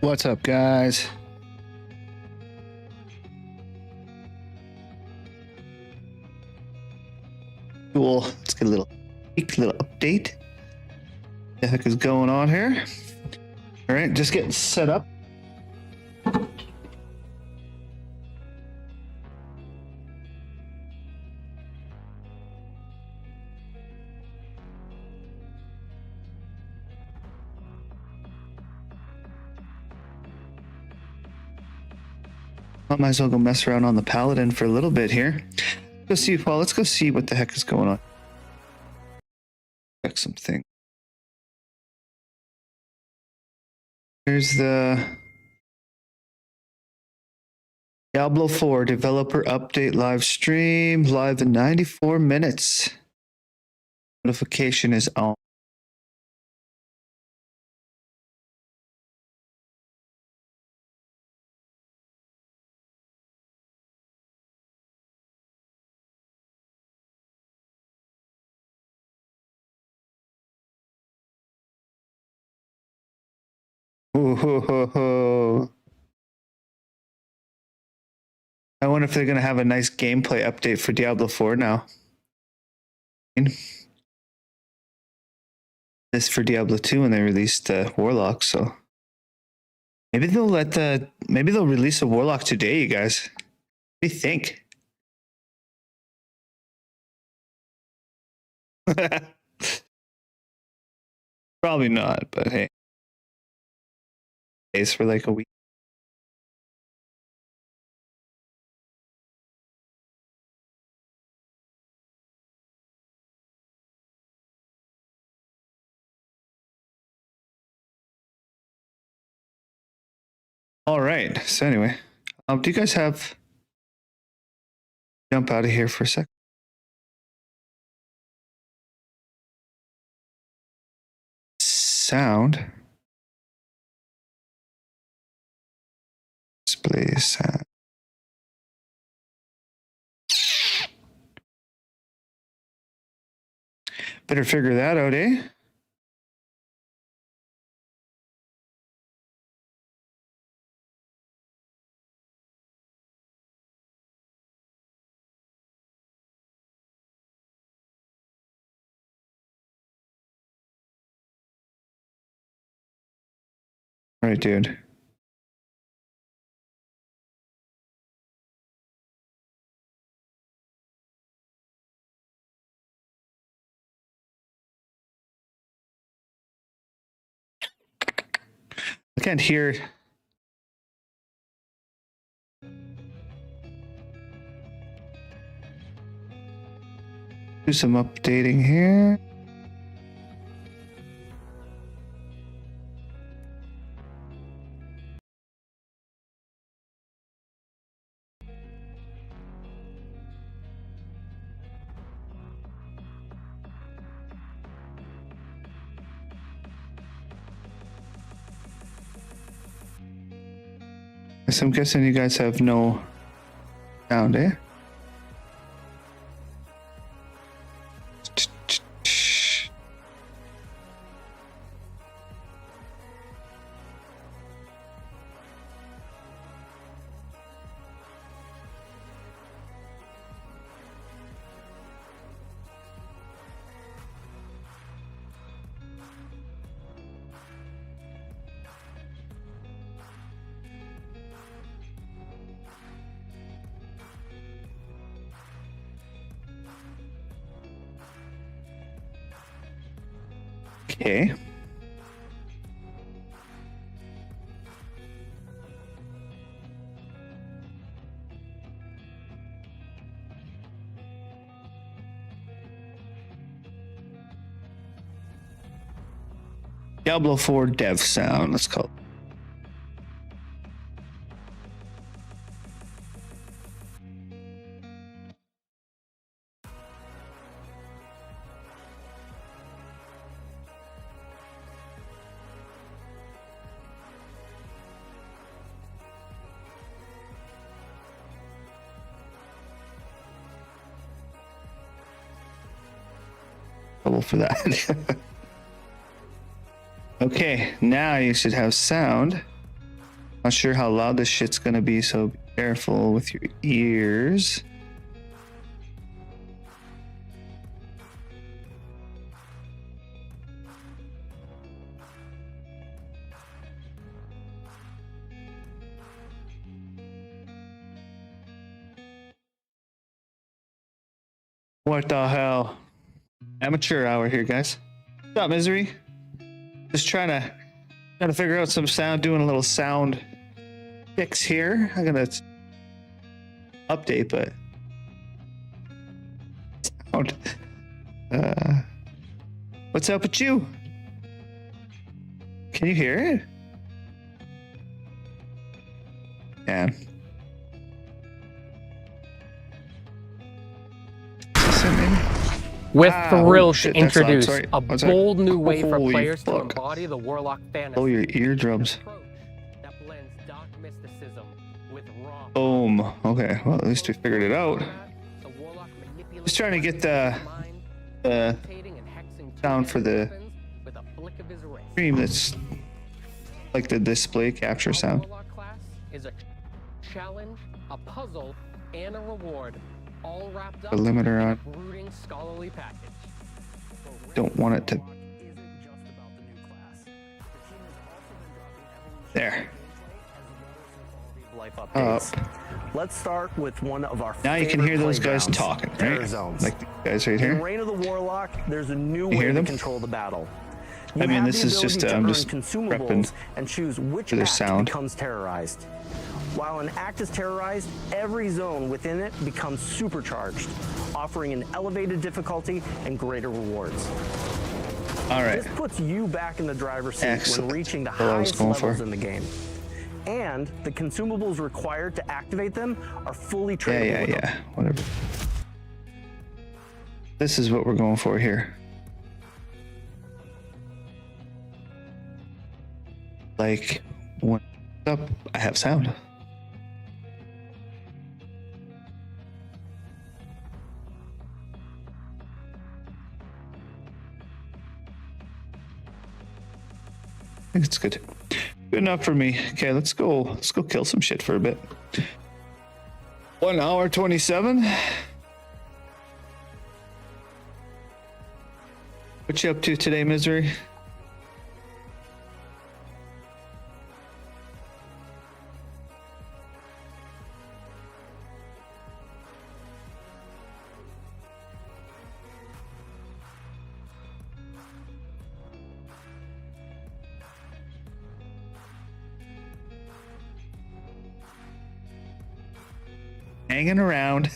What's up, guys? Cool. Let's get a little update. What the heck is going on here? All right, just getting set up. I might as well go mess around on the Paladin for a little bit here. Let's go see what the heck is going on. Check something. Here's the Diablo 4 developer update live stream, live in 94 minutes. Notification is on. Ooh, ho, ho, ho. I wonder if they're going to have a nice gameplay update for Diablo 4 now. This for Diablo 2 when they released the Warlock, so maybe they'll release a Warlock today, you guys. What do you think? Probably not, but hey. Days for like a week. All right. So anyway, do you guys have jump out of here for a sec? Sound. Display sound. Better figure that out, eh? All right, dude. I can't hear. Do some updating here. So I'm guessing you guys have no sound, eh? Okay. Diablo 4 dev sound, let's call it. trouble for that. Okay, now you should have sound. Not sure how loud this shit's gonna be, so be careful with your ears. What the hell? Amateur hour here, guys. What's up, Misery? Just trying to figure out some sound, doing a little sound fix here. I'm gonna update, but sound. What's up with you? Can you hear it? Yeah. We're thrilled to introduce a One sec. bold new way for Holy players to fuck. embody the Warlock fantasy. Blow your eardrums. That blends dark mysticism with raw. Boom. Okay, well, at least we figured it out. Just trying to get the sound for the stream that's like the display capture sound. Warlock class is a challenge, a puzzle, and a reward, all wrapped up The limiter on. in a brooding scholarly package. Don't want it to. There. Life Up. updates. Let's start with one of our Now you can hear those guys playgrounds, talking, terror right? zones. Like the guys right In here. Reign of the Warlock, there's a new You way hear to them? control the battle. I mean, have this the is just, ability to I'm earn just consumables prepping and choose which for their act sound. becomes terrorized. While an act is terrorized, every zone within it becomes supercharged, offering an elevated difficulty and greater rewards. All right. This puts you back in the driver's seat Excellent. when reaching the That's what I was highest going levels for. in the game. And the consumables required to activate them are fully Yeah, tradable. yeah, with them. yeah. Whatever. This is what we're going for here. Like, when up, I have sound. I think it's good. Good enough for me. Okay, let's go. Let's go kill some shit for a bit. 1 hour 27. What you up to today, Misery? Hanging around.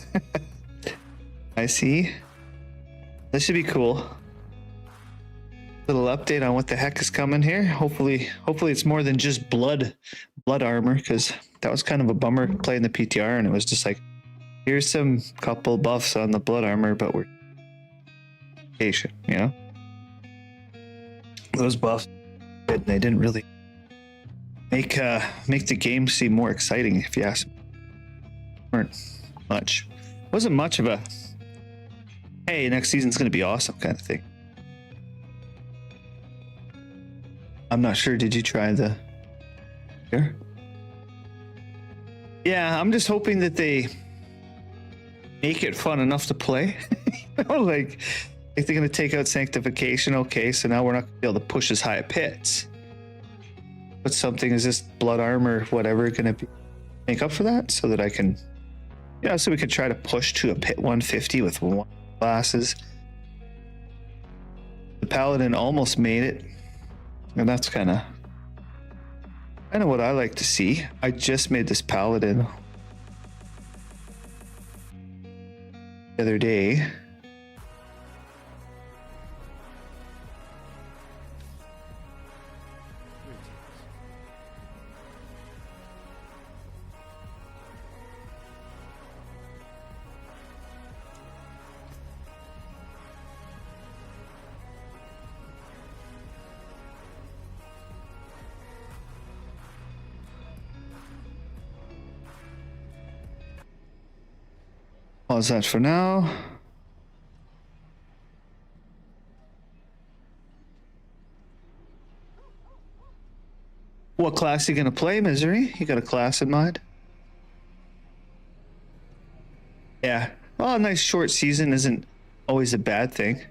I see. This should be cool. Little update on what the heck is coming here. Hopefully it's more than just blood armor, because that was kind of a bummer playing the PTR, and it was just like, here's some couple buffs on the blood armor, but we're patient, you know? Those buffs, they didn't really make the game seem more exciting, if you ask me. Weren't much. Wasn't much of a, hey, next season's gonna be awesome kind of thing. I'm not sure. Did you try the here? Yeah, I'm just hoping that they make it fun enough to play. You know, like if they're gonna take out Sanctification, okay, so now we're not gonna be able to push as high at pits. But something is this blood armor, whatever, gonna be make up for that, so that I can, yeah, so we could try to push to a pit 150 with one classes. The Paladin almost made it. And that's kind of what I like to see. I just made this Paladin the other day. Pause that for now. What class are you gonna play, Misery? You got a class in mind? Yeah. Well, a nice short season isn't always a bad thing.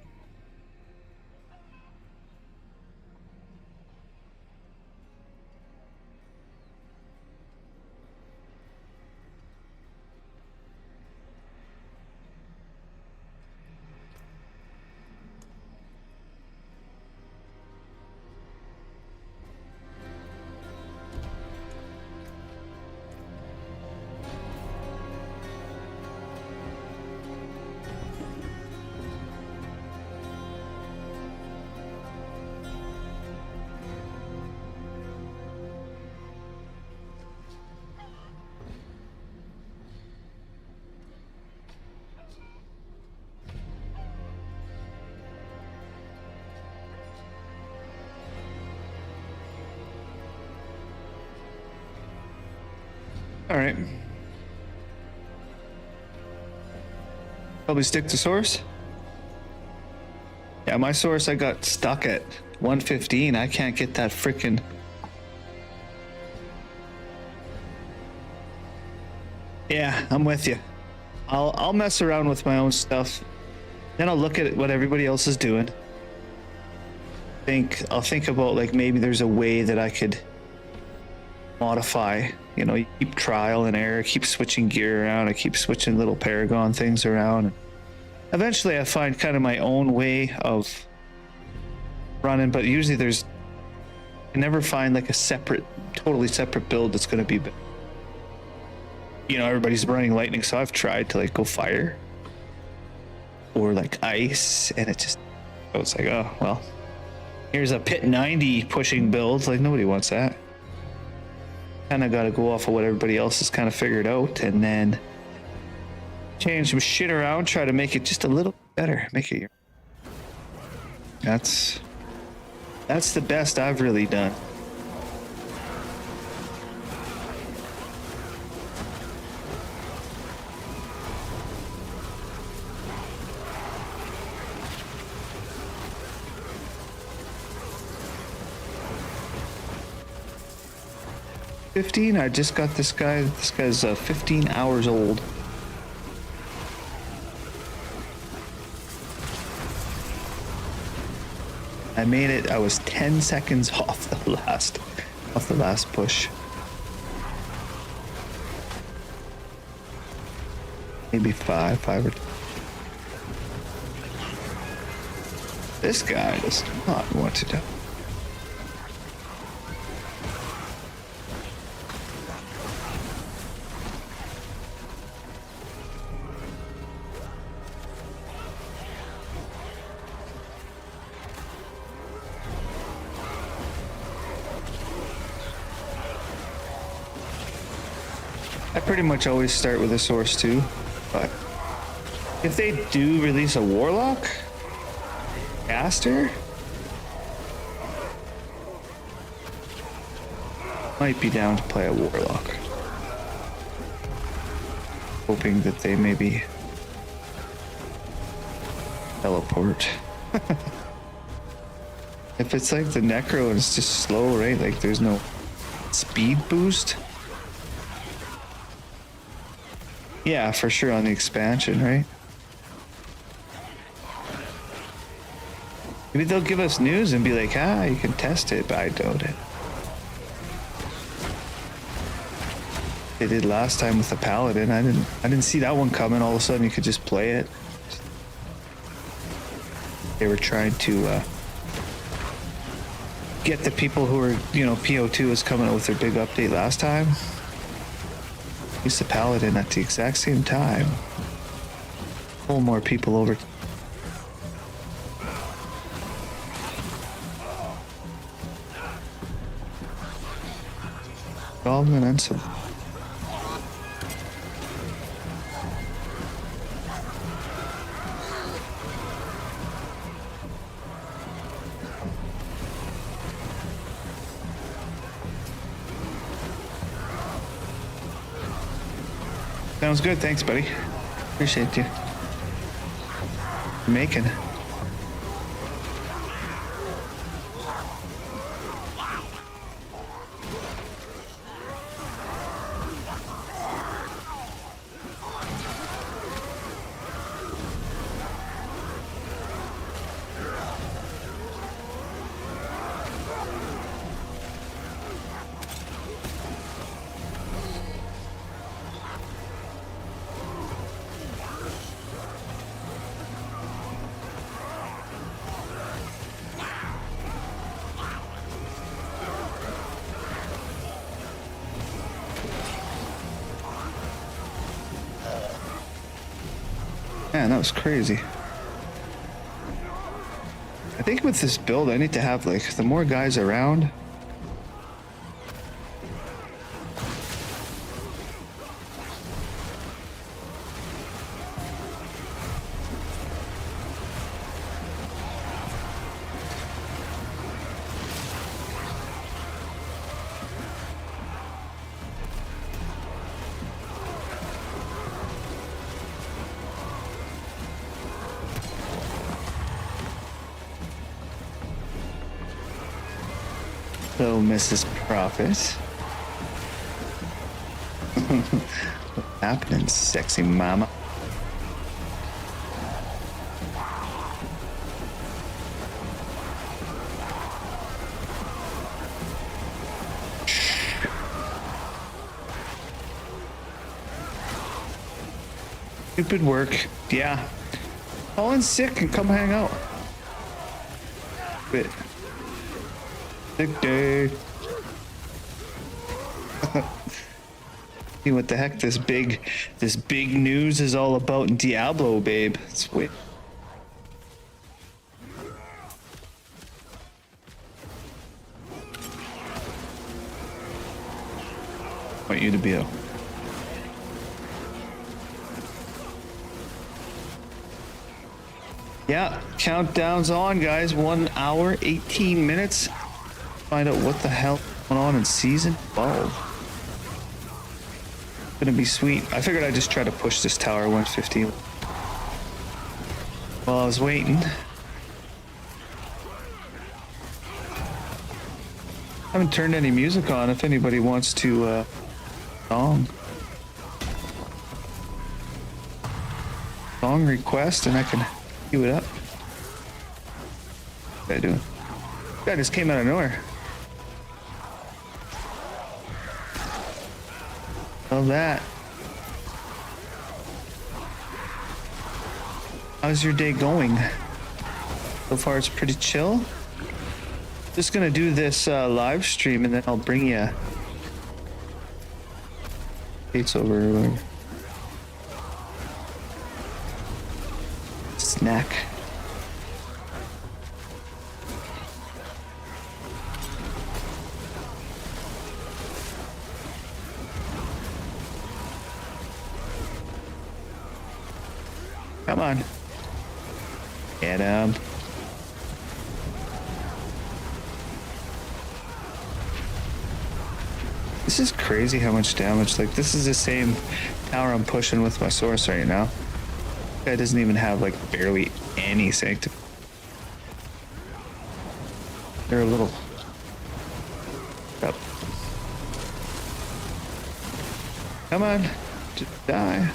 All right. Probably stick to source. Yeah, my source I got stuck at 115. I can't get that freaking. Yeah, I'm with you. I'll mess around with my own stuff. Then I'll look at what everybody else is doing. I'll think about like maybe there's a way that I could modify. You know, you keep trial and error, keep switching gear around, I keep switching little Paragon things around. Eventually I find kind of my own way of running, but usually I never find like a totally separate build that's going to be, you know, everybody's running lightning. So I've tried to like go fire or like ice, and it's like, oh, well, here's a pit 90 pushing build. Like nobody wants that. Kind of got to go off of what everybody else has kind of figured out, and then change some shit around, try to make it just a little better, make it. That's the best I've really done. I just got this guy. This guy's 15 hours old. I made it. I was 10 seconds off the last push. Maybe five or. This guy does not want to do. I pretty much always start with a source too, but if they do release a warlock caster, might be down to play a warlock, hoping that they maybe teleport. If it's like the necro and it's just slow, right? Like there's no speed boost. Yeah, for sure on the expansion, right? Maybe they'll give us news and be like, you can test it, but I doubt it. They did last time with the Paladin. I didn't see that one coming. All of a sudden you could just play it. They were trying to get the people who were, you know, PO2 was coming out with their big update last time. Use the Paladin at the exact same time. Pull more people over. Goblin and some. Sounds good. Thanks, buddy. Appreciate you making. Man, that was crazy. I think with this build, I need to have, like, the more guys around. So, Mrs. Prophet. What's happening, sexy mama? Stupid work. Yeah. Call in sick and come hang out. Quit. Sick day. See what the heck this big news is all about in Diablo, babe. It's weird. I want you to be a yeah, countdown's on, guys. 1 hour, 18 minutes. Find out what the hell is going on in season 12. Gonna be sweet. I figured I'd just try to push this tower 150 while I was waiting. I haven't turned any music on if anybody wants to song request, and I can queue it up. What am I doing? That just came out of nowhere. Love that. How's your day going? So far it's pretty chill. Just gonna do this live stream and then I'll bring you Feats over or whatever. Snack. Come on. Get him. This is crazy how much damage. Like, this is the same tower I'm pushing with my source right now. Guy doesn't even have, like, barely any sanctification. They're a little up. Come on. Just die.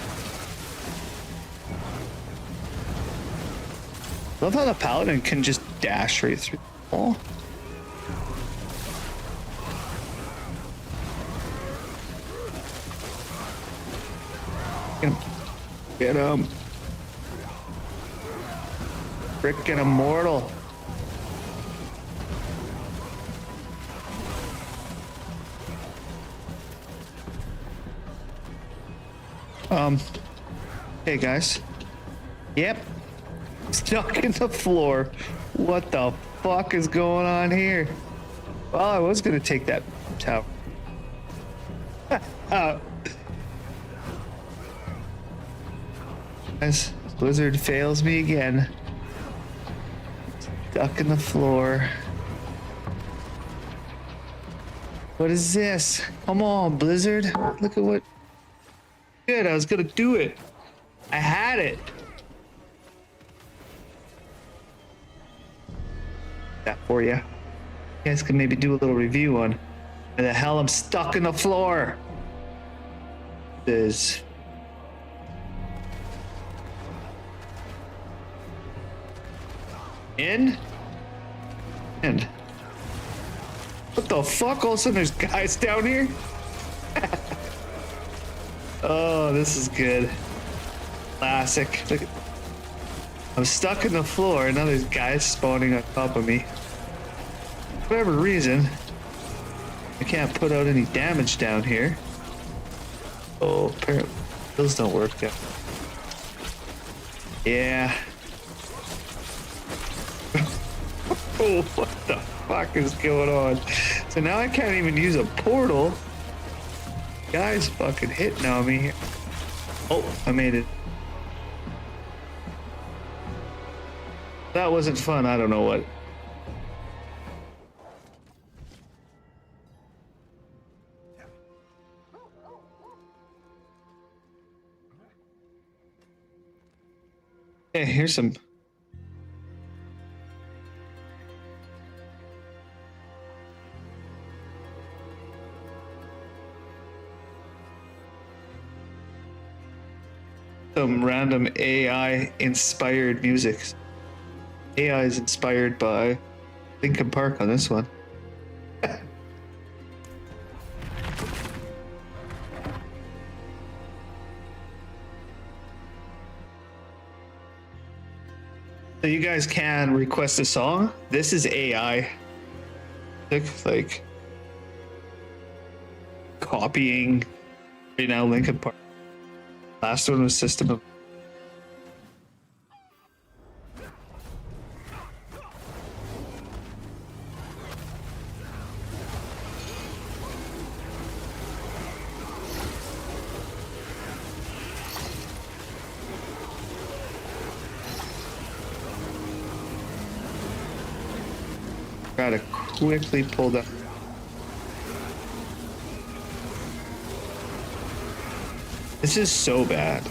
Love how the paladin can just dash right through the wall. Get him. Get him. Frickin' immortal. Hey guys. Yep. Stuck in the floor. What the fuck is going on here? Well, I was gonna take that tower. Guys, Blizzard fails me again. Stuck in the floor. What is this? Come on, Blizzard. Look at what. Good, I was gonna do it. I had it. That for you. You guys can maybe do a little review on why the hell I'm stuck in the floor. This in. What the fuck? All of a sudden there's guys down here. Oh, this is good. Classic. Look at, I'm stuck in the floor and now there's guys spawning on top of me. For whatever reason, I can't put out any damage down here. Oh, apparently those don't work yet. Yeah. Oh, what the fuck is going on? So now I can't even use a portal. Guy's fucking hitting on me. Oh, I made it. That wasn't fun. I don't know what. Hey, here's some. Some random AI inspired music. AI is inspired by Linkin Park on this one. So you guys can request a song. This is AI. Like copying right now Linkin Park. Last one was System of. Gotta quickly pull that. This is so bad.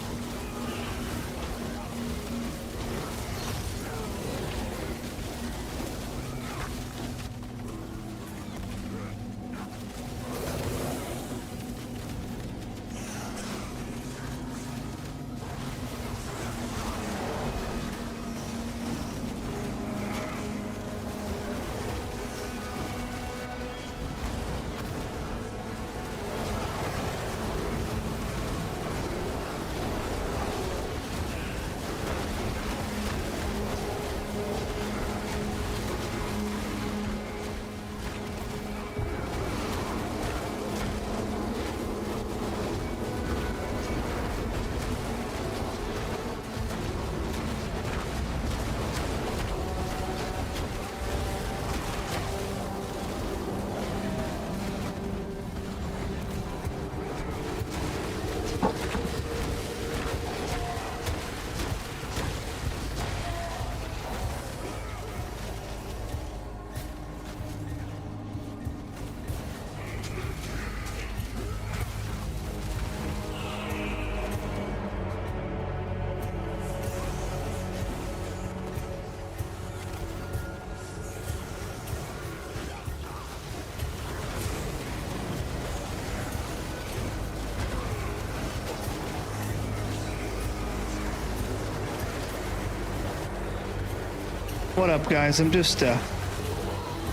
What up, guys? I'm just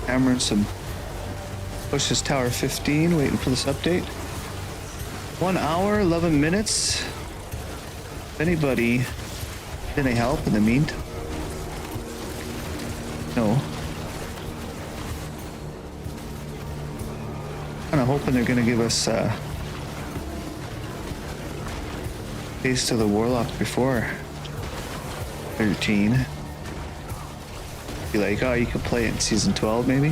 hammering some pushes Tower 15, waiting for this update. 1 hour, 11 minutes. If anybody need any help in the meantime? No. Kind of hoping they're gonna give us taste of the Warlock before 13. Be like, oh, you can play it in season 12, maybe.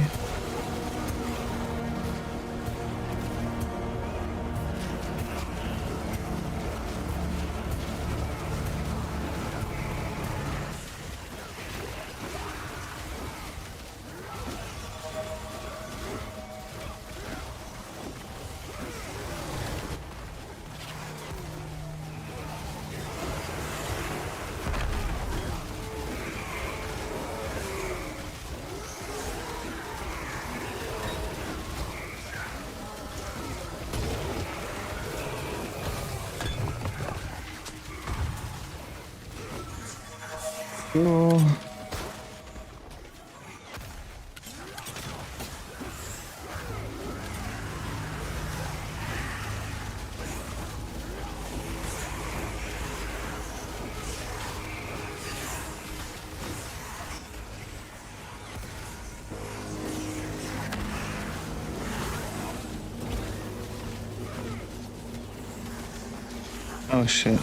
Oh. Oh shit.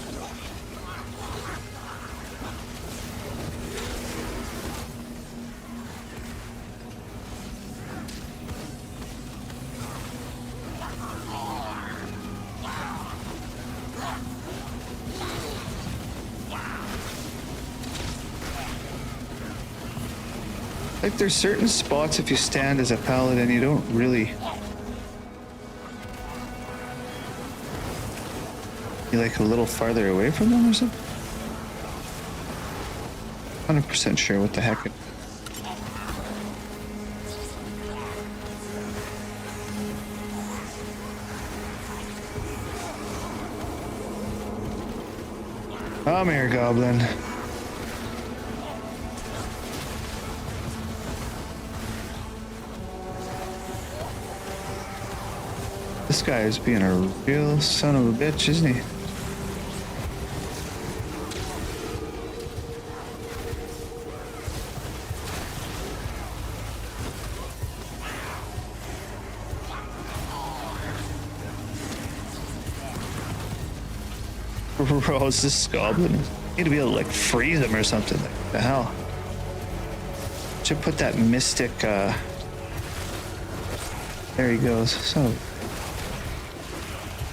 Like there's certain spots if you stand as a paladin, you don't really. You like a little farther away from them or something? 100% sure what the heck. Come here, Goblin. This guy is being a real son of a bitch, isn't he? Bros, this Goblin. Need to be able to like freeze him or something. Like, what the hell? Should put that mystic. There he goes. So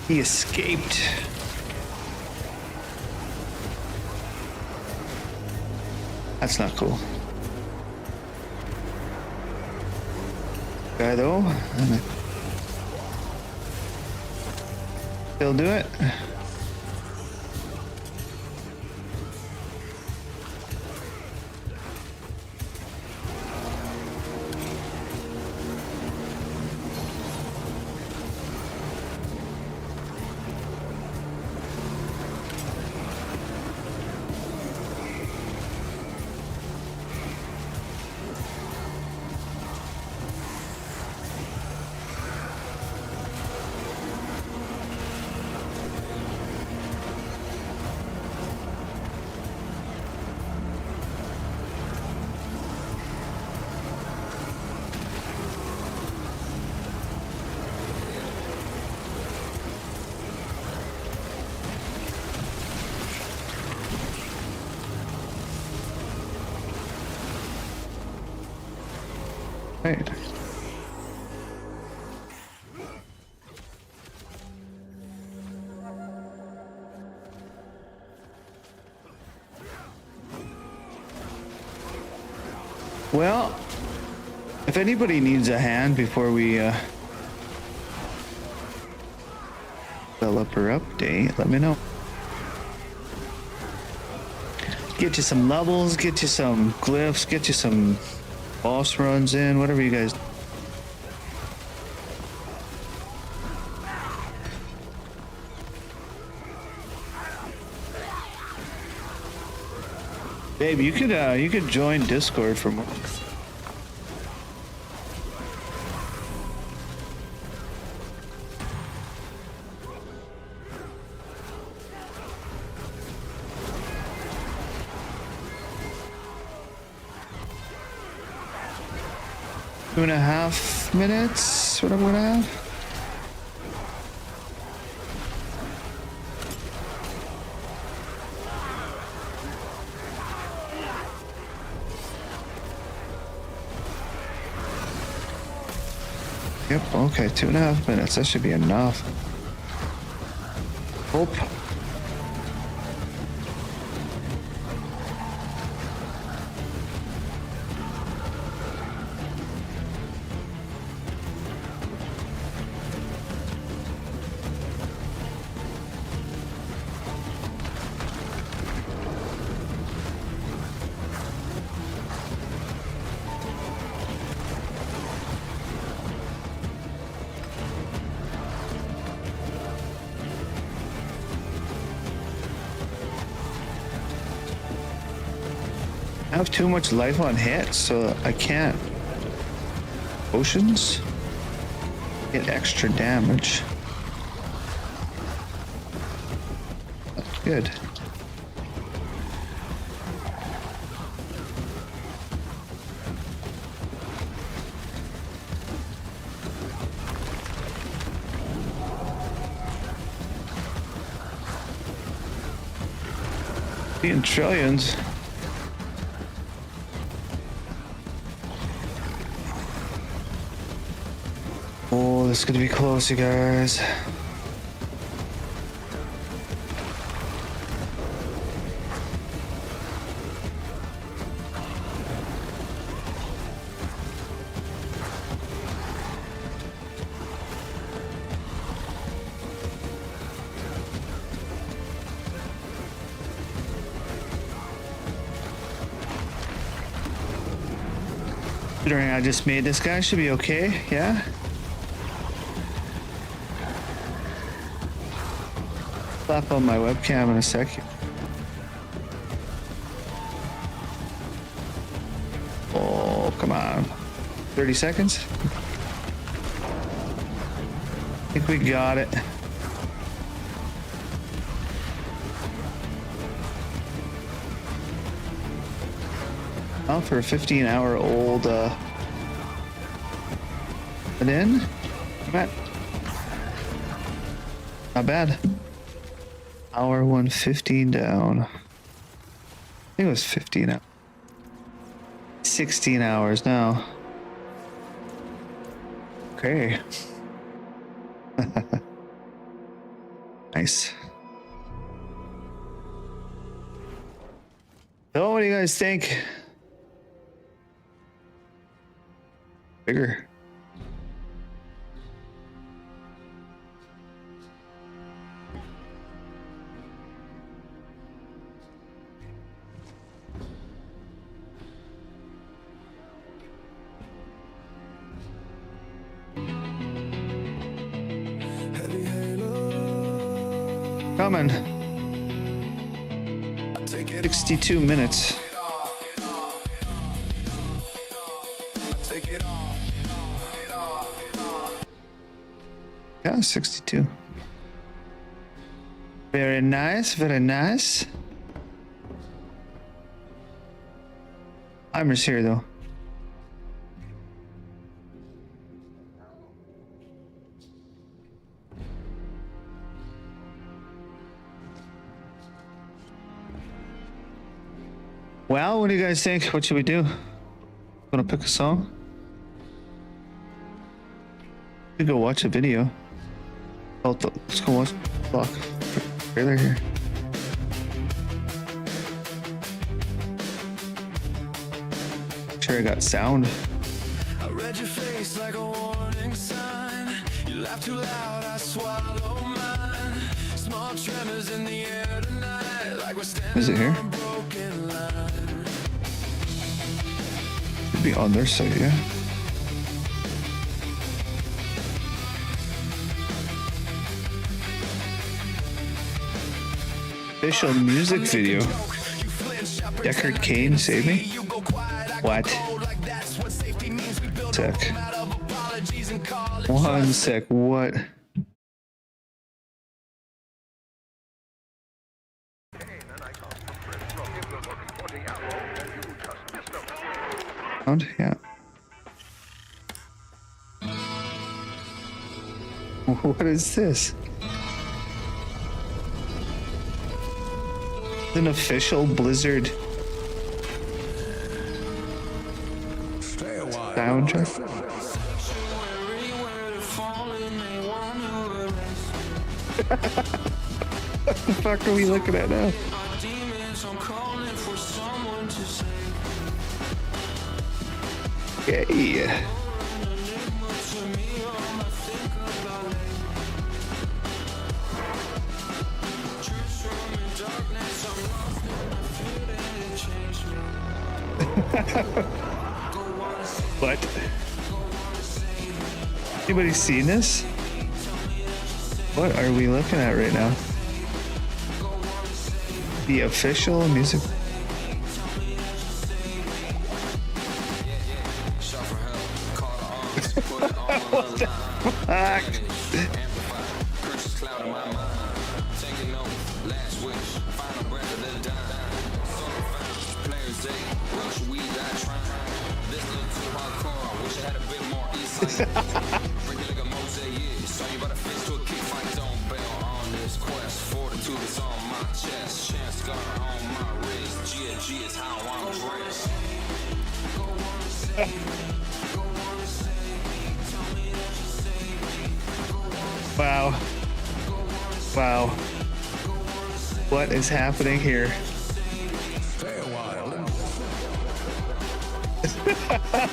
he escaped. That's not cool. Guy though. Still do it. Right. Well, if anybody needs a hand before we developer update, let me know. Get you some levels, get you some glyphs, get you some boss runs in, whatever you guys. Babe, you could join Discord for more. Two and a half minutes, what I'm gonna have. Yep, okay, 2.5 minutes, that should be enough. Hope. I have too much life on hit, so I can't. Potions get extra damage. That's good. Being trillions. Oh, this is gonna be close, you guys. Considering I just made this guy, should be okay, yeah? Slap on my webcam in a sec. Oh, come on. 30 seconds? I think we got it. Well, for a 15-hour-old, put in? Come on. Not bad. Hour 115 down. I think it was 15 hours. 16 hours now. Okay. Nice. So, what do you guys think? Bigger. Coming. 62 minutes. Yeah, 62. Very nice, very nice. Timer's here though. Well, what do you guys think? What should we do? Wanna pick a song? We could go watch a video. Oh, let's go watch the block trailer here. Sure, I got sound. I read your face like a warning sign. You laugh too loud, I swallow mine. Small tremors in the air tonight, like we're standing Is it here? on a broken line. Should be on their side, yeah. Official music video. Deckard Cain, save me? What? Sec. 1 sec, what? Sound? Yeah. What is this? An official Blizzard soundtrack. What the fuck are we looking at now? Yeah. What? Anybody seen this? What are we looking at right now? The official music. What the fuck? Wow. Wow. What is happening here?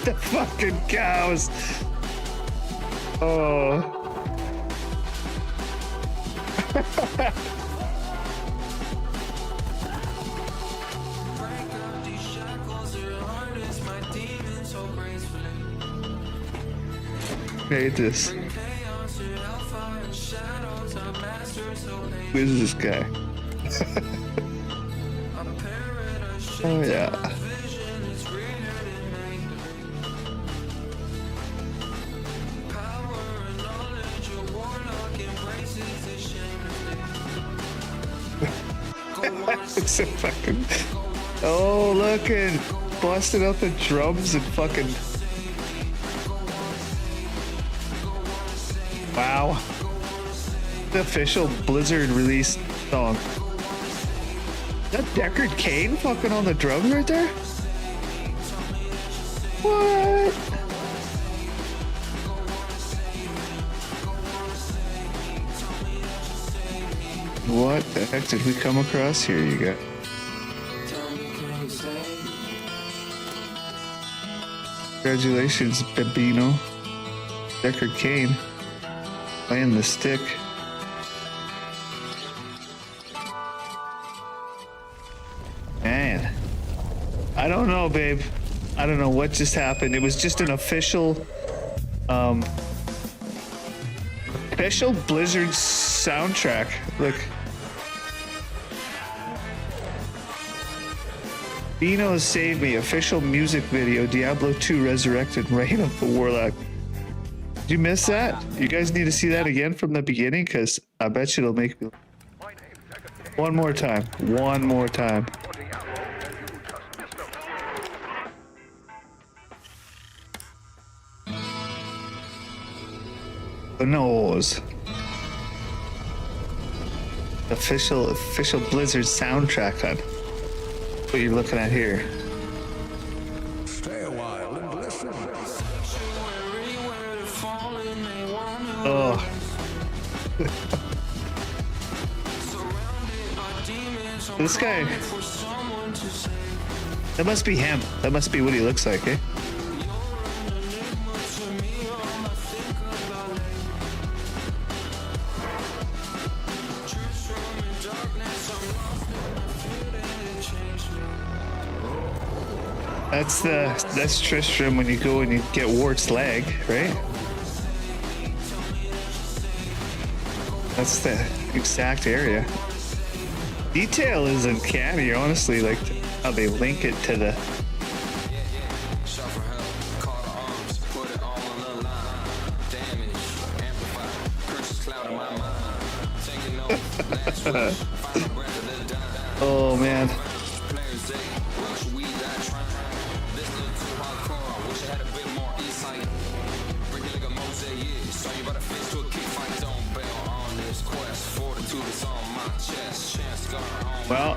The fucking cows. Oh. Break out these shackles, your heart is my demon, so gracefully. made this? Who is this guy? Oh yeah. It's so fucking. Oh, look at busting out the drums and fucking. Wow. The official Blizzard release song. Is that Deckard Cain fucking on the drums right there? What? What the heck did we come across here, you guys? Congratulations, Bambino. Deckard Cain playing the stick. Man, I don't know, babe. I don't know what just happened. It was just an official Blizzard soundtrack. Look. Bino Save Me, official music video, Diablo 2 Resurrected, Reign of the Warlock. Did you miss that? You guys need to see that again from the beginning, because I bet you it'll make me... One more time. One more time. The nose. Official Blizzard soundtrack on. What you're looking at here. Stay a while and listen. Oh. This guy. That must be him. That must be what he looks like, eh? That's Tristram when you go and you get Wart's leg, right? That's the exact area. Detail is uncanny, honestly, like how they link it to the... Oh man. Well,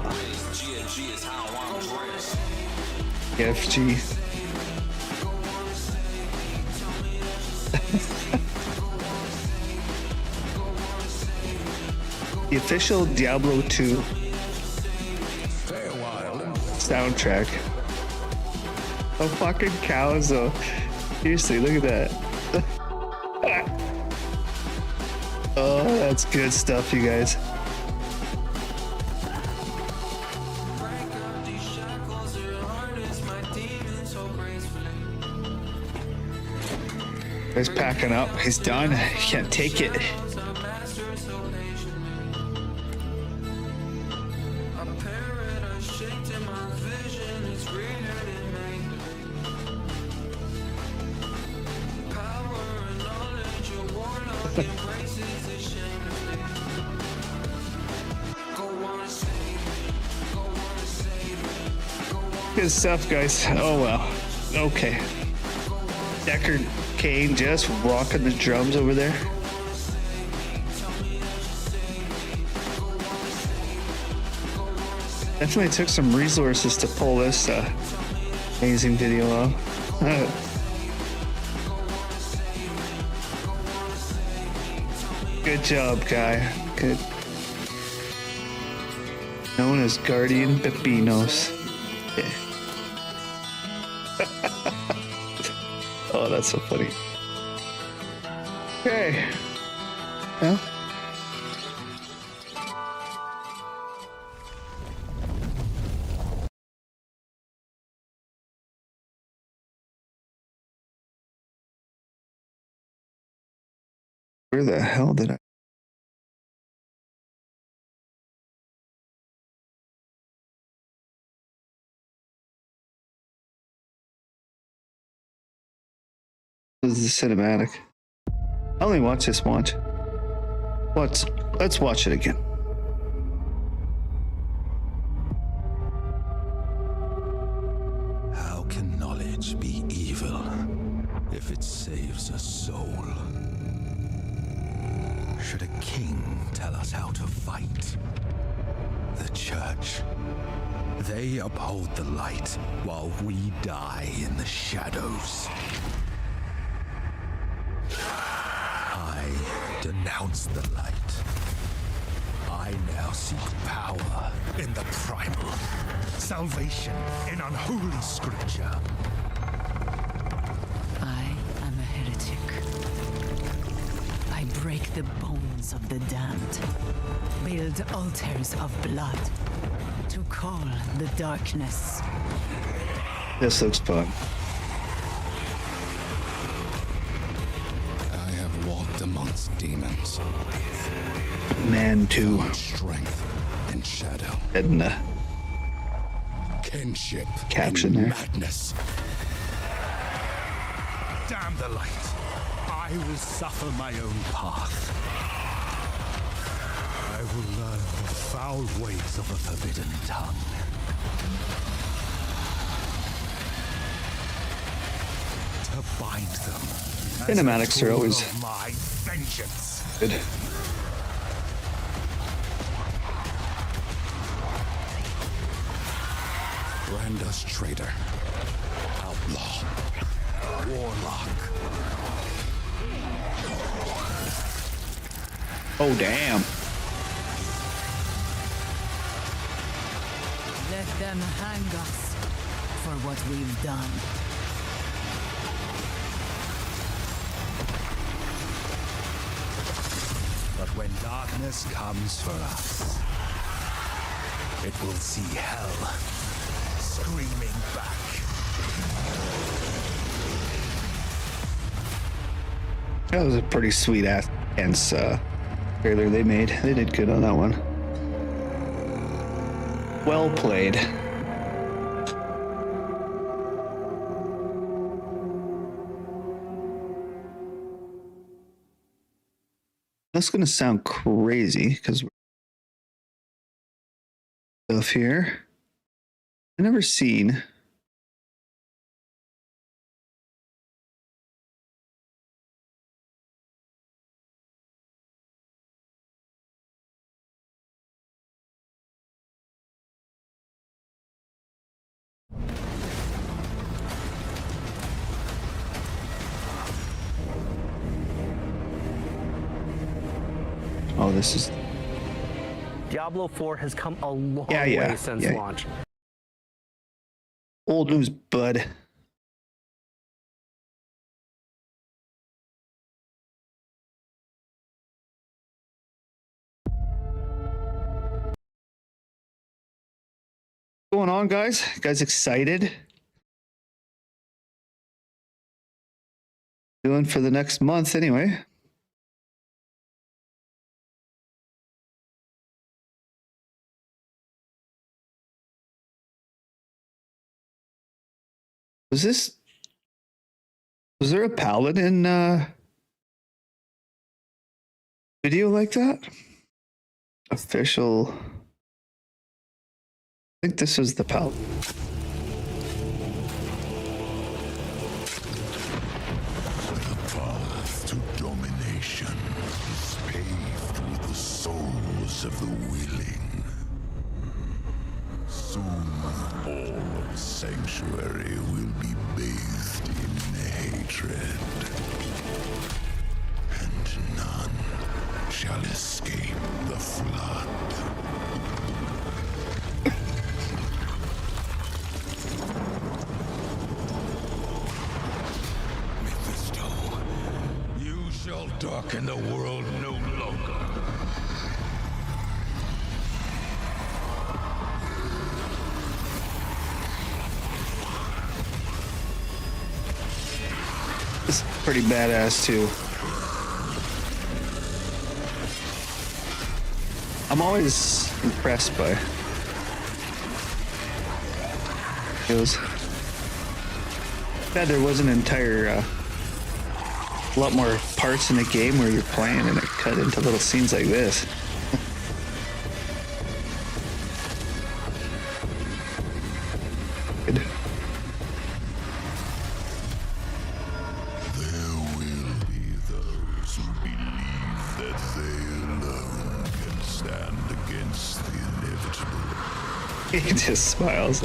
FG. The official Diablo 2 soundtrack. Oh, fucking cows, though. Seriously, look at that. Oh, that's good stuff, you guys. He's packing up. He's done. He can't take it. Good stuff, guys. Oh well. Okay. Deckard Cain just rocking the drums over there. Definitely took some resources to pull this amazing video off. Good job, guy. Good. Known as Guardian Pepinos. Yeah. Oh, that's so funny. Okay. Well. Where the hell did I? This is the cinematic. I only watched this once. Let's watch it again. How can knowledge be evil if it saves a soul? Should a king tell us how to fight? The church, they uphold the light while we die in the shadows. I denounce the light. I now seek power in the primal, salvation in unholy scripture. I am a heretic. I break the bones of the damned, build altars of blood to call the darkness. This looks fun. I have walked amongst demons. Man, too. Found strength in shadow. Edna. Kinship Caption in there. madness. Damn the light. I will suffer my own path. I will learn the foul ways of a forbidden tongue. To bind them. as a Cinematics are tool always of my vengeance. good. Brand us traitor, outlaw, warlock. Oh, damn. Let them hang us for what we've done. But when darkness comes for us, it will see hell screaming back. That was a pretty sweet ass trailer they made. They did good on that one. Well played. That's gonna sound crazy because stuff here. I've never seen. Oh, this is Diablo 4 has come a long Yeah. way since Yeah. launch. old news, bud. What's going on, guys? You guys excited? Doing for the next month anyway. Was there a paladin video like that? Official. I think this was the paladin. The path to domination is paved with the souls of the willing. Soon, all of Sanctuary will be bathed in hatred, and none shall escape the flood. You shall darken the world no longer. This is pretty badass too. I'm always impressed by those. Yeah, there was an entire lot more parts in the game where you're playing and it cut into little scenes like this. Good. There will be those who believe that they alone can stand against the inevitable. He just smiles.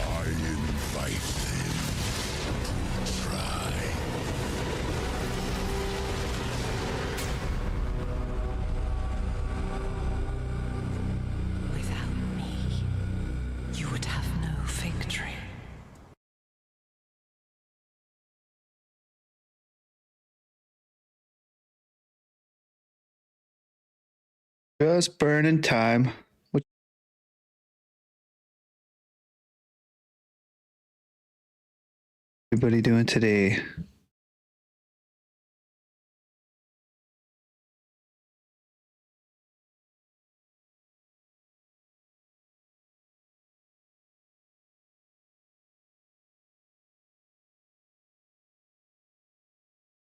I invite them to try. Without me, you would have no victory. Just burning time. What everybody doing today?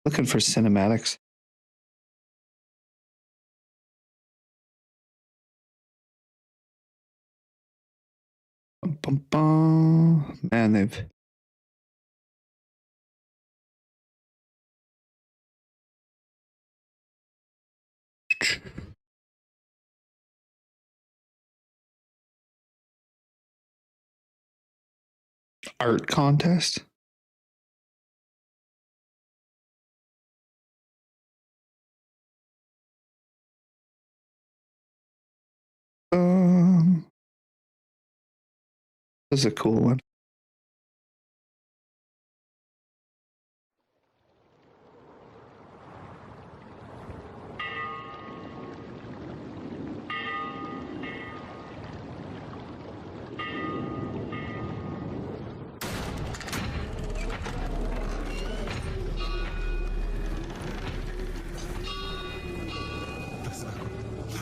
Looking for cinematics. Bum, bum, bum. Man, they've art contest. This is a cool one.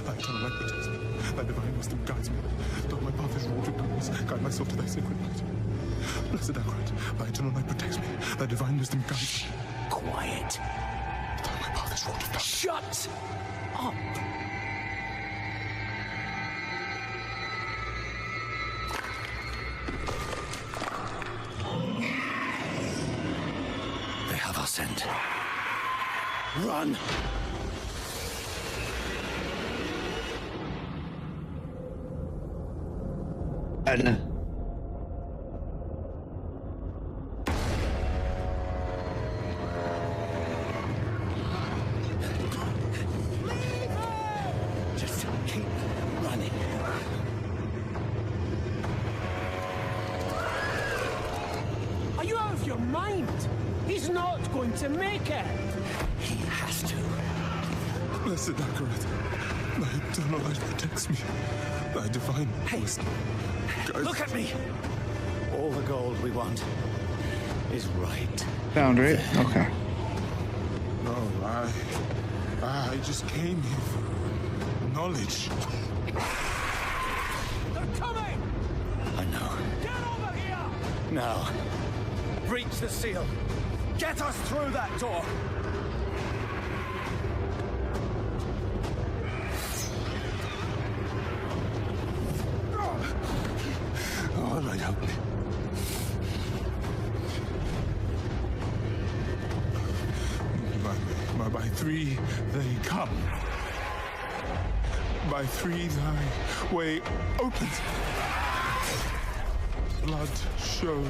Thy eternal light protects me. Thy divine wisdom guides me. Though my path is wrought with darkness, guide my soul to thy sacred light. Blessed Agroid, thy eternal light protects me. Thy divine wisdom guides me. Quiet. Though my path is wrought with darkness. Shut up. They have our scent. Run! Edna. Just keep running. Are you out of your mind? He's not going to make it. He has to. Blessed Agroid, thy eternal light protects me. Thy divine wisdom guides Look at me. All the gold we want is right. Found right? Okay. No, I just came here for knowledge. They're coming! I know. Get over here! Now, breach the seal. Get us through that door. All right, help me. By three they come. By three thy way opens. Blood shows.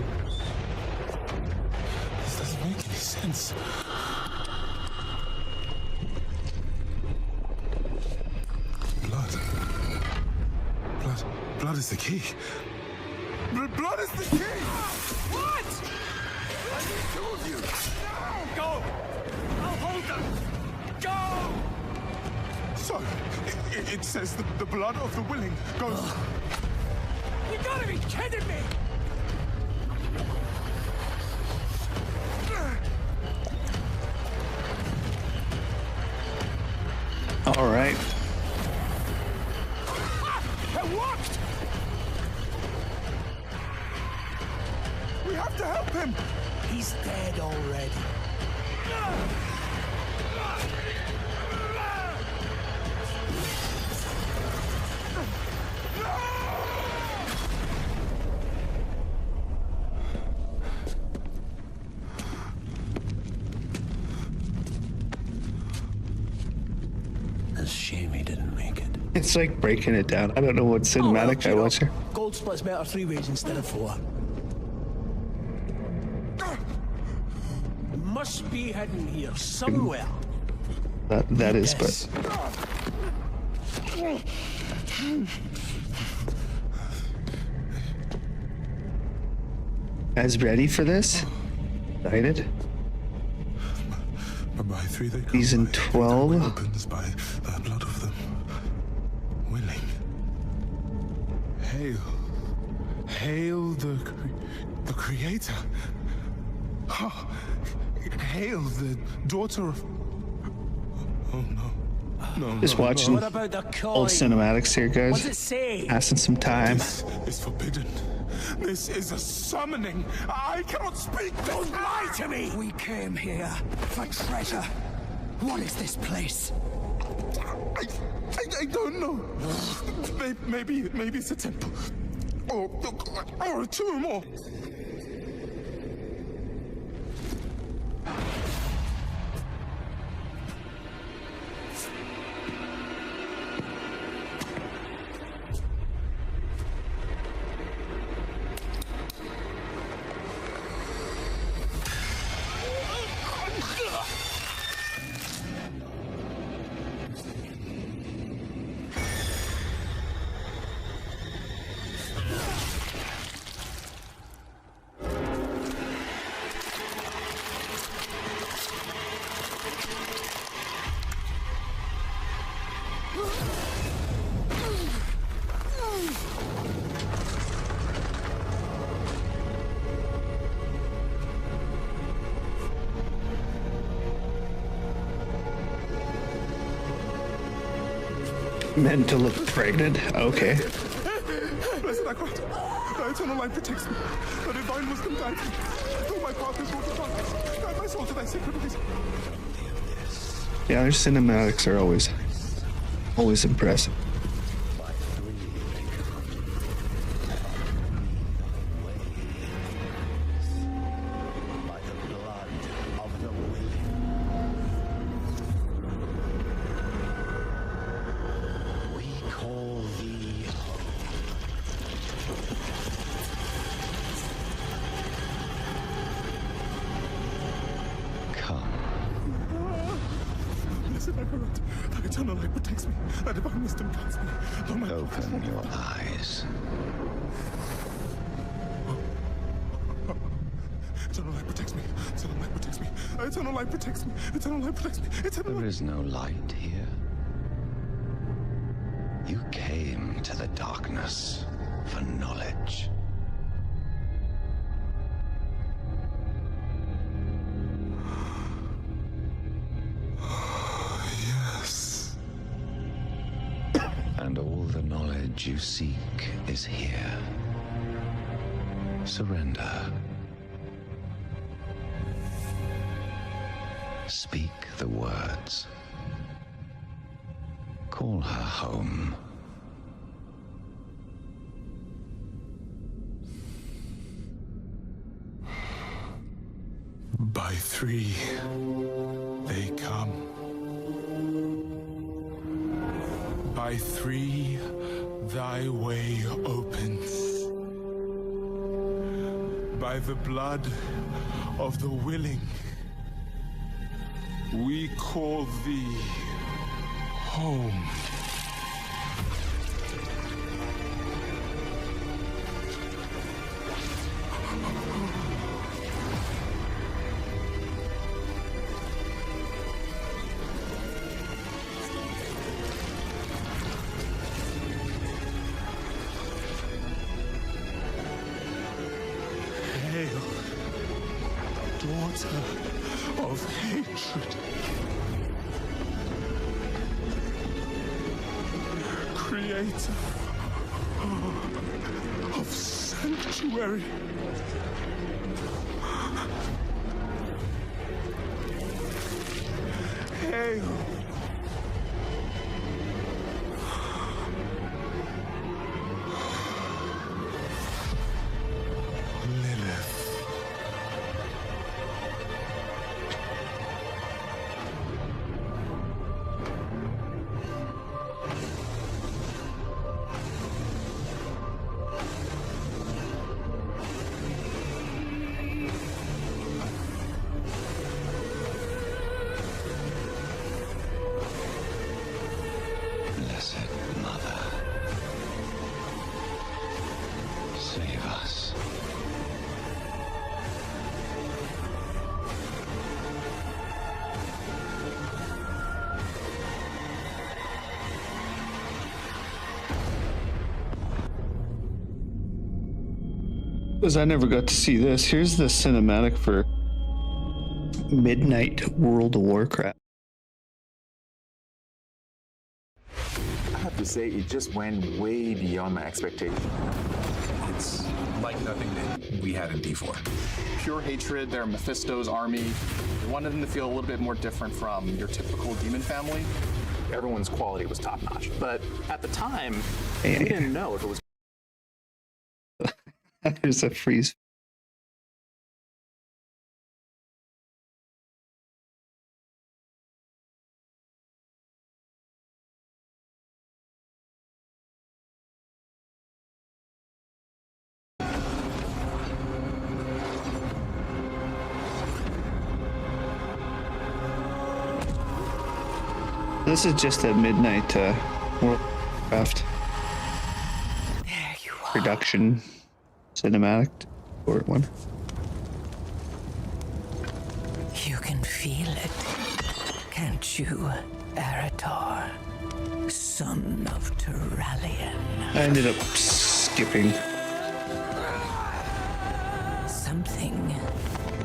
This doesn't make any sense. Blood is the key. Blood is the key! What? I need two of you. Go! I'll hold them! Go! So, it says that the blood of the willing goes You gotta be kidding me! All right. It worked! We have to help him! He's dead already. It's a shame he didn't make it. It's like breaking it down. I don't know what cinematic I watch here. Gold splits better 3 ways instead of 4. It must be hidden here somewhere. That is, but guys ready for this? Excited? By 3 they come. Season by 12. the way opens by the blood of them. Willing. Hail. Hail the creator. Ah, hail the daughter of... Oh no. No, Just no, watching no. What about the coin? old cinematics here, What's guys. it say? Passing some time. This is forbidden. This is a summoning. I cannot speak. Don't lie to me! We came here for treasure. What is this place? I don't know. Maybe it's a temple. Or a tomb or... Meant to look pregnant. Okay. Blessed Akrat, the eternal light protects me. The divine wisdom guides me. Though my path is wrought upon, guide my soul to thy sacred ways. Yeah, their cinematics are always impressive. By the blood of the willing. We call thee home. Come. Blessed Akrat, thy eternal light protects me. Thy divine wisdom guides me. Though my path is Open wrought your upon. eyes. Eternal light protects me. Eternal light protects me. Eternal light protects me. Eternal light protects me. Eternal There light. is no light here. You came to the darkness for knowledge. Yes. And all the knowledge you seek is here. Surrender. Speak the words. Call her home. By 3 they come. By 3 thy way opens. By the blood of the willing, we call thee home. water of hatred. Creator of sanctuary. Hail. Blessed Mother, save us. Because I never got to see this. Here's the cinematic for Midnight World of Warcraft. I have to say, it just went way beyond my expectations. It's like nothing that we had in D4. Pure hatred, they're Mephisto's army. We wanted them to feel a little bit more different from your typical demon family. Everyone's quality was top-notch. But at the time, we didn't know if it was... There's a freeze. This is just a Midnight Warcraft production cinematic short one. You can feel it, can't you, Arator, son of Turalian? I ended up skipping. Something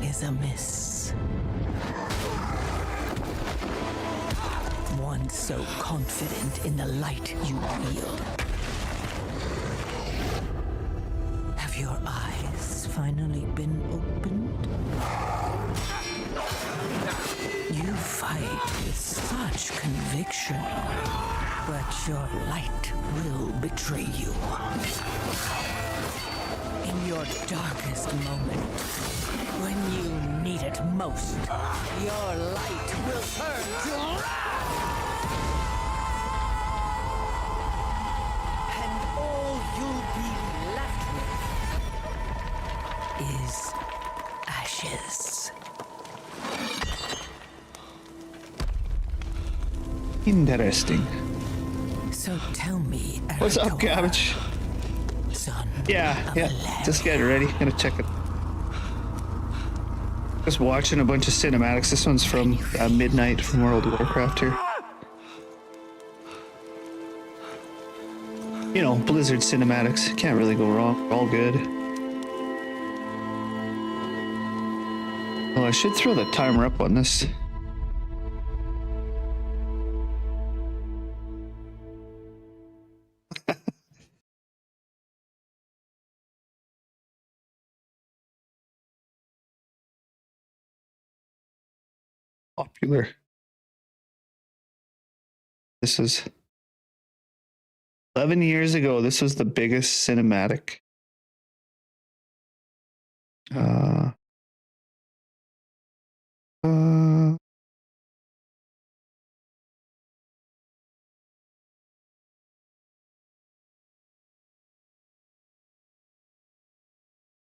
is amiss. One so confident in the light you wield. Have your eyes finally been opened? You fight with such conviction, but your light will betray you. In your darkest moment, when you need it most, your light will turn to wrath! And all you'll be left with is ashes. Interesting. So tell me, Arator, what's up, Cabbage? Son Yeah, of yeah. Just getting ready. Gonna check it. Just watching a bunch of cinematics. This one's from Midnight from World of Warcraft here. You know, Blizzard cinematics. Can't really go wrong. All good. Well, I should throw the timer up on this. Popular. This is 11 years ago. This was the biggest cinematic.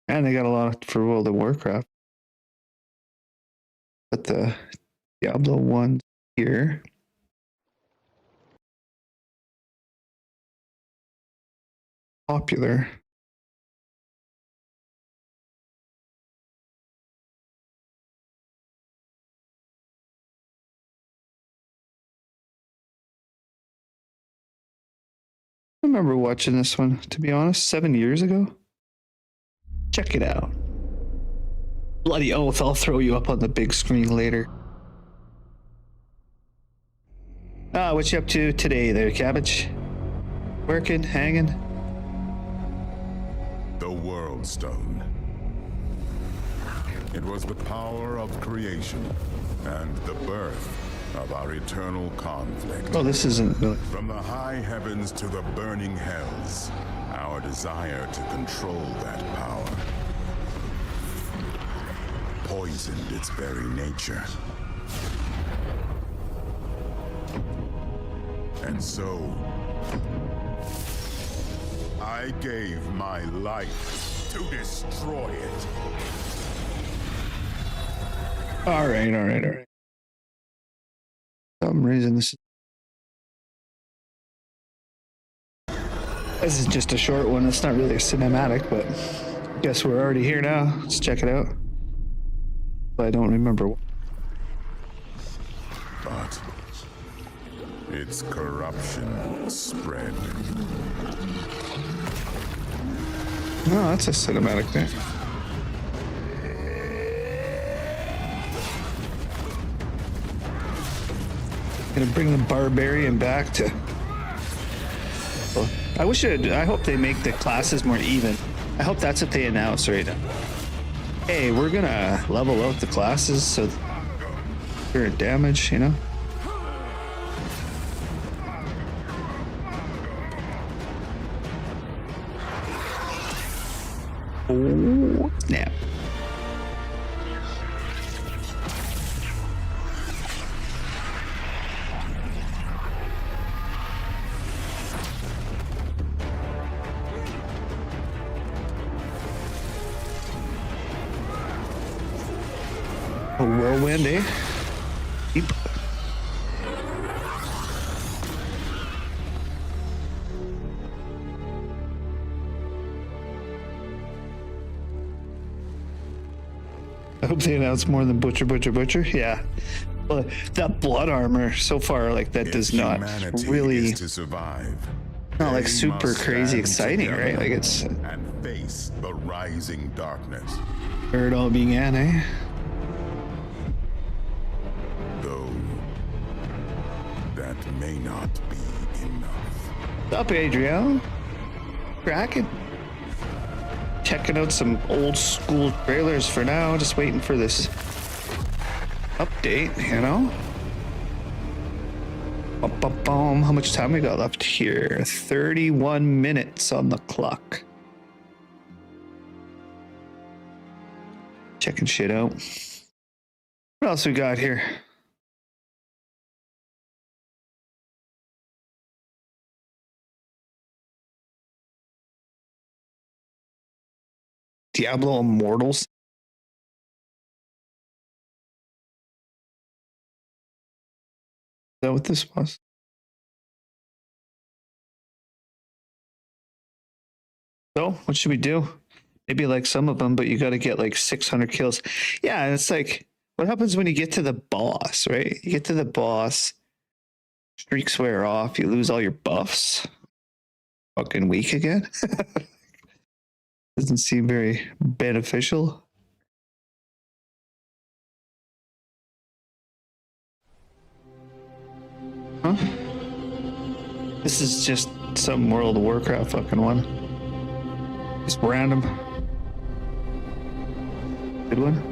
And they got a lot for World of Warcraft. But the Diablo one here. Popular. I remember watching this one, to be honest, 7 years ago. Check it out. Bloody oath, I'll throw you up on the big screen later. What you up to today there, Cabbage? Working, hanging? The World Stone. It was the power of creation and the birth of our eternal conflict. Oh, this isn't really... From the high heavens to the burning hells, our desire to control that power poisoned its very nature. And so, I gave my life to destroy it. All right. For some reason, this is just a short one. It's not really a cinematic, but I guess we're already here now. Let's check it out. But I don't remember. But its corruption spread. No, that's a cinematic there. Gonna bring the barbarian back to... Well, I hope they make the classes more even. I hope that's what they announce right now. Hey, we're gonna level out the classes so they're damage, you know? Oh, snap. A whirlwind, eh? Deep. I hope they announce more than Butcher. Yeah. Well, that blood armor so far, like that does not really to survive. Not like super crazy exciting, right? Like it's and face the rising darkness. Where it all began, eh? Though that may not be enough. What's up, Adriel? Cracking. Checking out some old school trailers for now, just waiting for this update, you know? How much time we got left here? 31 minutes on the clock. Checking shit out. What else we got here? Diablo Immortals. Is that what this was? So, what should we do? Maybe like some of them, but you got to get like 600 kills. Yeah, and it's like, what happens when you get to the boss, right? You get to the boss, streaks wear off, you lose all your buffs. Fucking weak again. Doesn't seem very beneficial. Huh? This is just some World of Warcraft fucking one. Just random. Good one.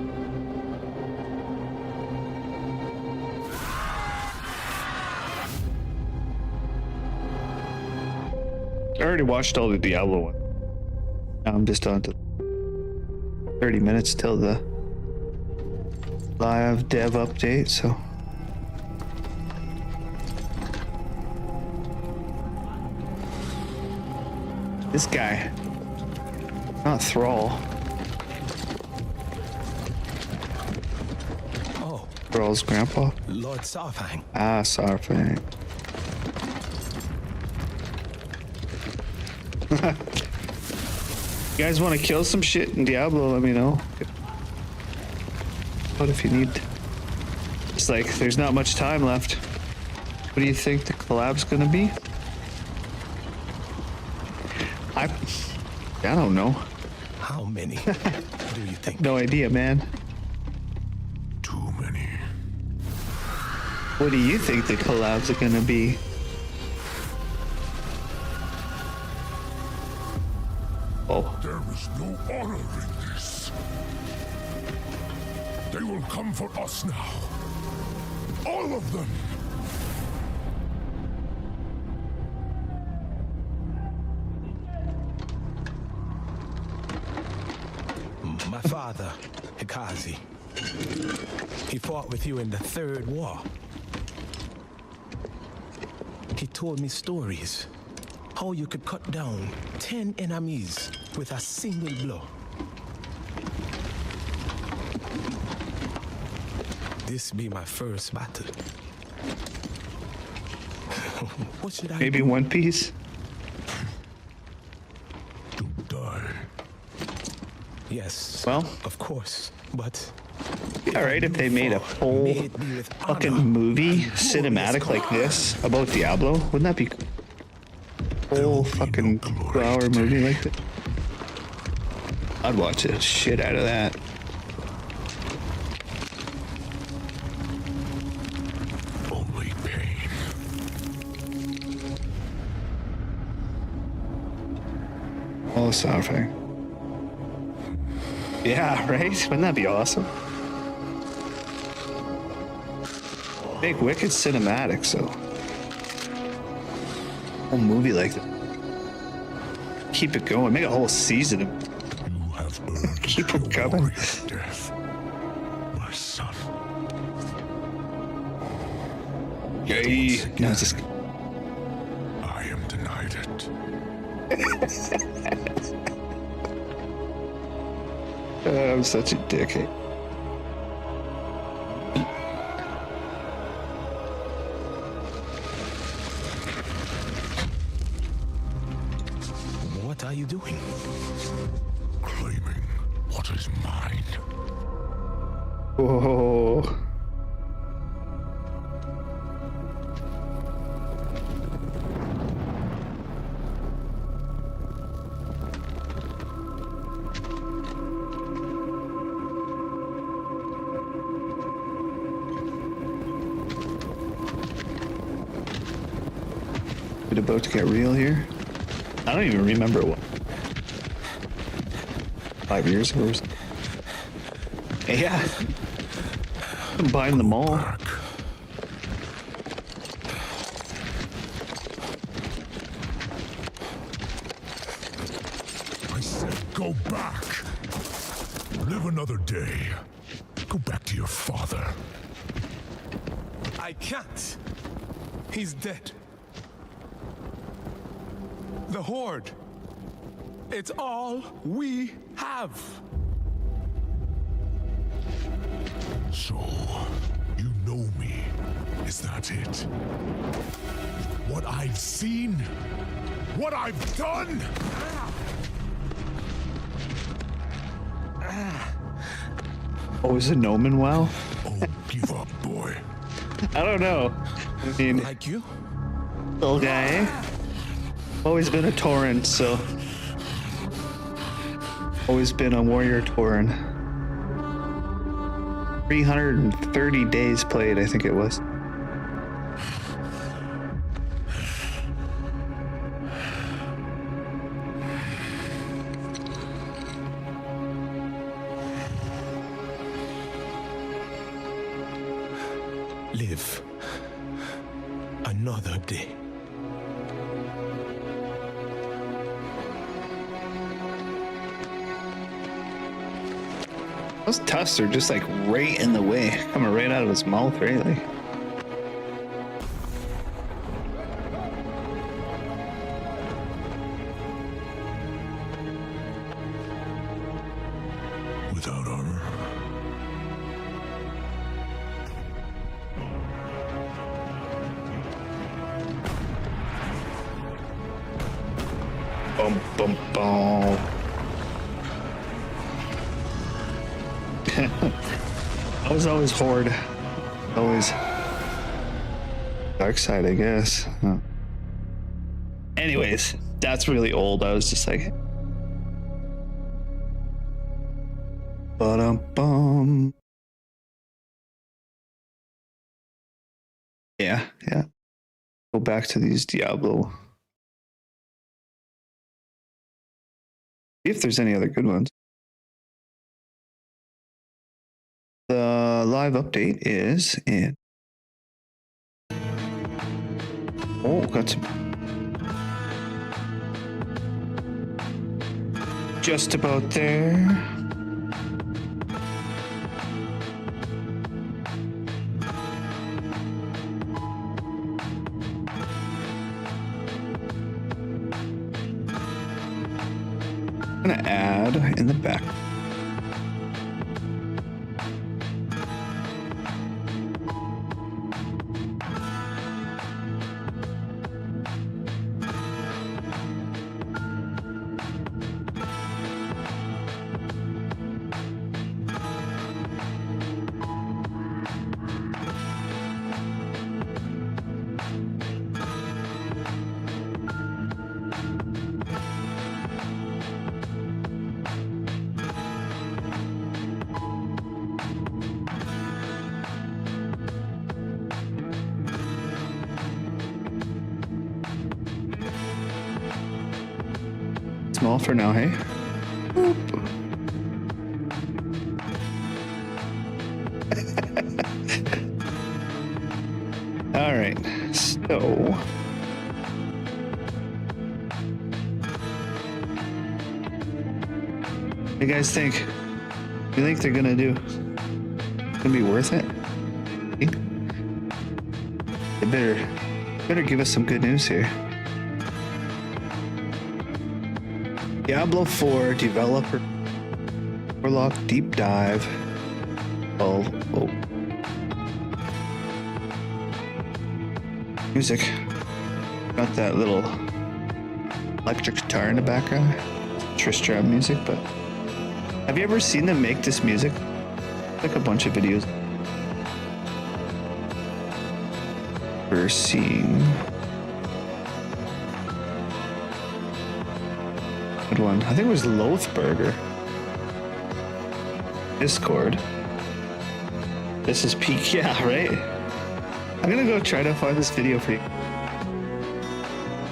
I already watched all the Diablo one. Now I'm just on to 30 minutes till the live dev update, so. This guy, not Thrall. Oh. Thrall's grandpa. Lord Sarfang. Ah, Sarfang. You guys want to kill some shit in Diablo, let me know. What if you need... It's like, there's not much time left. What do you think the collab's gonna be? I don't know. How many do you think? No idea, man. What do you think the collabs are gonna be? Oh. There is no honor in this. They will come for us now. All of them. My father, Hikazi, he fought with you in the Third War. He told me stories, how you could cut down 10 enemies with a single blow. This be my first battle. What should I Maybe do? One Piece? Don't die. Yes, well, of course, but... Alright, if they made a whole fucking movie, cinematic like this, about Diablo, wouldn't that be cool? Whole fucking 2-hour movie like that? I'd watch the shit out of that. Only pain. Oh, something. Yeah, right? Wouldn't that be awesome? Make wicked cinematic, so. Whole movie like that. Keep it going. Make a whole season. You have earned Keep it coming. death, my son. Yay. No, it's just... I am denied it. I'm such a dickhead. What are you doing? Claiming what is mine. Whoa. It about to get real here? I don't even remember what. 5 years ago or something. Yeah. Combine them all. I said go back. Live another day. Go back to your father. I can't. He's dead. The Horde. It's all we have. So, you know me. Is that it? What I've seen? What I've done? Oh, is it Noman WoW? Oh, give up, boy. I don't know. I mean, Like you? little guy, eh? Always been a Tauren, so. Always been a warrior Tauren. 330 days played, I think it was. Live another day. Those tusks are just like right in the way, coming right out of his mouth, right? Like. Without armor. Bum bum bum. I was always Horde. Always dark side, I guess. Huh. Anyways, that's really old. I was just like, ba-dum-bum. Yeah, yeah. Go back to these Diablo. See if there's any other good ones. The live update is in. Oh, got some. Just about there. I'm gonna add in the back. Small for now, hey? All right, so what do you guys think? What do you think they're gonna do? Gonna be worth it? They better give us some good news here. Diablo 4 developer Warlock deep dive. Oh. Music. Got that little electric guitar in the background. Tristram music, but have you ever seen them make this music? Like a bunch of videos. We're seeing good one. I think it was Loathburger. Discord. This is peak, yeah, right? I'm gonna go try to find this video for you.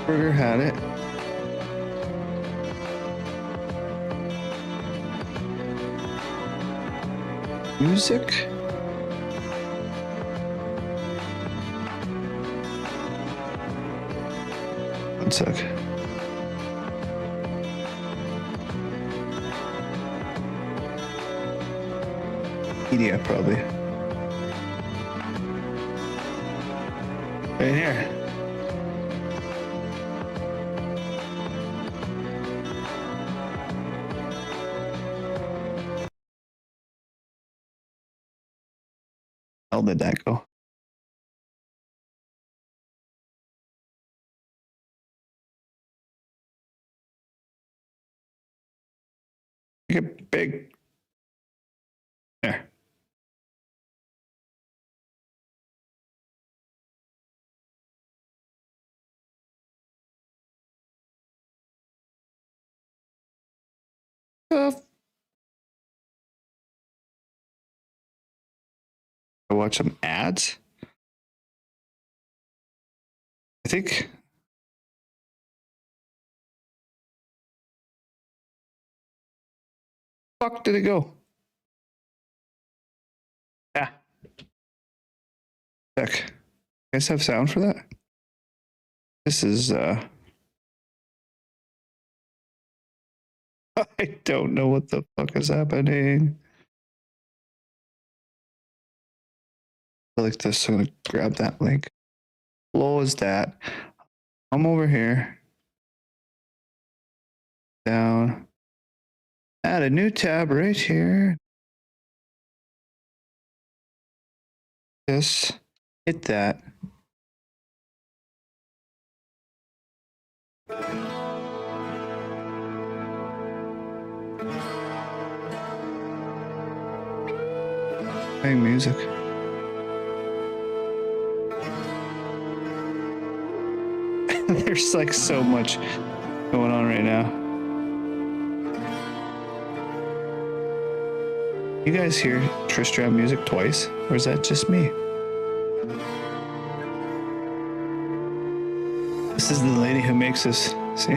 Burger had it. Music. One sec. Media, probably. Right here. How did that go? Get big. There. I watch some ads. I think. Fuck did it go? Yeah. Check. You guys have sound for that? This is I don't know what the fuck is happening. I like this. I'm gonna grab that link. Close that. I'm over here. Down. Add a new tab right here. This. Hit that. Playing music. There's like so much going on right now. You guys hear Tristram music twice? Or is that just me? This is the lady who makes this. See?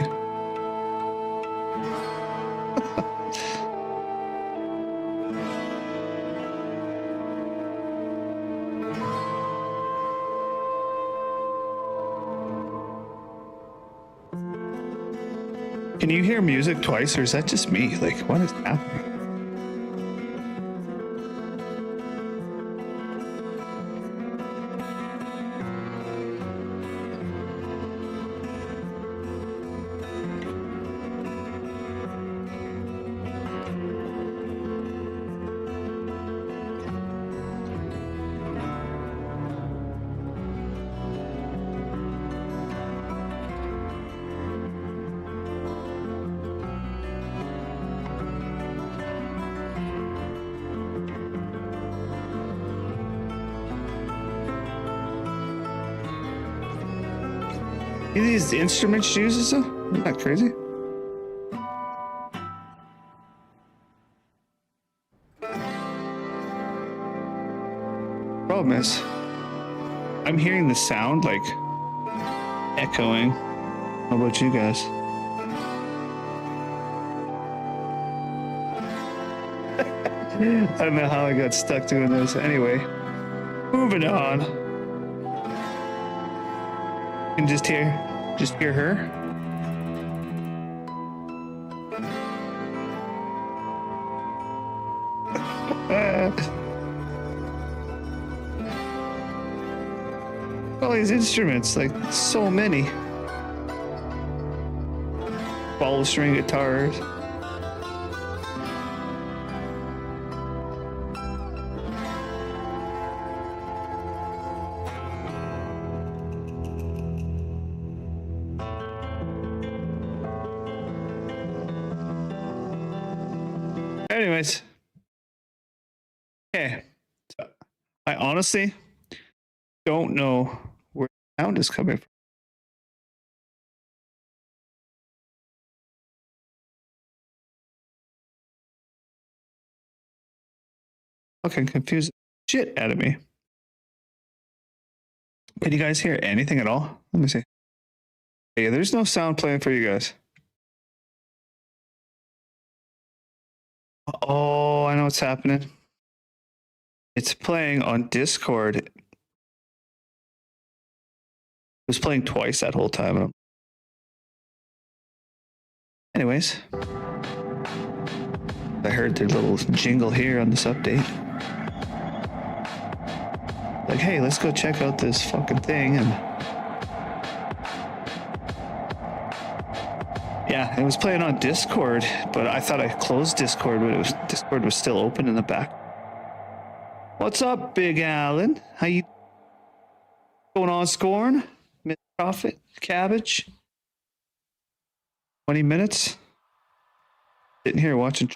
Can you hear music twice, or is that just me? Like, what is happening? These instruments uses them? Isn't that crazy? Problem is, I'm hearing the sound like echoing. How about you guys? I don't know how I got stuck doing this. Anyway, moving on. You can just hear her. All these instruments, like so many. Ball string guitars. Anyways, okay. So I honestly don't know where the sound is coming from. Fucking confused the shit out of me. Can you guys hear anything at all? Let me see. Yeah, there's no sound playing for you guys. Oh, I know what's happening. It's playing on Discord. It was playing twice that whole time. Anyways, I heard their little jingle here on this update. Like, hey, let's go check out this fucking thing. And yeah, it was playing on Discord, but I thought I closed Discord, but Discord was still open in the back. What's up, Big Alan? How you going on, Scorn? Miss Profit? Cabbage? 20 minutes? Sitting here watching.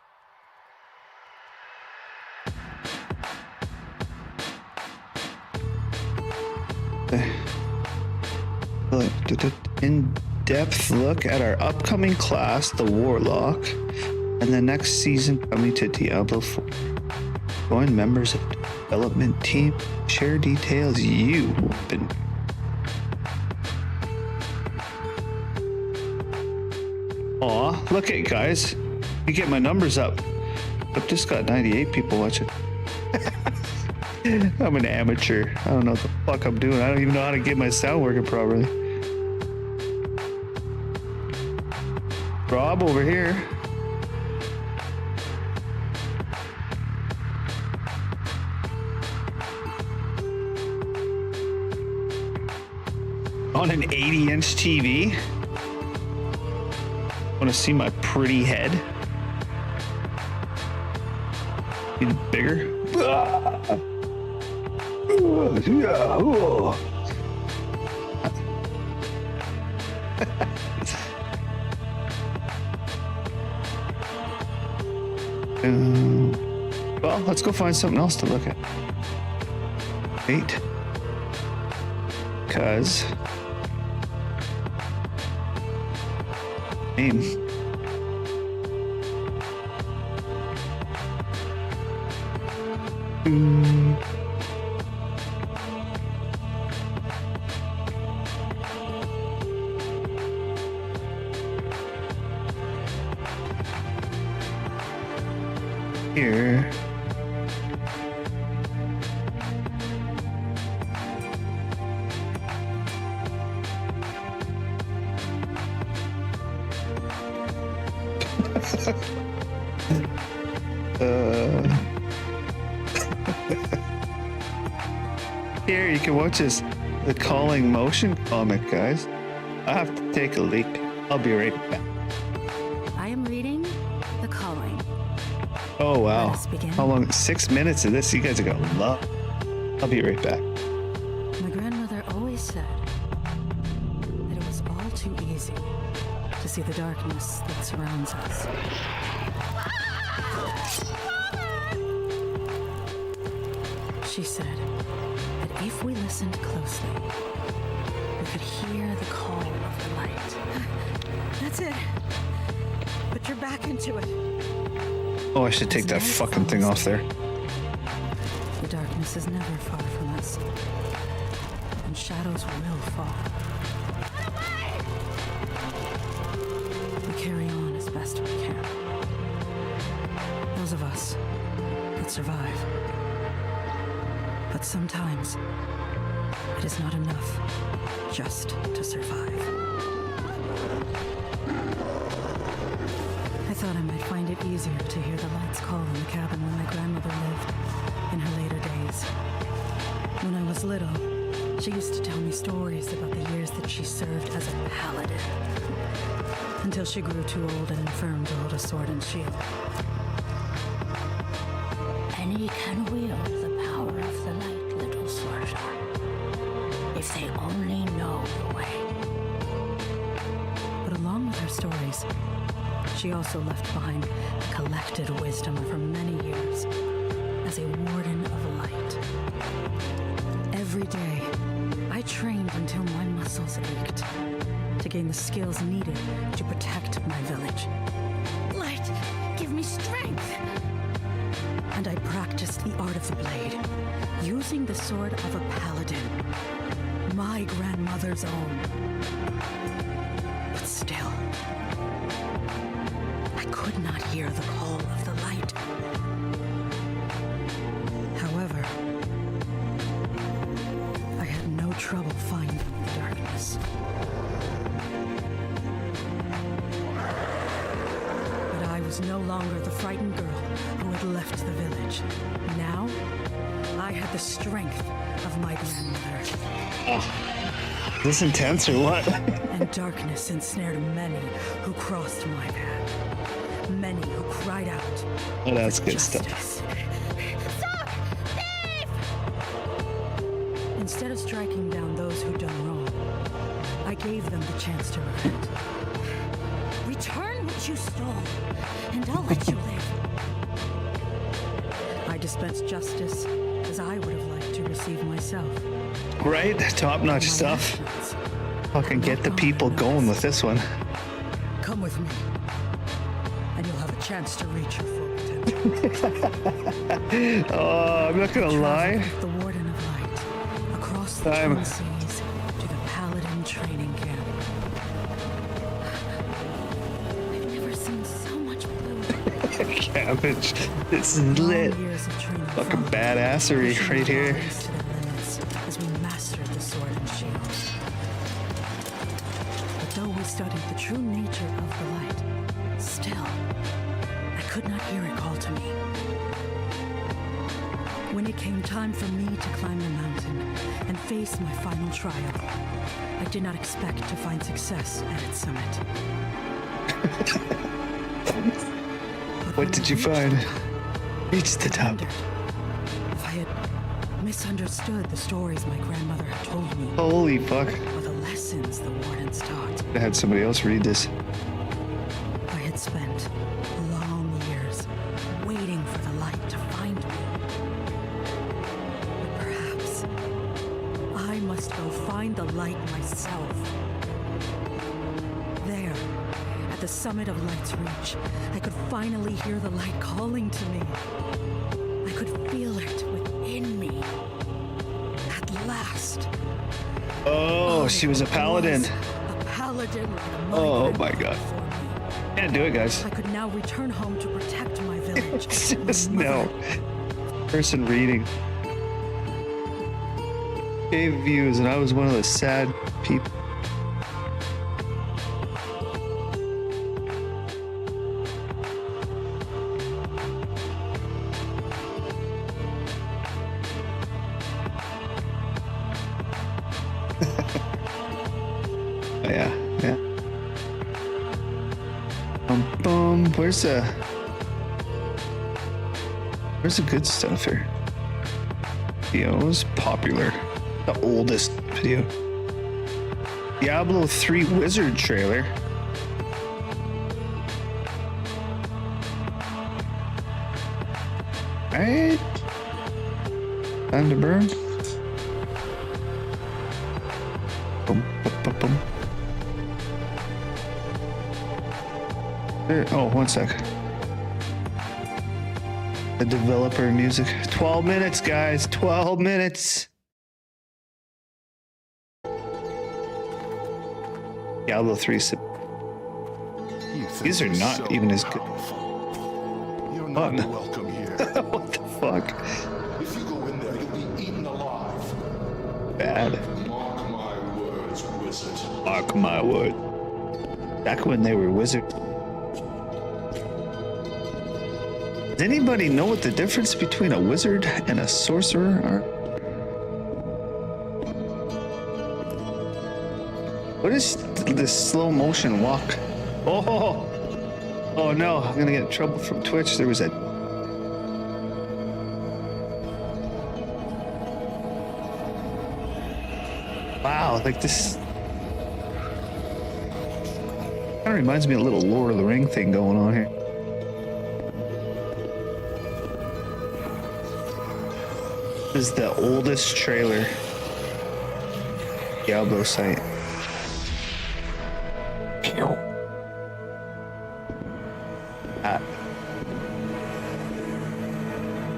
In-depth look at our upcoming class, the Warlock, and the next season coming to Diablo 4. Join members of the development team, share details you've been. Aw, look at guys. You get my numbers up. I've just got 98 people watching. I'm an amateur. I don't know what the fuck I'm doing. I don't even know how to get my sound working properly. Rob over here. On an 80-inch TV. Want to see my pretty head? Even bigger. Well, let's go find something else to look at. Wait. Because name. here. Here, you can watch this, the Calling motion comic, guys. I have to take a leak. I'll be right back. I am reading The Calling. Oh, wow. Let us begin. How long? 6 minutes of this? You guys are going to love. I'll be right back. My grandmother always said that it was all too easy to see the darkness that surrounds us. She said that if we listened closely, we could hear the call of the light. That's it. Put your back into it. Oh, I should take that fucking thing off there. The darkness is never far from us, and shadows will fall. We carry on as best we can. Those of us that survive. But sometimes it is not enough just to survive. I thought I might find it easier to hear the lights call in the cabin where my grandmother lived in her later days. When I was little, she used to tell me stories about the years that she served as a paladin, until she grew too old and infirm to hold a sword and shield. Any can wield the power of the light, little soldier, if they only know the way. But along with her stories, she also left behind the collected wisdom of her many years as a warden of light. Every day, I trained until my muscles ached to gain the skills needed to protect my village. Light, give me strength! And I practiced the art of the blade, using the sword of a paladin, my grandmother's own. But still, I could not hear the call of the light. However, I had no trouble finding the darkness. But I was no longer the frightened girl who had left the village. Now, I had the strength of my grandmother. Is this intense or what? And darkness ensnared many who crossed my path. Many who cried out. Oh, that's good justice. stuff. Stop! Thief! Instead of striking down those who'd done wrong, I gave them the chance to repent. Return what you stole, and I'll let you live. I dispensed justice as I would have liked to receive myself. Right? Top-notch stuff. Fucking get the people going with this one. Come with me, and you'll have a chance to reach your full potential. Oh, I'm not gonna lie. The Warden of Light, across the Twin Seas to the Paladin training camp. I've never seen so much blue. Cabbage. This is lit. Fucking badassery right here. As we mastered the sword and shield. But though we studied the true nature of the light, still, I could not hear it call to me. When it came time for me to climb the mountain and face my final trial, I did not expect to find success at its summit. What did you find? Reach the top. If I had misunderstood the stories my grandmother had told me. Holy fuck. Or the lessons the wardens taught. I had somebody else read this. I had spent long years waiting for the light to find me. But perhaps I must go find the light myself. There, at the summit of Light's Reach, I could finally hear the light calling to me. I could feel it within me. At last. Oh, she was a paladin. A paladin. Oh my god. Can't do it, guys. I could now return home to protect my village. It's just no person reading. Gave views, and I was one of the sad people. Yeah. Boom. Where's the good stuff here? Videos popular. The oldest video. Diablo 3 Wizard trailer. Alright. Time to burn. Boom. There, oh, 1 sec. The developer music. 12 minutes, guys. 12 minutes. Diablo 3. These are not even as good. You're not welcome here. What the fuck? If you go in there, you'll be eaten alive. Bad. Mark my words, wizard. Mark my word. Back when they were wizards. Does anybody know what the difference between a wizard and a sorcerer are? What is this slow motion walk? Oh no, I'm gonna get in trouble from Twitch. There was a... Wow, like this... Kind of reminds me of a little Lord of the Ring thing going on here. This is the oldest trailer. Diablo site.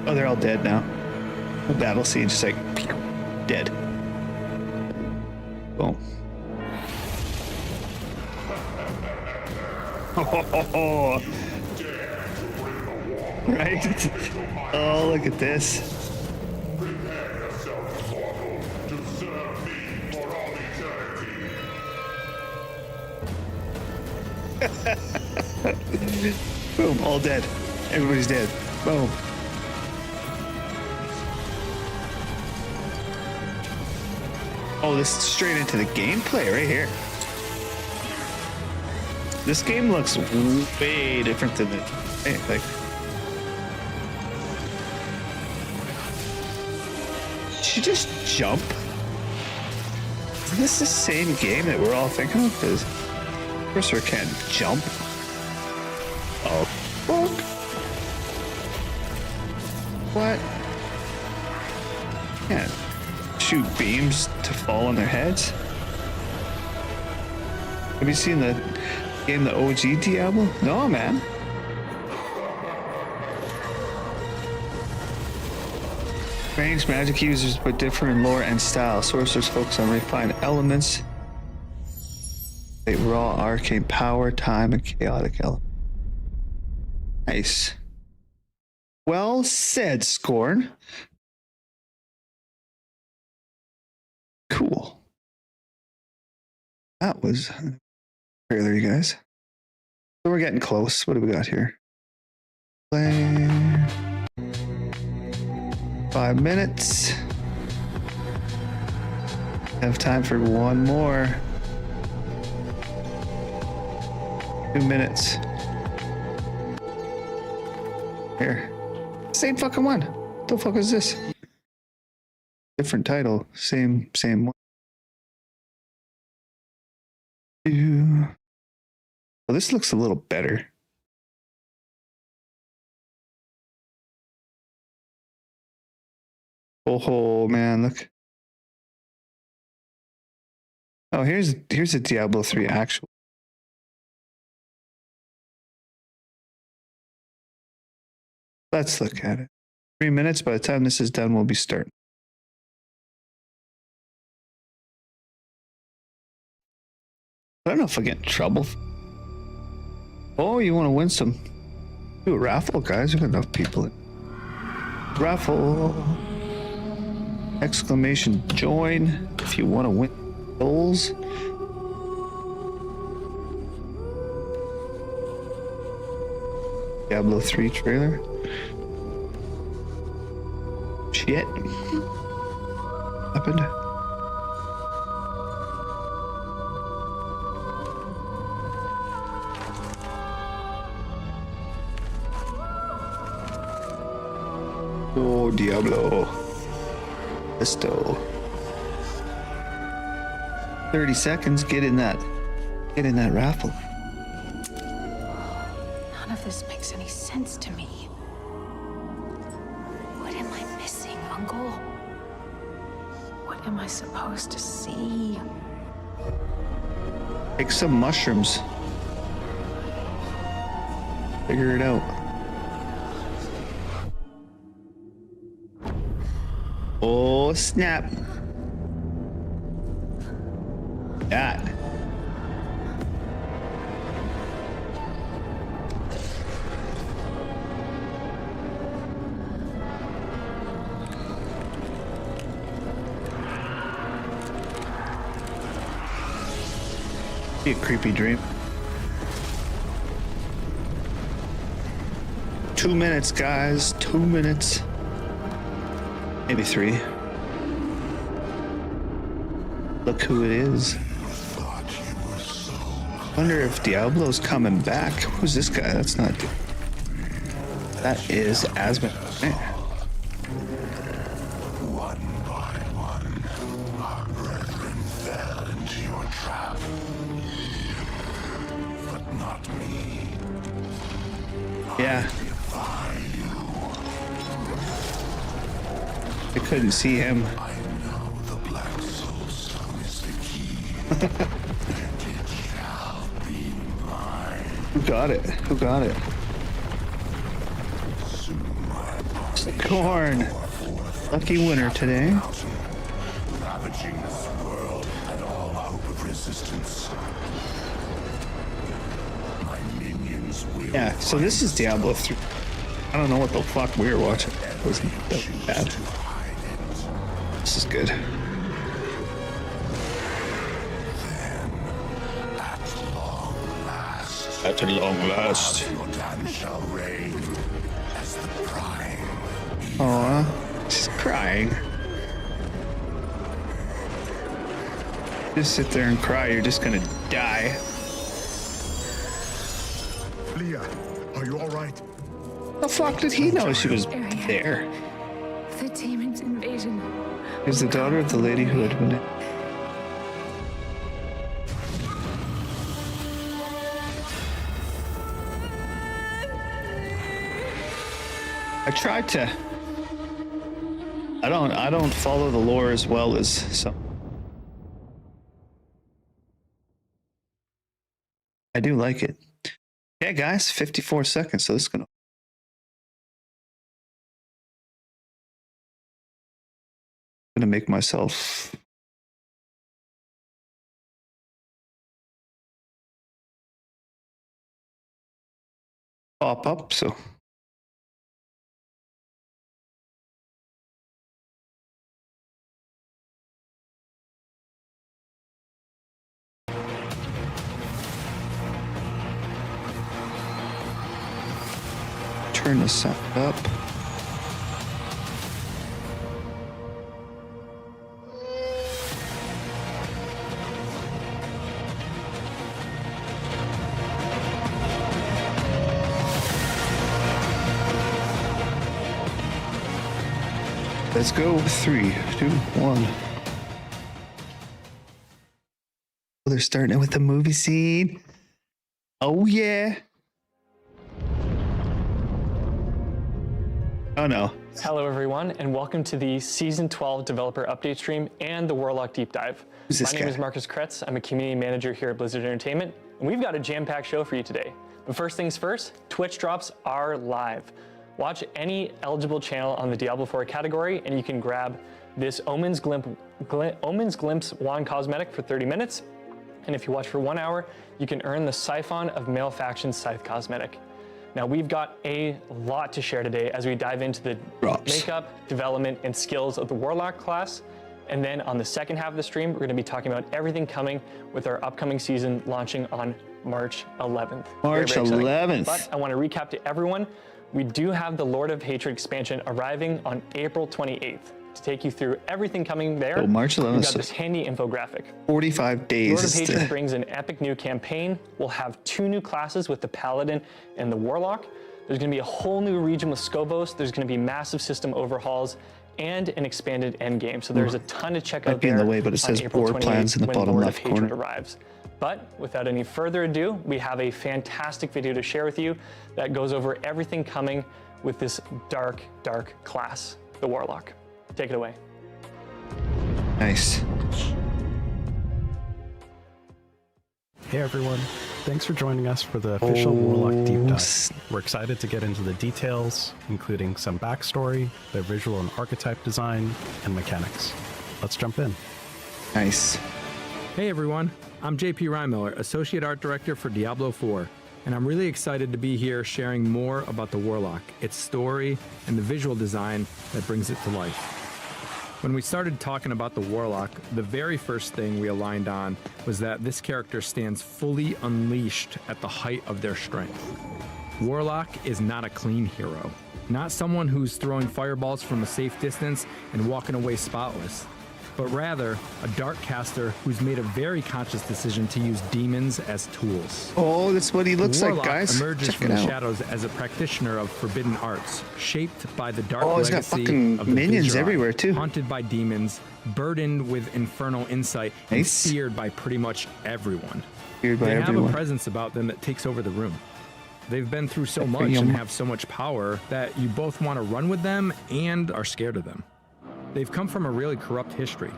Oh, they're all dead now. The battle scene just like dead. Boom. Right? Oh, look at this. Boom, all dead. Everybody's dead. Boom. Oh, this is straight into the gameplay right here. This game looks way different than it. Like, did you just jump? Is this the same game that we're all thinking of? Because Cursor can't jump. Oh, fuck. What? Can't shoot beams to fall on their heads? Have you seen the game, the OG Diablo? No, man. Ranged magic users but differ in lore and style. Sorcerers focus on refined elements. They raw arcane power, time, and chaotic elements. Nice. Well said, Scorn. Cool. That was a trailer, you guys. So we're getting close. What do we got here? Play. 5 minutes. Have time for one more. 2 minutes. Here. Same fucking one. What the fuck is this? Different title. Same one. Well, this looks a little better. Oh man, look. Oh, here's a Diablo 3 actual. Let's look at it. 3 minutes. By the time this is done, we'll be starting. I don't know if I get in trouble. Oh, you want to win some Do a raffle, guys. We've got enough people in. Raffle! Exclamation join if you want to win goals. Diablo 3 trailer. Shit. Happened. Oh, Diablo. Listo. 30 seconds, get in that raffle. None of this makes any sense to me. What am I missing, Uncle? What am I supposed to see? Take some mushrooms. Figure it out. Oh, snap. That. Be a creepy dream. 2 minutes, guys. 2 minutes. Maybe 3. Look who it is. Wonder if Diablo's coming back. Who's this guy? That's not. That is Azmodan. One by one, our brethren fell into your trap. But not me. Yeah. I couldn't see him. I know the Black Soul Stone is the key. It shall be mine. Who got it? Who got it? Corn. Lucky winner today. Ravaging this world and all hope of resistance. My minions will. Yeah, so this is Diablo 3. I don't know what the fuck we were watching. It wasn't that bad. This is good. At long last. Azmodan shall reign as the prime. Aw, she's crying. Just sit there and cry, you're just gonna die. Leah, are you alright? The fuck did he know she was there? The demon's invasion. Is the daughter of the lady who had been. I tried to. I don't follow the lore as well as some. I do like it. Okay, guys, 54 seconds. So this is gonna. Make myself pop up, so turn the sound up. Let's go. 3, 2, 1. Oh, they're starting it with the movie scene. Oh, yeah. Oh, no. Hello, everyone, and welcome to the Season 12 Developer Update Stream and the Warlock Deep Dive. Who's this My name guy? is Marcus Kretz. I'm a community manager here at Blizzard Entertainment, and we've got a jam-packed show for you today. But first things first, Twitch drops are live. Watch any eligible channel on the Diablo 4 category, and you can grab this Omen's Glimpse wand cosmetic for 30 minutes. And if you watch for 1 hour, you can earn the Siphon of Male Faction Scythe cosmetic. Now we've got a lot to share today as we dive into the makeup, development, and skills of the Warlock class. And then on the second half of the stream, we're going to be talking about everything coming with our upcoming season launching on March 11th. March Very, very exciting. 11th. But I want to recap to everyone, we do have the Lord of Hatred expansion arriving on April 28th. To take you through everything coming there, so March 11th, we've got this handy infographic. 45 days. Lord of Hatred brings an epic new campaign. We'll have 2 new classes with the Paladin and the Warlock. There's going to be a whole new region with Skobos. There's going to be massive system overhauls and an expanded endgame. So there's a ton to check out. Might be in the way, but it says board plans in the bottom left corner. Arrives. But without any further ado, we have a fantastic video to share with you that goes over everything coming with this dark, dark class, the Warlock. Take it away. Nice. Hey everyone, thanks for joining us for the official Warlock Deep Dive. We're excited to get into the details, including some backstory, their visual and archetype design, and mechanics. Let's jump in. Nice. Hey everyone, I'm JP Rymiller, Associate Art Director for Diablo 4, and I'm really excited to be here sharing more about the Warlock, its story, and the visual design that brings it to life. When we started talking about the Warlock, the very first thing we aligned on was that this character stands fully unleashed at the height of their strength. Warlock is not a clean hero, not someone who's throwing fireballs from a safe distance and walking away spotless, but rather a dark caster who's made a very conscious decision to use demons as tools. Oh, that's what he looks Warlock like, guys. emerges Check from it the out. shadows as a practitioner of forbidden arts, shaped by the dark he's got legacy fucking of the minions Vizierot, everywhere, too. haunted by demons, burdened with infernal insight, Nice. and feared by pretty much everyone. Feared by They have everyone. a presence about them that takes over the room. They've been through so much Yum. and have so much power that you both want to run with them and are scared of them. They've come from a really corrupt history.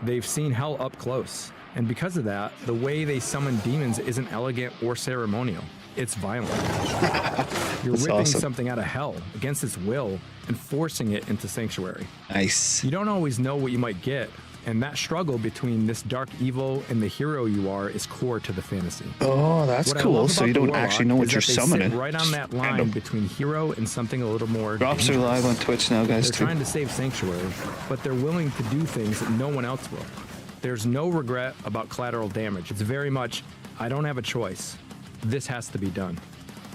They've seen hell up close, and because of that, the way they summon demons isn't elegant or ceremonial. It's violent. You're That's ripping awesome. something out of hell against its will and forcing it into sanctuary. Nice. You don't always know what you might get, and that struggle between this dark evil and the hero you are is core to the fantasy. Oh, that's What I cool. love So about you the don't Warlock actually know what is you're that they sit summoning. right on that Just line random. between hero and something a little more Drops are dangerous. live on Twitch now, guys, They're too. trying to save sanctuary, but they're willing to do things that no one else will. There's no regret about collateral damage. It's very much, I don't have a choice. This has to be done.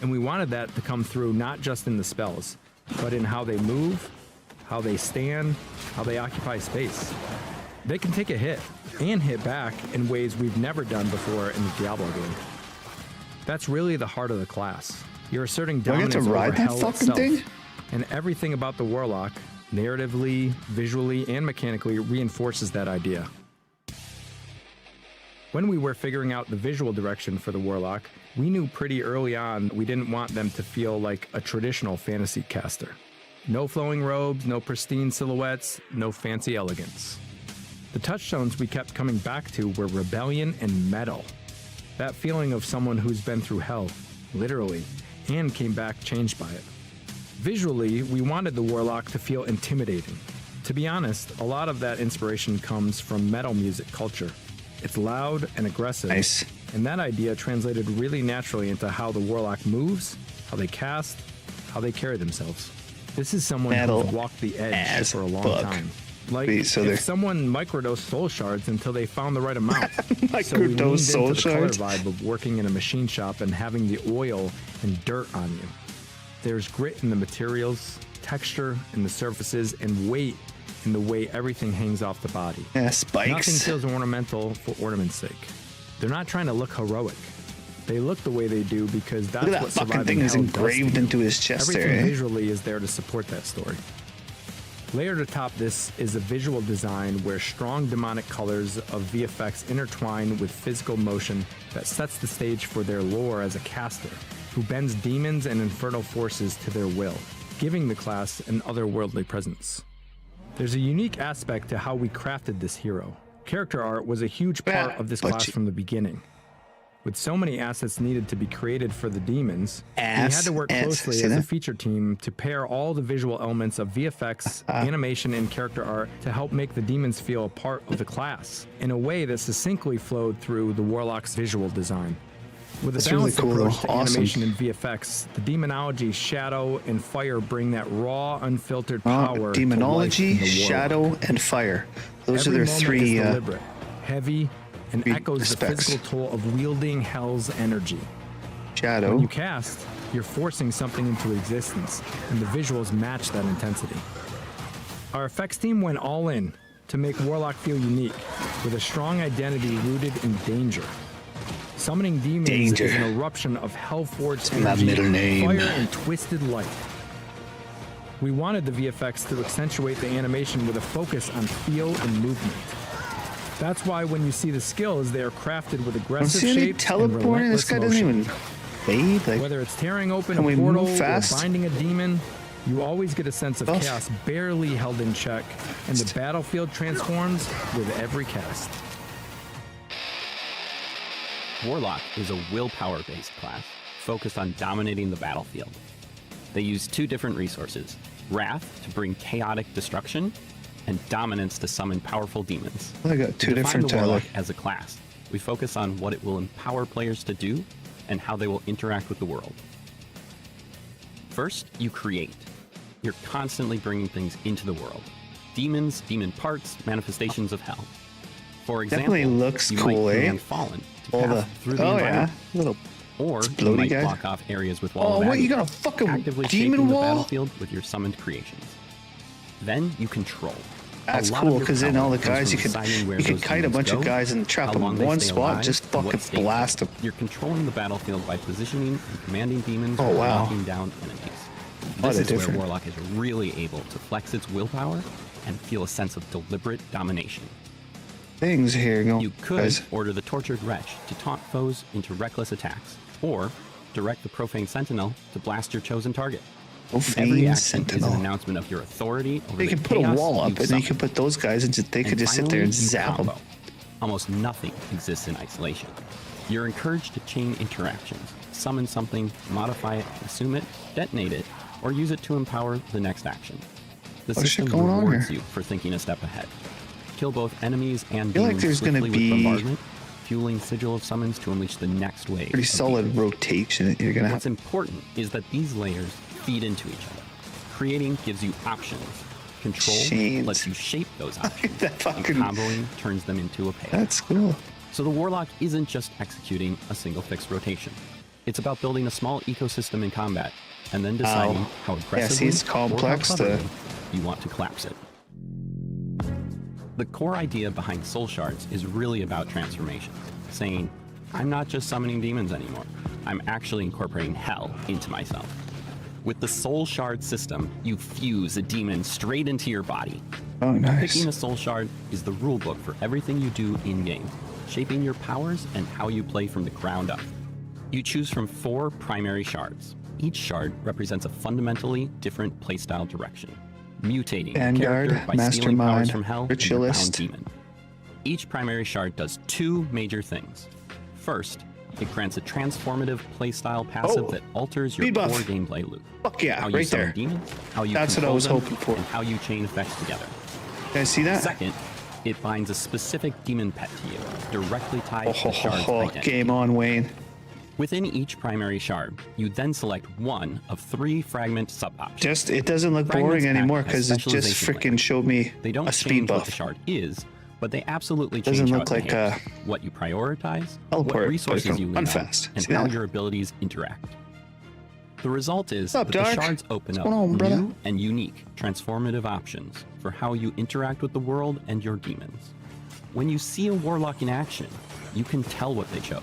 And we wanted that to come through not just in the spells, but in how they move, how they stand, how they occupy space. They can take a hit and hit back in ways we've never done before in the Diablo game. That's really the heart of the class. You're asserting Do I get dominance to ride over that hell fucking itself. thing? And everything about the Warlock, narratively, visually, and mechanically, reinforces that idea. When we were figuring out the visual direction for the Warlock, we knew pretty early on we didn't want them to feel like a traditional fantasy caster. No flowing robes, no pristine silhouettes, no fancy elegance. The touchstones we kept coming back to were rebellion and metal. That feeling of someone who's been through hell, literally, and came back changed by it. Visually, we wanted the Warlock to feel intimidating. To be honest, a lot of that inspiration comes from metal music culture. It's loud and aggressive. Nice. And that idea translated really naturally into how the Warlock moves, how they cast, how they carry themselves. This is someone Metal who's walked the edge as for a long fuck. time. Like, Wait, so they're- if someone microdosed soul shards until they found the right amount. So we Microdosed leaned soul into the color shards? vibe of working in a machine shop and having the oil and dirt on you. There's grit in the materials, texture in the surfaces, and weight in the way everything hangs off the body. Yeah, spikes. Nothing feels ornamental for ornament's sake. They're not trying to look heroic. They look the way they do because that's Look at that what fucking surviving thing is hell does to engraved you. into his chest Everything there, eh? visually is there to support that story. Layered atop this is a visual design where strong demonic colors of VFX intertwine with physical motion that sets the stage for their lore as a caster, who bends demons and infernal forces to their will, giving the class an otherworldly presence. There's a unique aspect to how we crafted this hero. Character art was a huge part of this class from the beginning. With so many assets needed to be created for the demons, we had to work closely See as a that? feature team to pair all the visual elements of VFX, animation, and character art to help make the demons feel a part of the class in a way that succinctly flowed through the Warlock's visual design. With a That's really balanced cool, approach though. to Awesome. animation and VFX, the demonology, shadow, and fire bring that raw, unfiltered power to life in Demonology, the Warlock. shadow, and fire. Those Every are their moment three. is deliberate, heavy, and three echoes the specs. physical toll of wielding Hell's energy. Shadow. When you cast, you're forcing something into existence, and the visuals match that intensity. Our effects team went all in to make Warlock feel unique, with a strong identity rooted in danger. Summoning demons is an eruption of Hellforged My energy, middle name. fire, and twisted light. We wanted the VFX to accentuate the animation with a focus on feel and movement. That's why when you see the skills, they are crafted with I don't aggressive see any shapes and teleporting. This relentless guy doesn't motion. even fade. Like, Whether it's tearing open can a we portal move or fast? binding a demon, you always get a sense of Oh. chaos barely held in check, and the battlefield transforms with every cast. Warlock is a willpower-based class, focused on dominating the battlefield. They use two different resources, Wrath to bring chaotic destruction, and Dominance to summon powerful demons. I got two To define different the Warlock like, as a class, we focus on what it will empower players to do, and how they will interact with the world. First, you create. You're constantly bringing things into the world. Demons, demon parts, manifestations of hell. For example, Definitely looks you cool, might eh? command Fallen to All pass the through the oh environment, yeah, little or you explodey might guys. block off areas with wall Oh, of what, you agony, got a fucking actively demon shaping the wall? battlefield with your summoned creations. Then you control. That's A lot of cool your because then power all the comes guys from you could deciding where you could those kite a demons bunch of go, guys and trap how them long in they one stay spot, alive, just and fucking what state blast them. You're controlling the battlefield by positioning and commanding demons Oh, or wow. knocking down enemies. Lot This of is where different. Warlock is really able to flex its willpower and feel a sense of deliberate domination. Things here going. You could guys. order the Tortured Wretch to taunt foes into reckless attacks, or direct the Profane Sentinel to blast your chosen target. Profane Every action is Sentinel. an announcement of your authority over They the can put a chaos wall up, you've and then you can summoned. put those guys, and they could just sit there and finally, you zap them. combo. Almost nothing exists in isolation. You're encouraged to chain interactions, summon something, modify it, assume it, detonate it, or use it to empower the next action. The What shit system going on rewards here? you for thinking a step ahead. Kill both enemies and I feel like demons there's gonna swiftly be- with bombardment, fueling Sigil of Summons to unleash the next wave. Pretty of solid demons. rotation that you're gonna What's have. important is that these layers feed into each other. Creating gives you options. Control Chains. lets you shape those options. That And fucking- comboing turns them into a pair. That's cool. So the Warlock isn't just executing a single fixed rotation. It's about building a small ecosystem in combat, and then deciding how aggressively it's complex or how to- cleverly you want to collapse it. The core idea behind Soul Shards is really about transformation, saying, I'm not just summoning demons anymore. I'm actually incorporating hell into myself. With the Soul Shard system, you fuse a demon straight into your body. Oh, nice. Picking a Soul Shard is the rulebook for everything you do in-game, shaping your powers and how you play from the ground up. You choose from 4 primary shards. Each shard represents a fundamentally different playstyle direction, mutating a Vanguard, character by stealing powers Mastermind, from hell and your bound Ritualist. demon. Each primary shard does 2 major things. First, it grants a transformative playstyle passive Oh, that alters your speed buff. core gameplay loop. Fuck yeah, How you right summon there. demons, how you That's what I control was them, hoping for. and how you chain effects together. You guys see that? Second, it binds a specific demon pet to you, directly tied to the shard's identity. Game on, Wayne. Within each primary shard, you then select one of 3 fragment sub-options. Just it doesn't look Fragments boring act anymore as because it just specialization freaking layers. showed me They don't a speed change what the buff. shard is, but they absolutely Doesn't change how look it like, behaves, what you prioritize, teleport, what but resources it's you run lean on, fast. and See how that? your abilities interact. The result is What's up, that the Dark? shards open What's up going on, brother? new and unique transformative options for how you interact with the world and your demons. When you see a warlock in action, you can tell what they chose,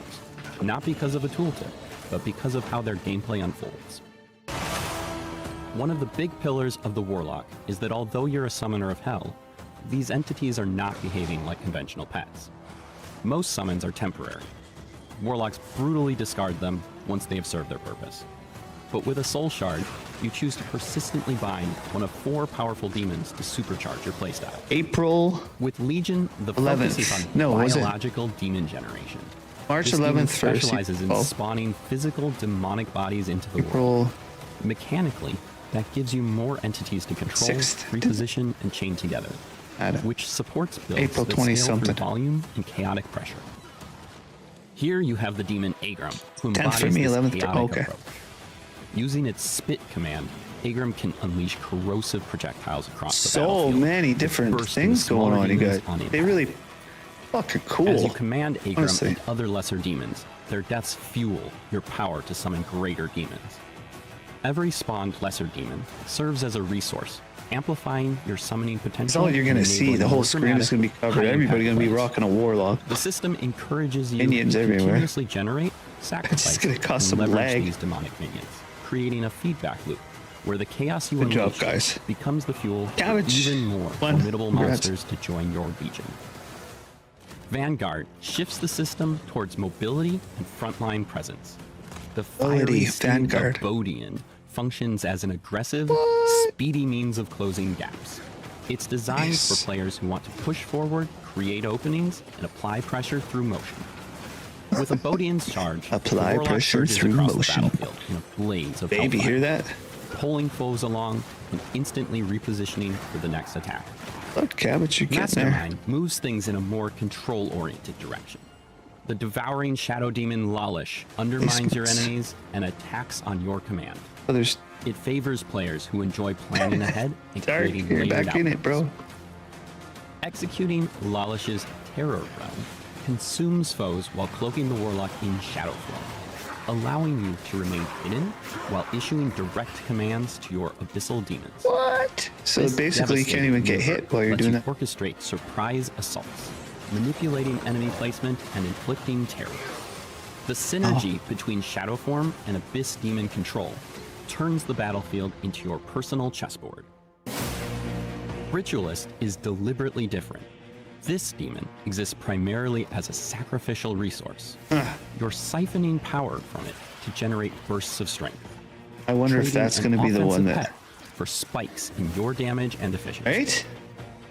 not because of a tooltip, but because of how their gameplay unfolds. One of the big pillars of the Warlock is that although you're a summoner of hell, these entities are not behaving like conventional pets. Most summons are temporary. Warlocks brutally discard them once they have served their purpose. But with a Soul Shard, you choose to persistently bind one of 4 powerful demons to supercharge your playstyle. April With Legion, the 11th. focus is on No, was it? biological demon generation. March This demon 11th first. specializes in Oh. spawning physical demonic bodies into the world. April Mechanically, that gives you more entities to control, 6th. reposition, and chain together, which supports builds April that 20 scale through something. volume and chaotic pressure. Here you have the demon Agram, who 10th embodies for me, this 11th. chaotic Okay. approach. Using its spit command, Agram can unleash corrosive projectiles across the So battlefield. many to different burst things into going smaller on, you demons guys. on They impact. really fucking cool. As you command Agram honestly. and other lesser demons, their deaths fuel your power to summon greater demons. Every spawned lesser demon serves as a resource, amplifying your summoning potential. That's all you're going to and see. enabling The whole more screen is going to be covered. dramatic, Everybody going to be high-impact rocking a warlock. plays. The system encourages you Minions to everywhere. continuously generate, sacrifice, It's gonna cause and some leverage lag. these demonic minions, creating a feedback loop where the chaos you Good job, unleash guys. becomes the fuel for Cabbage. even more One. formidable Congrats. monsters to join your legion. Vanguard shifts the system towards mobility and frontline presence. The fiery Mobility, steed Vanguard. of Obducite functions as an aggressive, speedy means of closing gaps. It's designed Nice. for players who want to push forward, create openings, and apply pressure through motion. With Obduite's charge, Apply the Warlock pressure surges through across motion. the battlefield in a blaze of Baby, hellfire, hear that? pulling foes along and instantly repositioning for the next attack. Look, Cabbage, you're getting there. Mastermind moves things in a more control-oriented direction. The devouring shadow demon Lalish undermines your Yes. enemies and attacks on your command. Oh, there's It favors players who enjoy planning ahead and Dark, creating you're layered back in it, bro. outcomes. Executing Lalish's Terror Realm consumes foes while cloaking the Warlock in Shadow Form, allowing you to remain hidden while issuing direct commands to your abyssal demons. What? So This basically, you can't even get devastating hit while you're lets doing you that. orchestrate surprise assaults, manipulating enemy placement and inflicting terror. The synergy between Shadow Form and Abyss Demon control turns the battlefield into your personal chessboard. Ritualist is deliberately different. This demon exists primarily as a sacrificial resource. You're siphoning power from it to generate bursts of strength. I wonder if Trading that's an going to be the one offensive that... pet for spikes in your damage and efficiency. Right?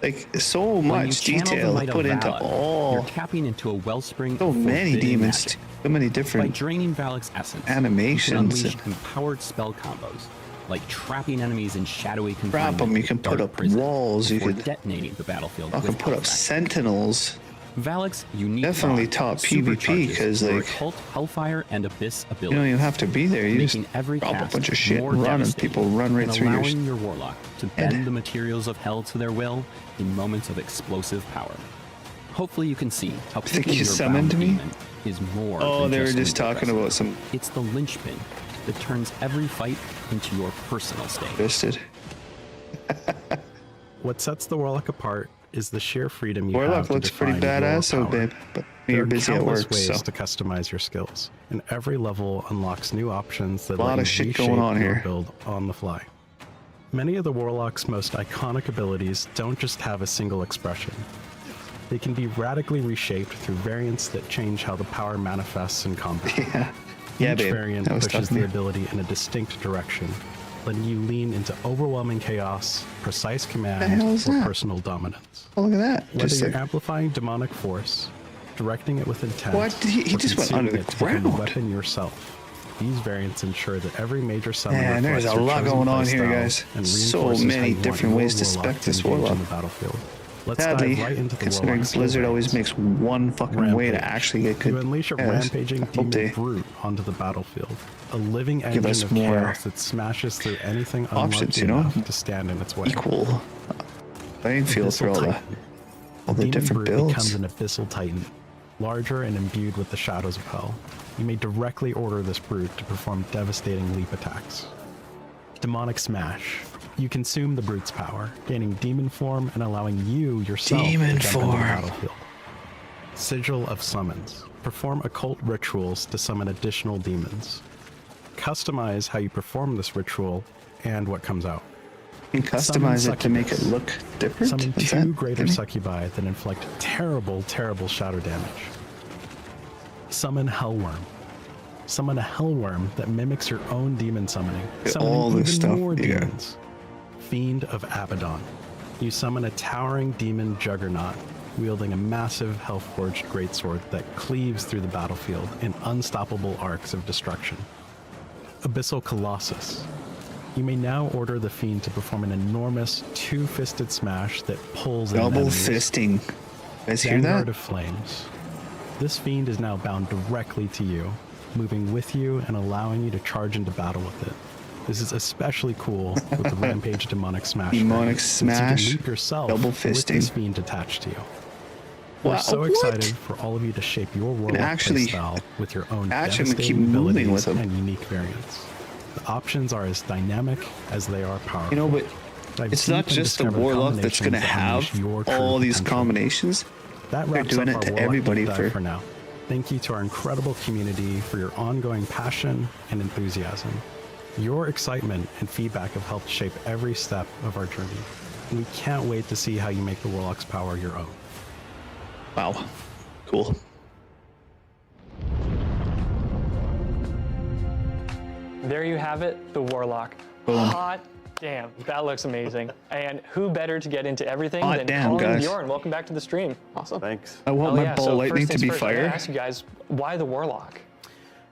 Like, so When you much channel the detail might of put into Valak, all... You're tapping into a wellspring So of many forbidden demons, magic. so many By different draining Valak's essence, animations. you can unleash empowered spell combos, like trapping enemies in shadowy Trap confinement. them, you can in put dark up prison walls, you before can detonating the battlefield. I can with put up effect. sentinels. Valak's unique Definitely bond top PvP, supercharges 'cause, your like, occult, hellfire, and abyss You abilities. don't even have to be there. You just making every drop a cast bunch of shit more and run, and devastating people run right and through your... allowing your warlock to head. bend the materials of hell to their will in moments of explosive power. Hopefully, you can see how Think picking you your summoned bound me? demon is more. Oh, than they were an just talking aggressive. about some... It's the linchpin that turns every fight into your personal stage. Twisted. What sets the Warlock apart is the sheer freedom you Warlock have to looks pretty define your badass, so power. babe, but There you're are busy at countless work, ways so... to customize your skills, and every level unlocks new options that A lot let of you shit reshape going on your here. build on the fly. Many of the Warlock's most iconic abilities don't just have a single expression. They can be radically reshaped through variants that change how the power manifests in combat. Yeah, Each babe. variant I was pushes talking the to you. ability in a distinct direction, letting you lean into overwhelming chaos, precise hell command, is or that? personal dominance. Oh, look at that. Whether Just you're like... amplifying demonic force, directing it with intent, What? He or just went consuming under the it to become a ground. weapon yourself, these variants ensure that every major summon Man, there's reflects a your lot chosen going on here, playstyle guys. and So reinforces how many you want different your ways to Warlock spec this engage Warlock. in the battlefield. Let's Sadly, dive right into the considering Warlock's skill Blizzard variants. always makes one fucking way to Rampage. actually get good... You unleash a Yes, rampaging I hope demon they brute onto the battlefield, a living give engine us of more chaos that smashes through anything options, unlucky you know? enough to stand in its way. Equal playing field for all the Demon different Brute builds. becomes an abyssal titan, larger and imbued with the shadows of hell. You may directly order this brute to perform devastating leap attacks. Demonic Smash. You consume the brute's power, gaining demon form and allowing you yourself Demon to jump into the form. battlefield. Sigil of Summons. Perform occult rituals to summon additional demons. Customize how you perform this ritual and what comes out. You can customize it to make it look different? Summon Is two that greater any? succubi that inflict terrible, terrible shadow damage. Summon Hellworm. Summon a Hellworm that mimics your own demon summoning, summoning all even this stuff, more yeah. demons. Fiend of Abaddon. You summon a towering demon juggernaut, wielding a massive hell-forged greatsword that cleaves through the battlefield in unstoppable arcs of destruction. Abyssal Colossus. You may now order the Fiend to perform an enormous two-fisted smash that pulls in Double enemies. fisting. You guys hear Vanguard that? of Flames. This fiend is now bound directly to you, moving with you and allowing you to charge into battle with it. This is especially cool with the Rampage Demonic Smash. Demonic since Smash, you can leap yourself double with this fisting. fiend attached to you. Wow, We're so what? excited for all of you to shape your Warlock actually playstyle with your own actually devastating keep moving abilities with them. and unique variants. The options are as dynamic as they are powerful. You know, but Dive it's deep not and just the discover Warlock that's going to combinations that have unleash your true all these potential. combinations. That They're wraps doing up it our to Warlock everybody deep dive for now. Thank you to our incredible community for your ongoing passion and enthusiasm. Your excitement and feedback have helped shape every step of our journey. We can't wait to see how you make the Warlock's power your own. Wow. Cool. There you have it, the Warlock. Boom. Hot damn, that looks amazing. And who better to get into everything Hot than damn, Colin and guys. Bjorn? Welcome back to the stream. Awesome. Thanks. I want my ball So lightning first to things be first, I gotta fire. ask you guys, why the Warlock?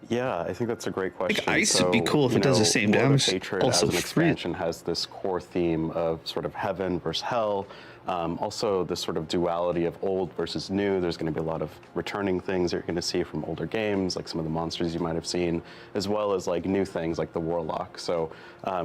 Yeah, I think that's a great question. Like, ice would be cool if you it does the know, same Lord of damage. Hatred Also as an free. expansion has this core theme of sort of heaven versus hell. Also, this sort of duality of old versus new. There's going to be a lot of returning things that you're going to see from older games, like some of the monsters you might have seen, as well as like new things like the Warlock. So,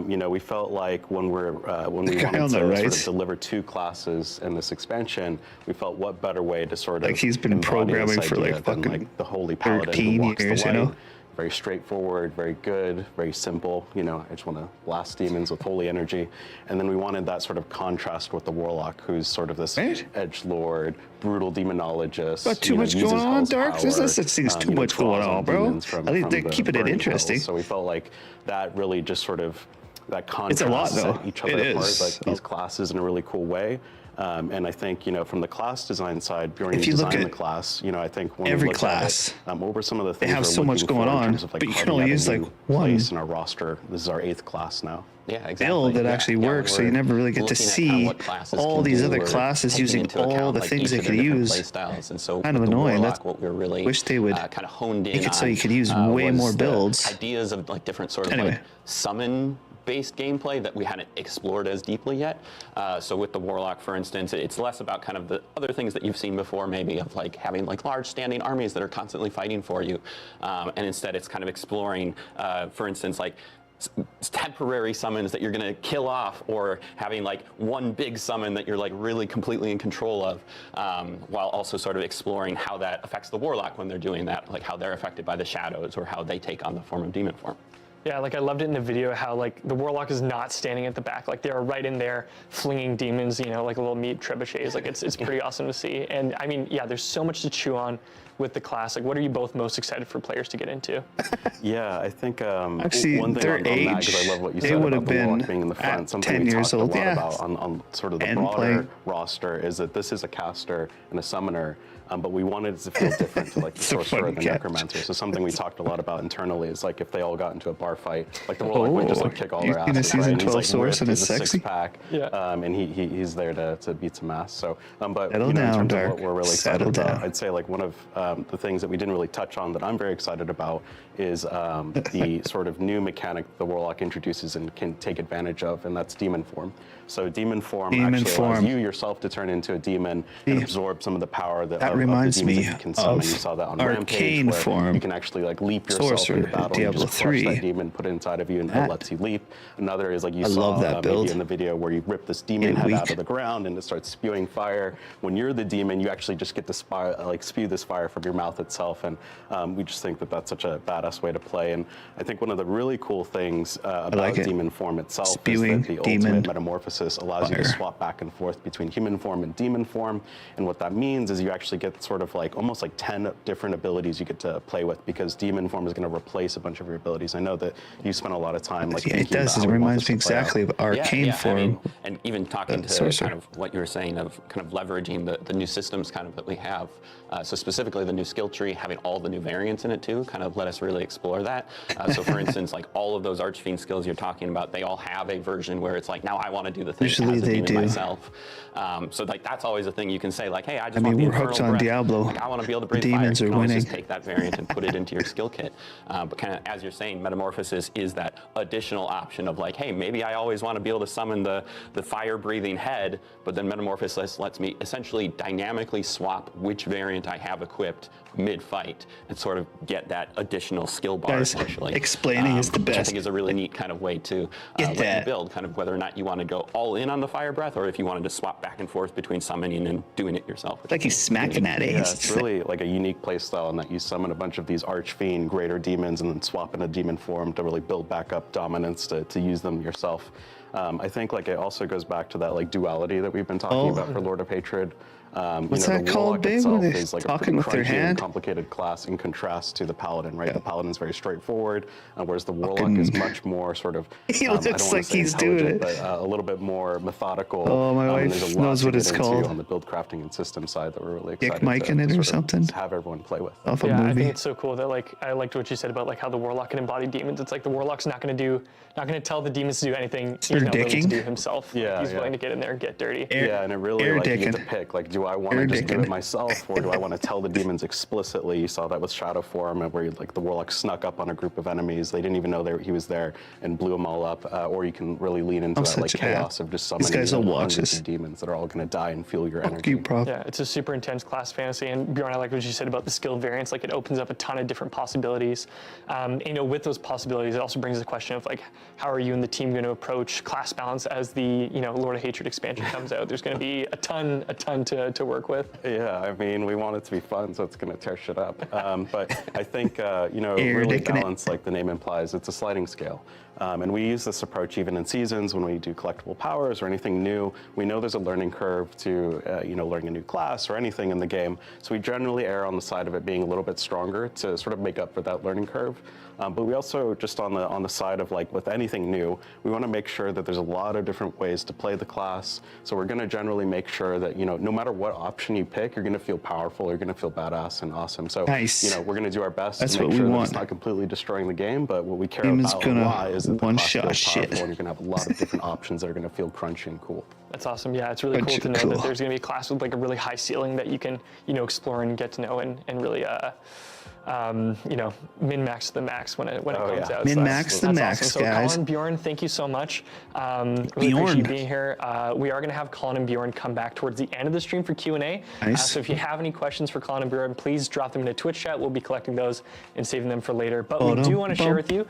you know, we felt like when we guy wanted on to the right. sort of deliver two classes in this expansion, we felt what better way to sort of Like he's been embody this programming for idea like than, fucking like the holy paladin 13 who walks years, the you light. know? Very straightforward, very good, very simple. You know, I just want to blast demons with holy energy. And then we wanted that sort of contrast with the Warlock, who's sort of this edgelord, brutal demonologist. Got too you know, much uses going on, hell's Dark? power, It seems too you know, much going draws on, bro. demons from I think they're the keeping it burning interesting. hells. So we felt like that really just sort of, that contrast It's a lot, though. set each other It apart, is. like these classes in a really cool way. And I think, you know, from the class design side, Bjorn, If you you look designed at the class, you know, I think when every we looked class, at it, what were some of the they things have we're so much looking going for in on, terms of, like, but you can carving only out a use, like, new one place in our roster. This is our 8th class now. Yeah, exactly. build that actually works, so you never really get to see all these other classes using all the things they could use. And so Kind of with the annoying. Warlock, That's, what we're really wish they would kind of honed in make it so on, you could use way was more the builds. Ideas of like different sort of Anyway. like summon based gameplay that we hadn't explored as deeply yet. So with the Warlock, for instance, it's less about kind of the other things that you've seen before, maybe of like having like large standing armies that are constantly fighting for you. And instead it's kind of exploring, for instance, like temporary summons that you're going to kill off, or having like one big summon that you're like really completely in control of, while also sort of exploring how that affects the Warlock when they're doing that, like how they're affected by the shadows or how they take on the form of demon form. Yeah, like I loved it in the video how like the Warlock is not standing at the back, like they're right in there flinging demons, you know, like a little meat trebuchets. Like it's pretty awesome to see. And I mean, yeah, there's so much to chew on with the class. Like, what are you both most excited for players to get into? Yeah, I think Actually, one thing their on that, age, 'cause I love what you they said would about have the Warlock been being in the front. at Something 10 we years talked old, a lot yeah. about on sort of the And broader playing. roster is that this is a caster and a summoner, but we wanted it to feel different to like the sorcerer and the necromancer. So something we talked a lot about internally is like if they all got into a bar fight, like the Warlock would just like kick all You've their seen a asses. season Right? And 12 he's, like, source ripped, and he's it's a sexy. six-pack, and he's there to beat some ass. So, but Settle you know, in down, terms Dark. of what we're really excited Settle about, down. I'd say like one of the things that we didn't really touch on that I'm very excited about is the sort of new mechanic the Warlock introduces and can take advantage of, and that's demon form. So demon form actually allows you yourself to turn into a demon and absorb some of the power that of the reminds demons me that you can summon. of You saw that on arcane Rampage, where form. you can actually like leap yourself Sorcerer into in battle and you Diablo just crush 3. that demon, put it inside of you, and it That- lets you leap. Another is like you I saw love that build. maybe in the video where you rip this demon head weak. out of the ground and it starts spewing fire. When you're the demon, you actually just get to spew this fire from your mouth itself, and we just think that that's such a badass way to play. And I think one of the really cool things about like it. demon form itself Spewing is that the demon ultimate metamorphosis allows you to fire. swap back and forth between human form and demon form. And what that means is you actually get sort of like almost like 10 different abilities you get to play with, because demon form is going to replace a bunch of your abilities. I know that you spent a lot of time like Yeah, it thinking does. about It how we want reminds this me to play out. exactly of arcane form. I mean, and even talking to sorcerer. kind of what you were saying of kind of leveraging the new systems kind of that we have. So specifically the new skill tree, having all the new variants in it too, kind of let us really explore that. So for instance, like all of those Archfiend skills you're talking about, they all have a version where it's like, now I want to do the thing Usually as a they demon do. myself. So like that's always a thing you can say, like, hey, I just I mean, want the we're hooked infernal on breath. Diablo. Like, I want to be able to The breathe fire. demons You are can always winning. just take that variant and put it into your skill kit. But kind of as you're saying, metamorphosing Metamorphosis is that additional option of like, hey, maybe I always want to be able to summon the fire-breathing head, but then Metamorphosis lets me essentially dynamically swap which variant I have equipped mid-fight and sort of get that additional skill bar. Guys, essentially. explaining is the Which I best. think is a really neat kind of way to let you build, kind of whether or not you want to go all in on the fire breath, or if you wanted to swap back and forth between summoning and doing it yourself. Like he's smacking at it. Yeah, it's really like a unique playstyle in that you summon a bunch of these archfiend greater demons and then swap in a demon form to really build back up dominance to use them yourself. I think like it also goes back to that like duality that we've been talking about for Lord of Hatred. What's you know, that the called, Warlock babe? itself When they're is like talking a with their pretty crunchy and hand? complicated class in contrast to the Paladin, right? The Paladin's very straightforward, whereas the Warlock is much more sort of. He I don't looks wanna like say he's doing intelligent, it. but a little bit more methodical. Oh, my and wife there's a lot knows to what get it's into called. on the build crafting and system side that we're really Dick excited Mike in it or sort of something? have everyone play with. Off a Yeah, I movie. think it's so cool that like I liked what you said about like how the Warlock can embody demons. It's like the Warlock's not going to tell the demons to do anything he's not willing to do himself. Yeah, he's willing to get in there and get dirty. Yeah, and it really like you get to pick like, do I want to just do it myself, or do I want to tell the demons explicitly? You saw that with Shadow Form, where like the Warlock snuck up on a group of enemies. They didn't even know he was there and blew them all up. Or you can really lean into that like chaos of just summoning hundreds of demons that are all going to die and fuel your energy. Yeah, it's a super intense class fantasy, and Bjorn, I like what you said about the skill variants. Like it opens up a ton of different possibilities. You know, with those possibilities, it also brings the question of like, how are you and the team going to approach class balance as the Lord of Hatred expansion comes out? There's going to be a ton to work with. Yeah, I mean, we want it to be fun, so it's going to tear shit up. But I think really balance, like the name implies, it's a sliding scale. And we use this approach even in seasons when we do collectible powers or anything new. We know there's a learning curve to learning a new class or anything in the game. So we generally err on the side of it being a little bit stronger to sort of make up for that learning curve. But we also just on the side of like with anything new, we want to make sure that there's a lot of different ways to play the class. So we're going to generally make sure that no matter what option you pick, you're going to feel powerful, you're going to feel badass and awesome. So we're going to do our best to make sure that it's not completely destroying the game. But what we care about a lot is that the class feels powerful, and you're going to have a lot of different options that are going to feel crunchy and cool. That's awesome. Yeah, it's really cool to know that there's going to be a class with like a really high ceiling that you can explore and get to know and really min-max to the max when it comes out. Min-max the max, awesome. So guys. Colin, Bjorn, thank you so much. Really appreciate you being here. We are going to have Colin and Bjorn come back towards the end of the stream for Q&A. Nice. So if you have any questions for Colin and Bjorn, please drop them in a Twitch chat. We'll be collecting those and saving them for later. But we do want to share with you,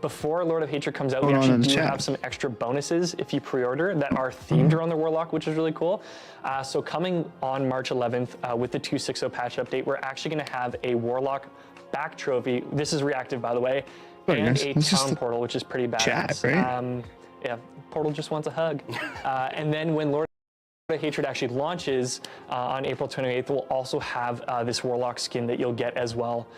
before Lord of Hatred comes out, we actually do have some extra bonuses if you pre-order that are themed around the Warlock, which is really cool. So coming on March 11th with the 2.6.0 patch update, we're actually going to have a Warlock back trophy. This is reactive, by the way, and a town portal, which is pretty badass. Chat, right? Yeah, Portal just wants a hug. And then when Lord of Hatred actually launches on April 28th, we'll also have this Warlock skin that you'll get as well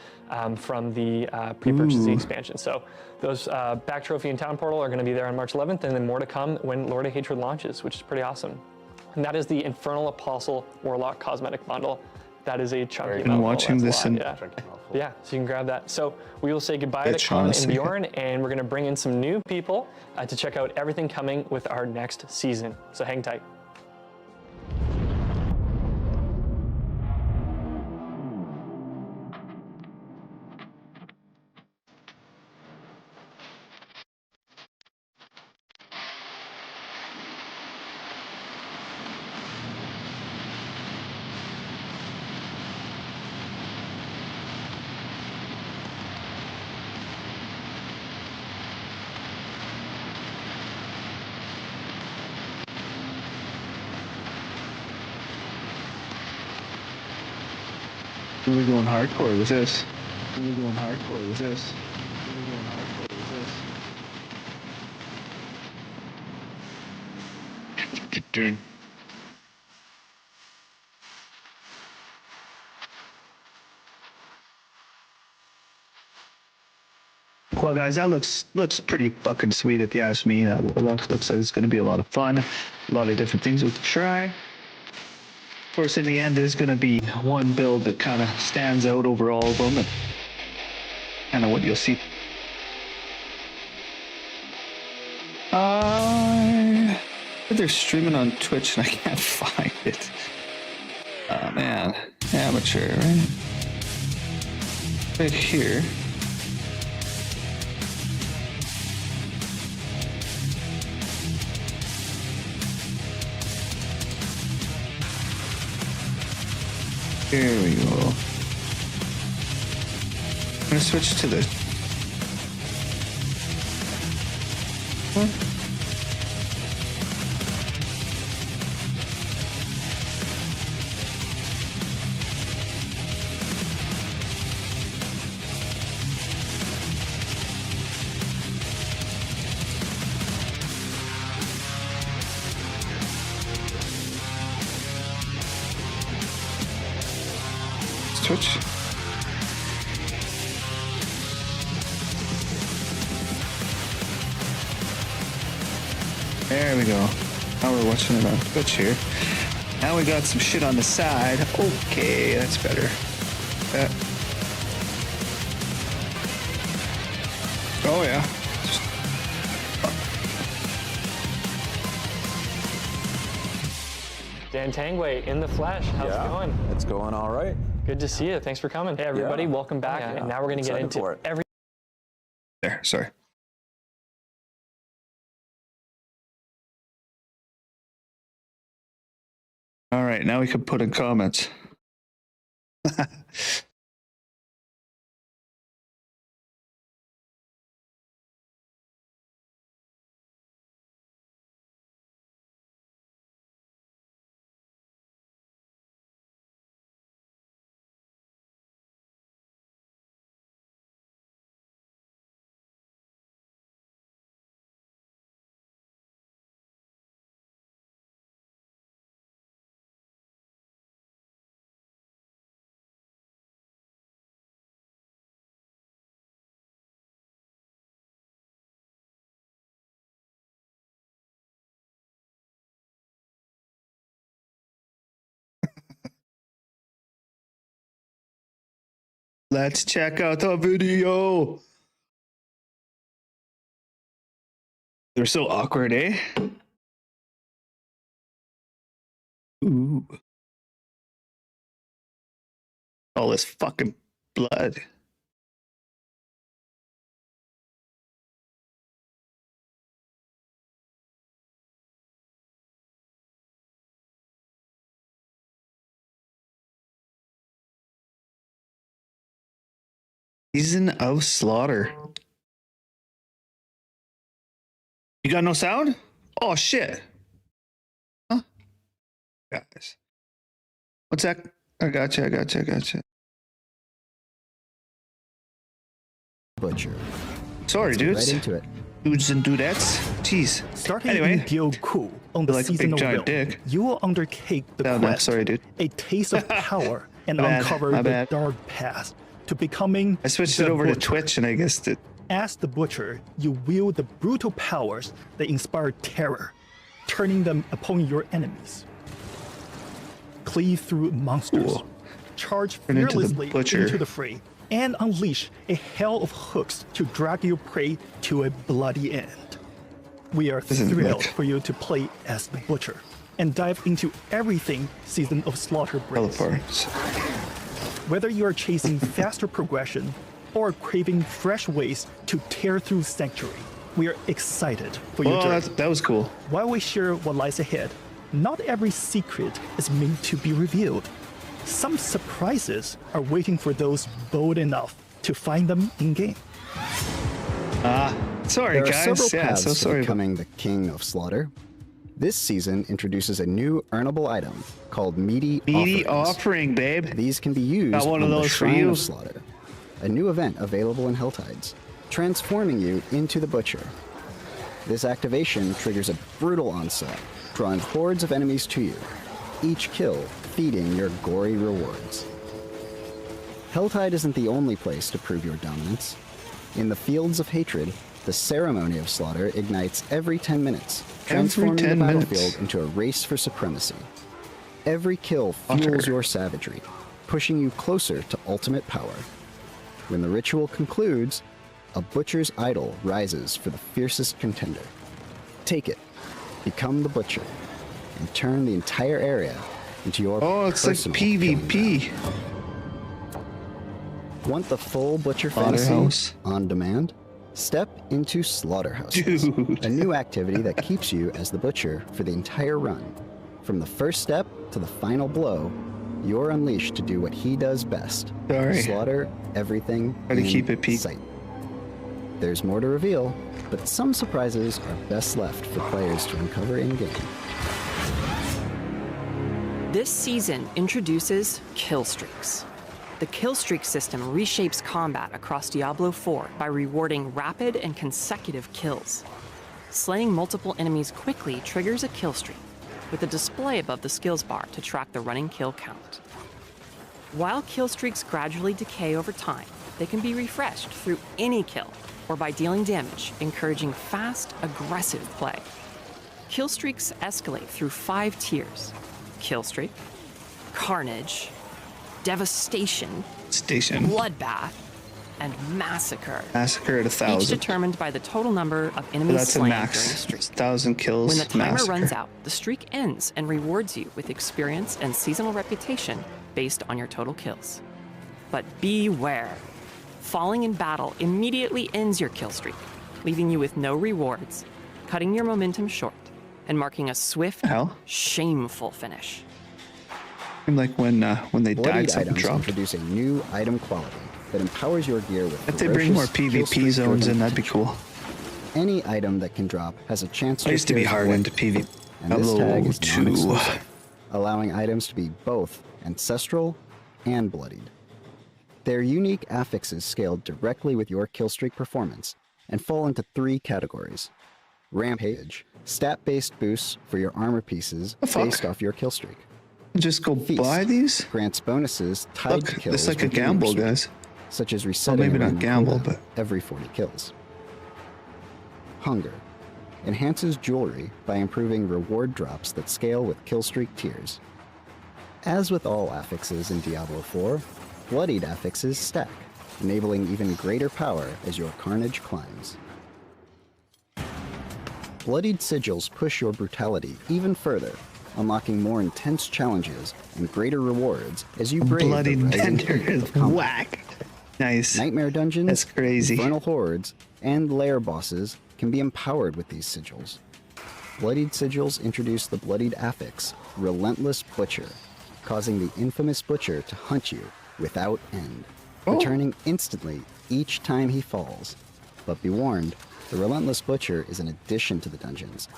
from the pre-purchase of the expansion. So those back trophy and town portal are going to be there on March 11th, and then more to come when Lord of Hatred launches, which is pretty awesome. And that is the Infernal Apostle Warlock cosmetic bundle. That is a chunky mouthful. I'm watching this and yeah, so you can grab that. So we will say goodbye to Colin and Bjorn, and we're going to bring in some new people to check out everything coming with our next season. So hang tight. We're going hardcore with this. Well, guys, that looks pretty fucking sweet if you ask me. Looks like it's going to be a lot of fun, a lot of different things we can try. Of course, in the end, there's going to be one build that kind of stands out over all of them, and kind of what you'll see. They're streaming on Twitch and I can't find it. Oh man, amateur, right? Right here. Here we go. I'm gonna switch to the. Switch. There we go. Now we're watching it on Twitch here. Now we got some shit on the side. Okay, that's better. Oh yeah. Dan Tangway in the flesh. How's it going? It's going all right. Good to see you. Thanks for coming. Hey everybody, welcome back. And now we're going to get into every. There, sorry. All right, now we can put in comments. Let's check out the video. They're so awkward, eh? Ooh. All this fucking blood. Season of Slaughter. You got no sound? Oh shit. Huh? Guys. What's that? I gotcha. Butcher. Sorry, dudes. Right into it. Dudes and dudettes. Jeez. Starting anyway, in Gyoku on the like seasonal giant realm, dick. you will undertake the No, quest, sorry, dude. a taste of power, and My bad, uncover my the bad. dark past to becoming I switched the it over to Butcher. Twitch and I guessed it. As the Butcher, you wield the brutal powers that inspire terror, turning them upon your enemies. Cleave through monsters, charge Turn into the fearlessly Butcher. into the fray, and unleash a hell of hooks to drag your prey to a bloody end. We are Isn't thrilled like- for you to play as the Butcher and dive into everything Season of Slaughter brings. Teleports. Whether you are chasing faster progression or craving fresh ways to tear through Sanctuary, we are excited for your Oh, journey. that was cool. While we share what lies ahead, not every secret is meant to be revealed. Some surprises are waiting for those bold enough to find them in-game. Sorry, There are guys. several Yeah, paths so to sorry. becoming the King of Slaughter. This season introduces a new earnable item called Meaty Meaty Offerings. offering, babe. These can be used Got one on of the those for Shrine you. of Slaughter, a new event available in Helltides, transforming you into the Butcher. This activation triggers a brutal onslaught, drawing hordes of enemies to you, each kill feeding your gory rewards. Helltide isn't the only place to prove your dominance. In the Fields of Hatred, the Ceremony of Slaughter ignites every 10 minutes, transforming 10 the minutes. battlefield into a race for supremacy. Every kill Fucker. fuels your savagery, pushing you closer to ultimate power. When the ritual concludes, a Butcher's idol rises for the fiercest contender. Take it, become the Butcher, and turn the entire area into your Oh, it's like personal killing PvP. ground. Want the full Butcher Slaughterhouse. fantasy on demand? Step into Slaughterhouses, Dude. a new activity that keeps you as the Butcher for the entire run. From the first step to the final blow, you're unleashed to do what he does best. Sorry. Slaughter everything Try to in keep it peak. sight. There's more to reveal, but some surprises are best left for players to uncover in-game. This season introduces kill streaks. The kill streak system reshapes combat across Diablo 4 by rewarding rapid and consecutive kills. Slaying multiple enemies quickly triggers a kill streak, with a display above the skills bar to track the running kill count. While kill streaks gradually decay over time, they can be refreshed through any kill or by dealing damage, encouraging fast, aggressive play. Kill streaks escalate through 5 tiers: kill streak, carnage, devastation, bloodbath, and massacre. Massacre at Each 1,000. determined by the total number of So enemies that's a slain during the max. streak. 1,000 kills. When the timer massacre. runs out, the streak ends and rewards you with experience and seasonal reputation based on your total kills. But beware. Falling in battle immediately ends your kill streak, leaving you with no rewards, cutting your momentum short, and marking a swift, shameful finish. Seemed like when they died, Bloodied something items dropped. introduce a new item quality that empowers your gear with If they bring more ferocious kill PvP streak zones in, driven that'd be potential. cool. Any item that can drop has a chance to I used to be appear as a hard weapon, into PvP. and this Diablo tag is 2. non-exclusive, allowing items to be both ancestral and bloodied. Their unique affixes scale directly with your killstreak performance and fall into 3 categories. Rampage, stat-based boosts for your armor pieces based off your killstreak. Just go buy these? Grants bonuses tied to Look, kills it's like a within your gamble, streak, guys. such as Well, resetting maybe a not random gamble, cooldown but every 40 kills. Hunger enhances jewelry by improving reward drops that scale with killstreak tiers. As with all affixes in Diablo 4, bloodied affixes stack, enabling even greater power as your carnage climbs. Bloodied sigils push your brutality even further, unlocking more intense challenges and greater rewards as you brave Bloodied the rising Bender heat is of combat. whack. Nice. Nightmare dungeons, That's crazy. Infernal Hordes, and lair bosses can be empowered with these sigils. Bloodied sigils introduce the bloodied affix, Relentless Butcher, causing the infamous Butcher to hunt you without end, returning instantly each time he falls. But be warned, the Relentless Butcher is an addition to the dungeons,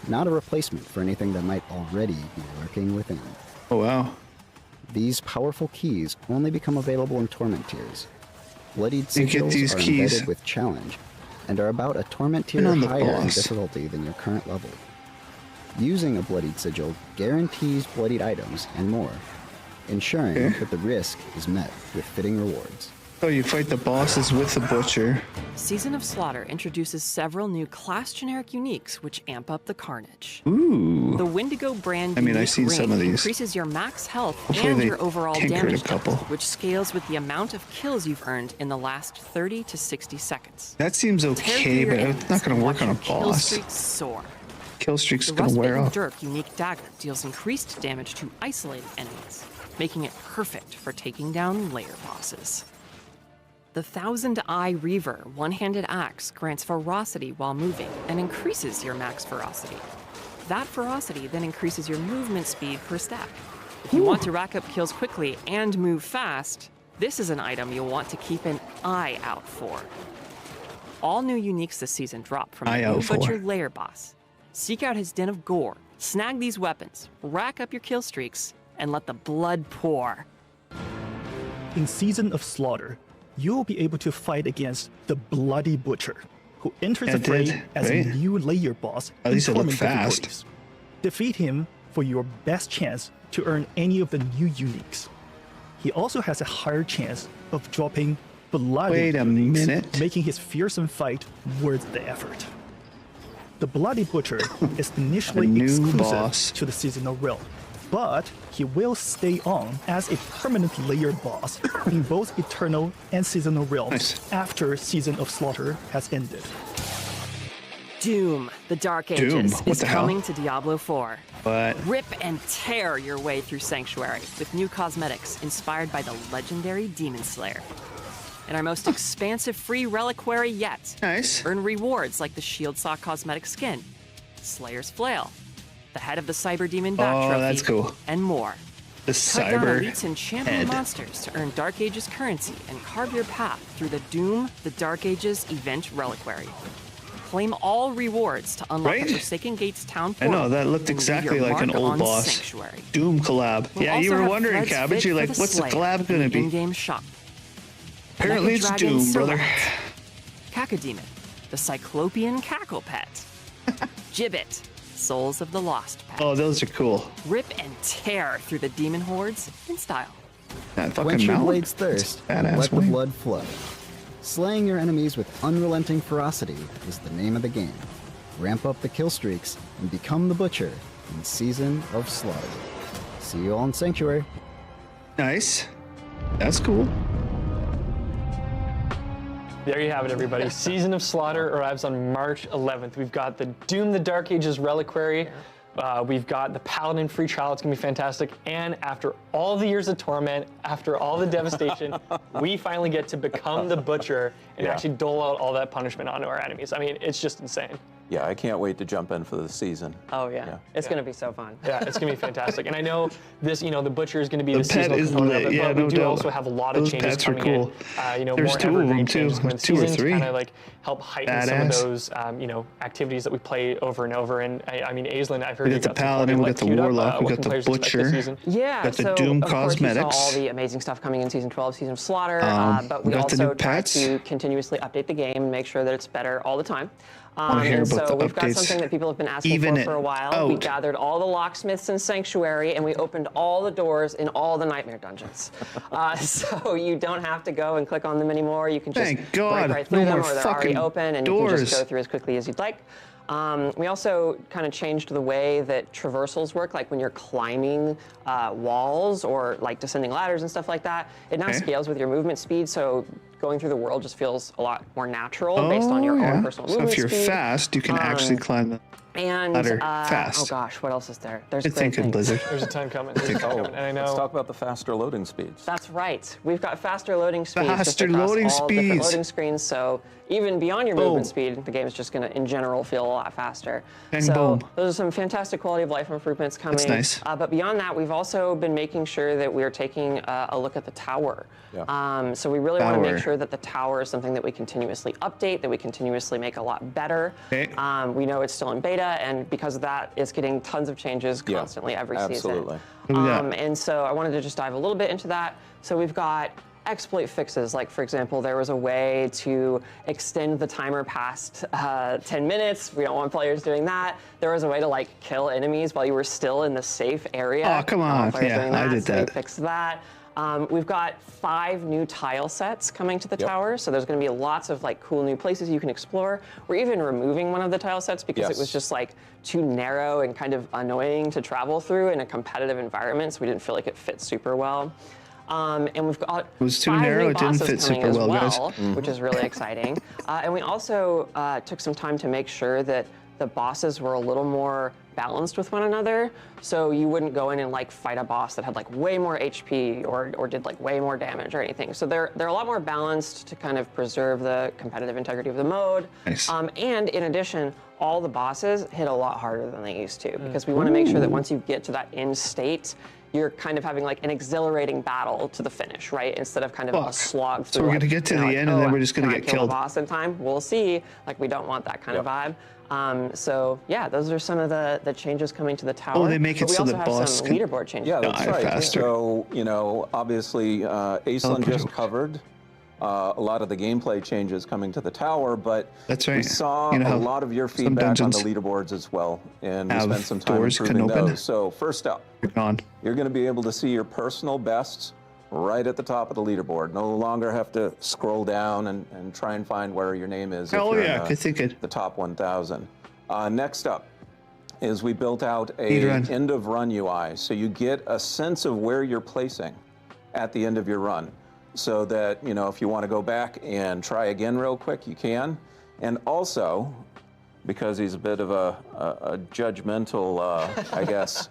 not a replacement for anything that might already be lurking within. Oh wow. These powerful keys only become available in Torment tiers. Bloodied You get sigils these are keys. embedded with challenge, and are about a Torment tier And on the higher in boss. difficulty than your current level. Using a Bloodied Sigil guarantees bloodied items and more, ensuring that the risk is met with fitting rewards. So you fight the bosses with the butcher. Season of Slaughter introduces several new class generic uniques which amp up the carnage. Ooh. The Wendigo brand I mean, I've unique seen some ring of these. increases your max health Hopefully and they your overall tinker it a damage couple. dealt, which scales with the amount of kills you've earned in the last 30 to 60 seconds. That seems okay, but it's not going to work on a Kill boss. streaks soar. Kill streak's The going to wear Rust-Bitten off. Dirk unique dagger deals increased damage to isolated enemies, making it perfect for taking down lair bosses. The Thousand Eye Reaver one-handed axe grants ferocity while moving and increases your max ferocity. That ferocity then increases your movement speed per stack. If you want to rack up kills quickly and move fast, this is an item you'll want to keep an eye out for. All new uniques this season drop from Eye the out new for. Butcher Lair boss. Seek out his den of gore, snag these weapons, rack up your kill streaks, and let the blood pour. In Season of Slaughter, you will be able to fight against the Bloody Butcher, who enters the fray as a new layer boss At in least it looked Torment fast. difficulties. Defeat him for your best chance to earn any of the new uniques. He also has a higher chance of dropping Bloody Wait a uniques, minute. making his fearsome fight worth the effort. The Bloody Butcher is initially new exclusive boss. to the seasonal realm, but he will stay on as a permanent layer boss in both Eternal and Seasonal realms after Season of Slaughter has ended. Doom, the Dark Doom? Ages, What is the hell? coming to Diablo 4. But Rip and tear your way through Sanctuary with new cosmetics inspired by the legendary Demon Slayer. And our most expansive free reliquary yet. Nice. Earn rewards like the Shield Saw cosmetic skin, Slayer's Flail, the head of the Cyber Demon back Oh, trophy, that's cool. and more. The Cut down cyber elites and champion head. monsters to earn Dark Ages currency and carve your path through the Doom, the Dark Ages event reliquary. Claim all rewards to unlock Right? the Forsaken Gates town I portal. know, that looked and leave exactly your like an mark old on boss. Sanctuary. Doom collab. We'll Yeah, you also were have wondering, threads Cabbage. fit You're for like, what's the Slayer collab in gonna the be? in-game shop. Apparently it's Mecha Doom, Dragon brother. Select. Cacodemon, the Cyclopean Cackle Pet. Gibbet, Souls of the Lost Pet. Oh, those are cool. Rip and tear through the demon hordes in style. That fucking Quench your mount. blade's thirst, Badass and let the wing. blood flow. Slaying your enemies with unrelenting ferocity is the name of the game. Ramp up the kill streaks and become the Butcher in Season of Slaughter. See you all in Sanctuary. Nice. That's cool. There you have it, everybody. Season of Slaughter arrives on March 11th. We've got the Doom the Dark Ages reliquary. We've got the Paladin free trial. It's going to be fantastic. And after all the years of torment, after all the devastation, we finally get to become the Butcher and actually dole out all that punishment onto our enemies. I mean, it's just insane. Yeah, I can't wait to jump in for the season. Oh yeah, it's gonna be so fun. Yeah, it's gonna be fantastic. And I know this, the Butcher is gonna be The the pet seasonal is component lit, of it, yeah, but no we do doubt. also have a lot of Those changes pets are coming cool. in. There's More two of evergreen them, too. changes when Two or seasons three. kind of help heighten some of Badass. those, activities that we play over and over. And I mean, Aislinn, I've heard We you got the some Paladin, we got the queued up. Warlock, we What got can the players expect this Butcher. season? Yeah, Got the so Doom of course you cosmetics. saw all the amazing stuff coming in Season 12, Season of Slaughter, but we we got the new also try pets. to continuously update the game and make sure that it's better all the time. wanna hear And about so the we've got updates. something that people have been asking Even for it a while. We out. gathered all the locksmiths in Sanctuary and we opened all the doors in all the Nightmare dungeons. So you don't have to go and click on them anymore. You can just Thank God, break right through no them, more or they're already fucking open, and you can doors. just go through as quickly as you'd like. We also kind of changed the way that traversals work, like when you're climbing walls or like descending ladders and stuff like that. It now Okay. scales with your movement speed, so going through the world just feels a lot more natural based on your own personal So movement if you're speed. fast, you can actually climb the And ladder oh fast. gosh, what else is there? There's Good great thinking, things. Blizzard. There's a time coming. There's a time coming. And I know. Let's talk about the faster loading speeds. That's right. We've got faster loading speeds just Faster across loading all different speeds. loading screens. So even beyond your Boom. movement speed, the game is just going to, in general, feel a lot faster. Bang, so boom. those are some fantastic quality of life improvements coming. That's nice. But beyond that, we've also been making sure that we are taking a look at the tower. Yeah. So we really want to make Tower. sure that the tower is something that we continuously update, that we continuously make a lot better. Okay. We know it's still in beta, and because of that, it's getting tons of changes Yeah, constantly every absolutely. season. Yeah. And so I wanted to just dive a little bit into that. So we've got exploit fixes. Like, for example, there was a way to extend the timer past 10 minutes. We don't want players doing that. There was a way to like kill enemies while you were still in the safe area. Oh, come We don't want on. players Yeah, doing I did so we that. fixed that. We've got 5 new tile sets coming to the tower, so there's going to be lots of like cool new places you can explore. We're even removing one of the tile sets because it was just like too narrow and kind of annoying to travel through in a competitive environment, so we didn't feel like it fit super well. And we've got It was too 5 narrow, new it didn't bosses fit coming super as well, guys. which is really exciting. And we also took some time to make sure that the bosses were a little more balanced with one another, so you wouldn't go in and like fight a boss that had like way more HP or did like way more damage or anything. So they're a lot more balanced to kind of preserve the competitive integrity of the mode. Nice. And in addition, all the bosses hit a lot harder than they used to, because we want to make sure that once you get to that end state, you're kind of having like an exhilarating battle to the finish, right? Instead of kind of a slog through. So we're like, gonna get to you know, the like, end and then oh, we're just gonna can I get kill killed. the boss in time? We'll see. Like, we don't want that kind of vibe. So yeah, those are some of the changes coming to the tower. Oh, they make it but we so also the have boss some can leaderboard changes. Yeah, that's die right. faster. So, obviously, Aislinn just covered a lot of the gameplay changes coming to the tower, but That's right. we saw You know a how lot of your some feedback on the dungeons leaderboards as well, and we have spent some time doors can improving open. those. So first up, You're gone. you're going to be able to see your personal bests right at the top of the leaderboard. No longer have to scroll down and try and find where your name is. Hell if you're yeah, in good thinking. the top 1,000. Next up is we built out Speed a run. end of run UI, so you get a sense of where you're placing at the end of your run, so that if you want to go back and try again real quick, you can. And also, because he's a bit of a judgmental, I guess,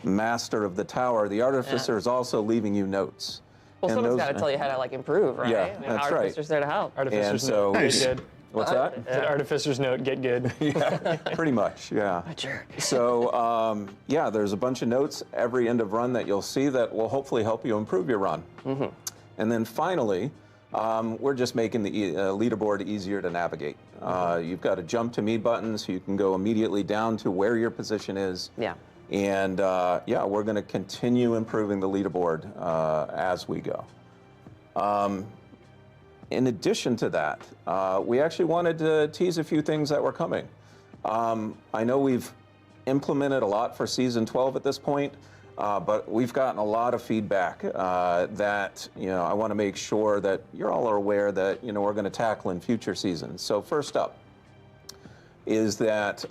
master of the tower, the artificer is also leaving you notes. Well, And someone's those- got to tell you how to like improve, right? Yeah, I mean, that's right. Artificer's there to help. And so Nice. a What's that? Is it Artificer's Note, get good? Yeah, pretty much, yeah. A jerk. So, yeah, there's a bunch of notes every end of run that you'll see that will hopefully help you improve your run. And then finally, we're just making the leaderboard easier to navigate. You've got a jump to me button, so you can go immediately down to where your position is. Yeah. And yeah, we're going to continue improving the leaderboard as we go. In addition to that, we actually wanted to tease a few things that were coming. I know we've implemented a lot for Season 12 at this point, but we've gotten a lot of feedback that, I want to make sure that you're all aware that, we're going to tackle in future seasons. So first up is that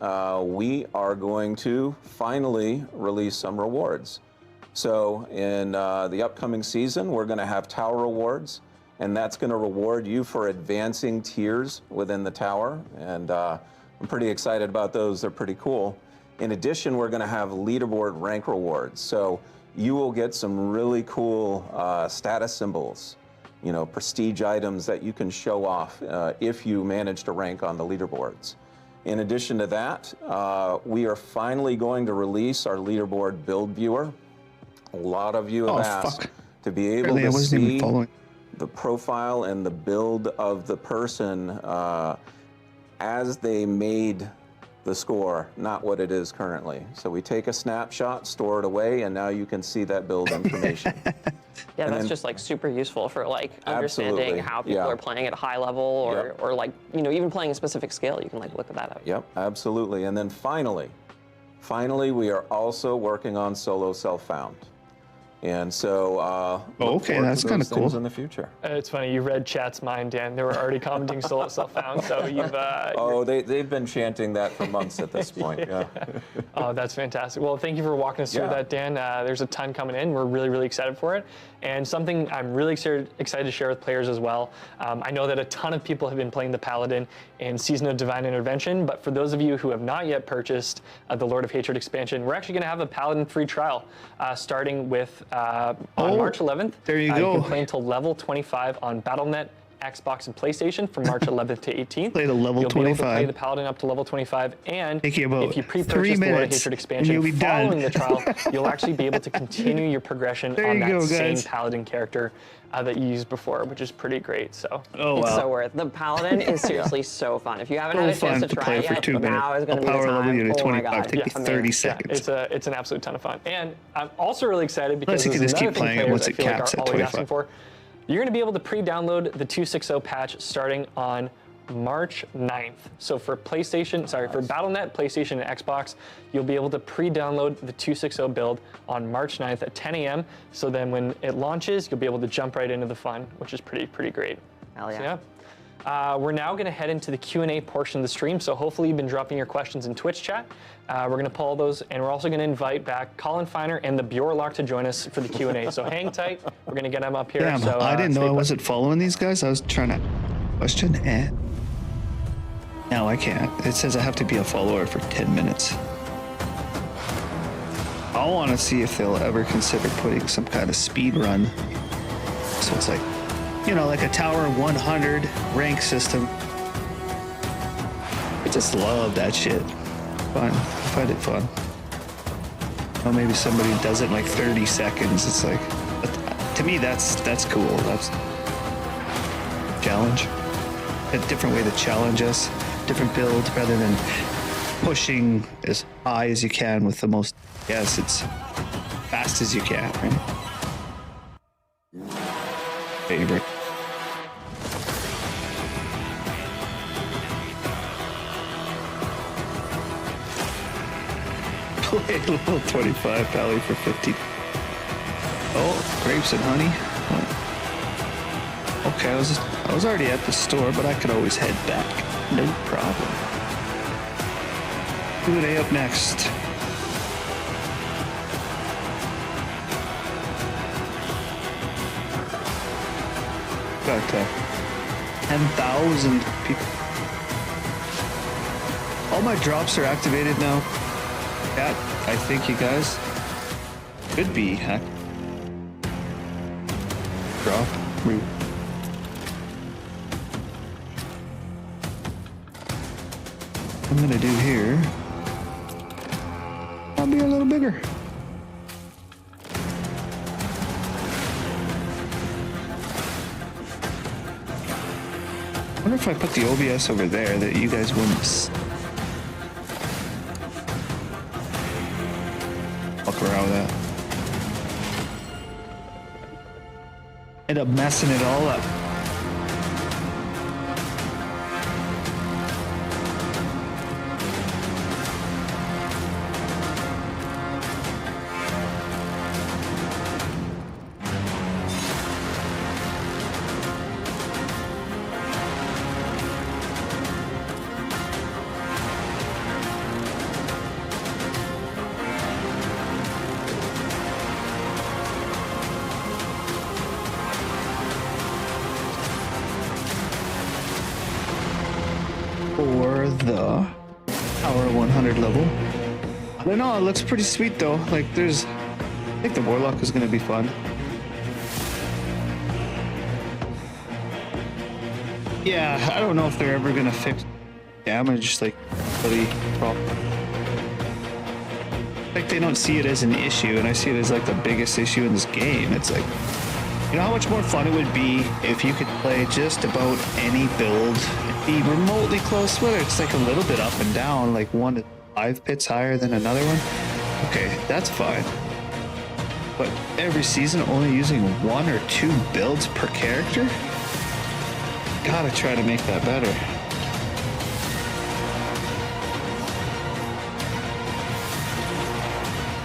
we are going to finally release some rewards. So in the upcoming season, we're going to have tower rewards, and that's going to reward you for advancing tiers within the tower. And I'm pretty excited about those. They're pretty cool. In addition, we're going to have leaderboard rank rewards. So you will get some really cool status symbols, prestige items that you can show off if you manage to rank on the leaderboards. In addition to that, we are finally going to release our leaderboard build viewer. A lot of you have asked to be able to see the profile and the build of the person as they made the score, not what it is currently. So we take a snapshot, store it away, and now you can see that build information. Yeah, that's just like super useful for like understanding how people are playing at a high level or like, even playing a specific skill. You can like look at that up. Yep, absolutely. And then finally, we are also working on solo self-found. And so, okay, that's kind of cool. In the future. It's funny, you read chat's mind, Dan. They were already commenting solo self-found, so you've... they've been chanting that for months at this point, yeah. Oh, that's fantastic. Well, thank you for walking us through that, Dan. There's a ton coming in. We're really, really excited for it. And something I'm really excited to share with players as well. I know that a ton of people have been playing the Paladin in Season of Divine Intervention, but for those of you who have not yet purchased the Lord of Hatred expansion, we're actually going to have a Paladin free trial starting with on March 11th. There you go. You can play until level 25 on Battle.net, Xbox, and PlayStation from March 11th to 18th. Play to level 25. You'll be able to play the Paladin up to level 25, and if you pre-purchase the Lord of Hatred expansion following the trial, you'll actually be able to continue your progression on that same Paladin character that you used before, which is pretty great. So it's so worth it. The Paladin is seriously so fun. If you haven't had a chance to try it yet, now is going to be the time. Oh my god, take me 30 seconds. It's an absolute ton of fun. And I'm also really excited because you can just keep playing it once it caps caps at always 25. asking for. You're going to be able to pre-download the 2.6.0 patch starting on March 9th. So for for Battle.net, PlayStation, and Xbox, you'll be able to pre-download the 2.6.0 build on March 9th at 10 a.m. So then when it launches, you'll be able to jump right into the fun, which is pretty great. Hell yeah. So, we're now going to head into the Q&A portion of the stream. So hopefully you've been dropping your questions in Twitch chat. We're going to pull those, and we're also going to invite back Colin Feiner and the Bjorlock to join us for the Q&A. So hang tight. We're going to get them up here. Damn, so, I didn't know I wasn't following these guys. I was trying to question and no, I can't. It says I have to be a follower for 10 minutes. I want to see if they'll ever consider putting some kind of speed run. So it's like, like a Tower 100 rank system. I just love that shit. Fun. I find it fun. Well, maybe somebody does it in like 30 seconds. It's like, to me, that's cool. That's challenge. A different way to challenge us. Different build rather than pushing as high as you can with the most, it's fast as you can, right? Favorite. Play level 25 Valley for 50. Oh, grapes and honey. Oh. Okay, I was already at the store, but I could always head back. No problem. Q&A up next. Got 10,000 people. All my drops are activated now. Yeah, I think you guys could be drop. I'm gonna do here. I'll be a little bigger. I wonder if I put the OBS over there that you guys wouldn't fuck around with that. End up messing it all up. For the Power 100 level. I don't know, it looks pretty sweet though. Like I think the Warlock is gonna be fun. Yeah, I don't know if they're ever gonna fix damage like really problem. Like they don't see it as an issue, and I see it as like the biggest issue in this game. It's like, you know how much more fun it would be if you could play just about any build, be remotely close, whether it's like a little bit up and down, like 1 to 5 pits higher than another one. Okay, that's fine. But every season only using 1 or 2 builds per character? Gotta try to make that better.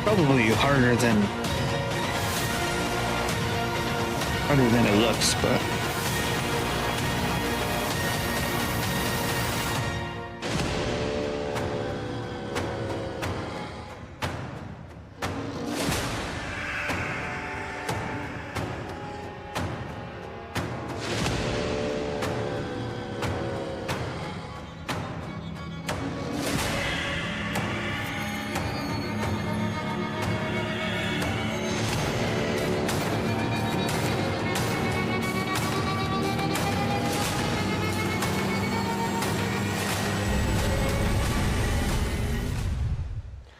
Probably harder than it looks, but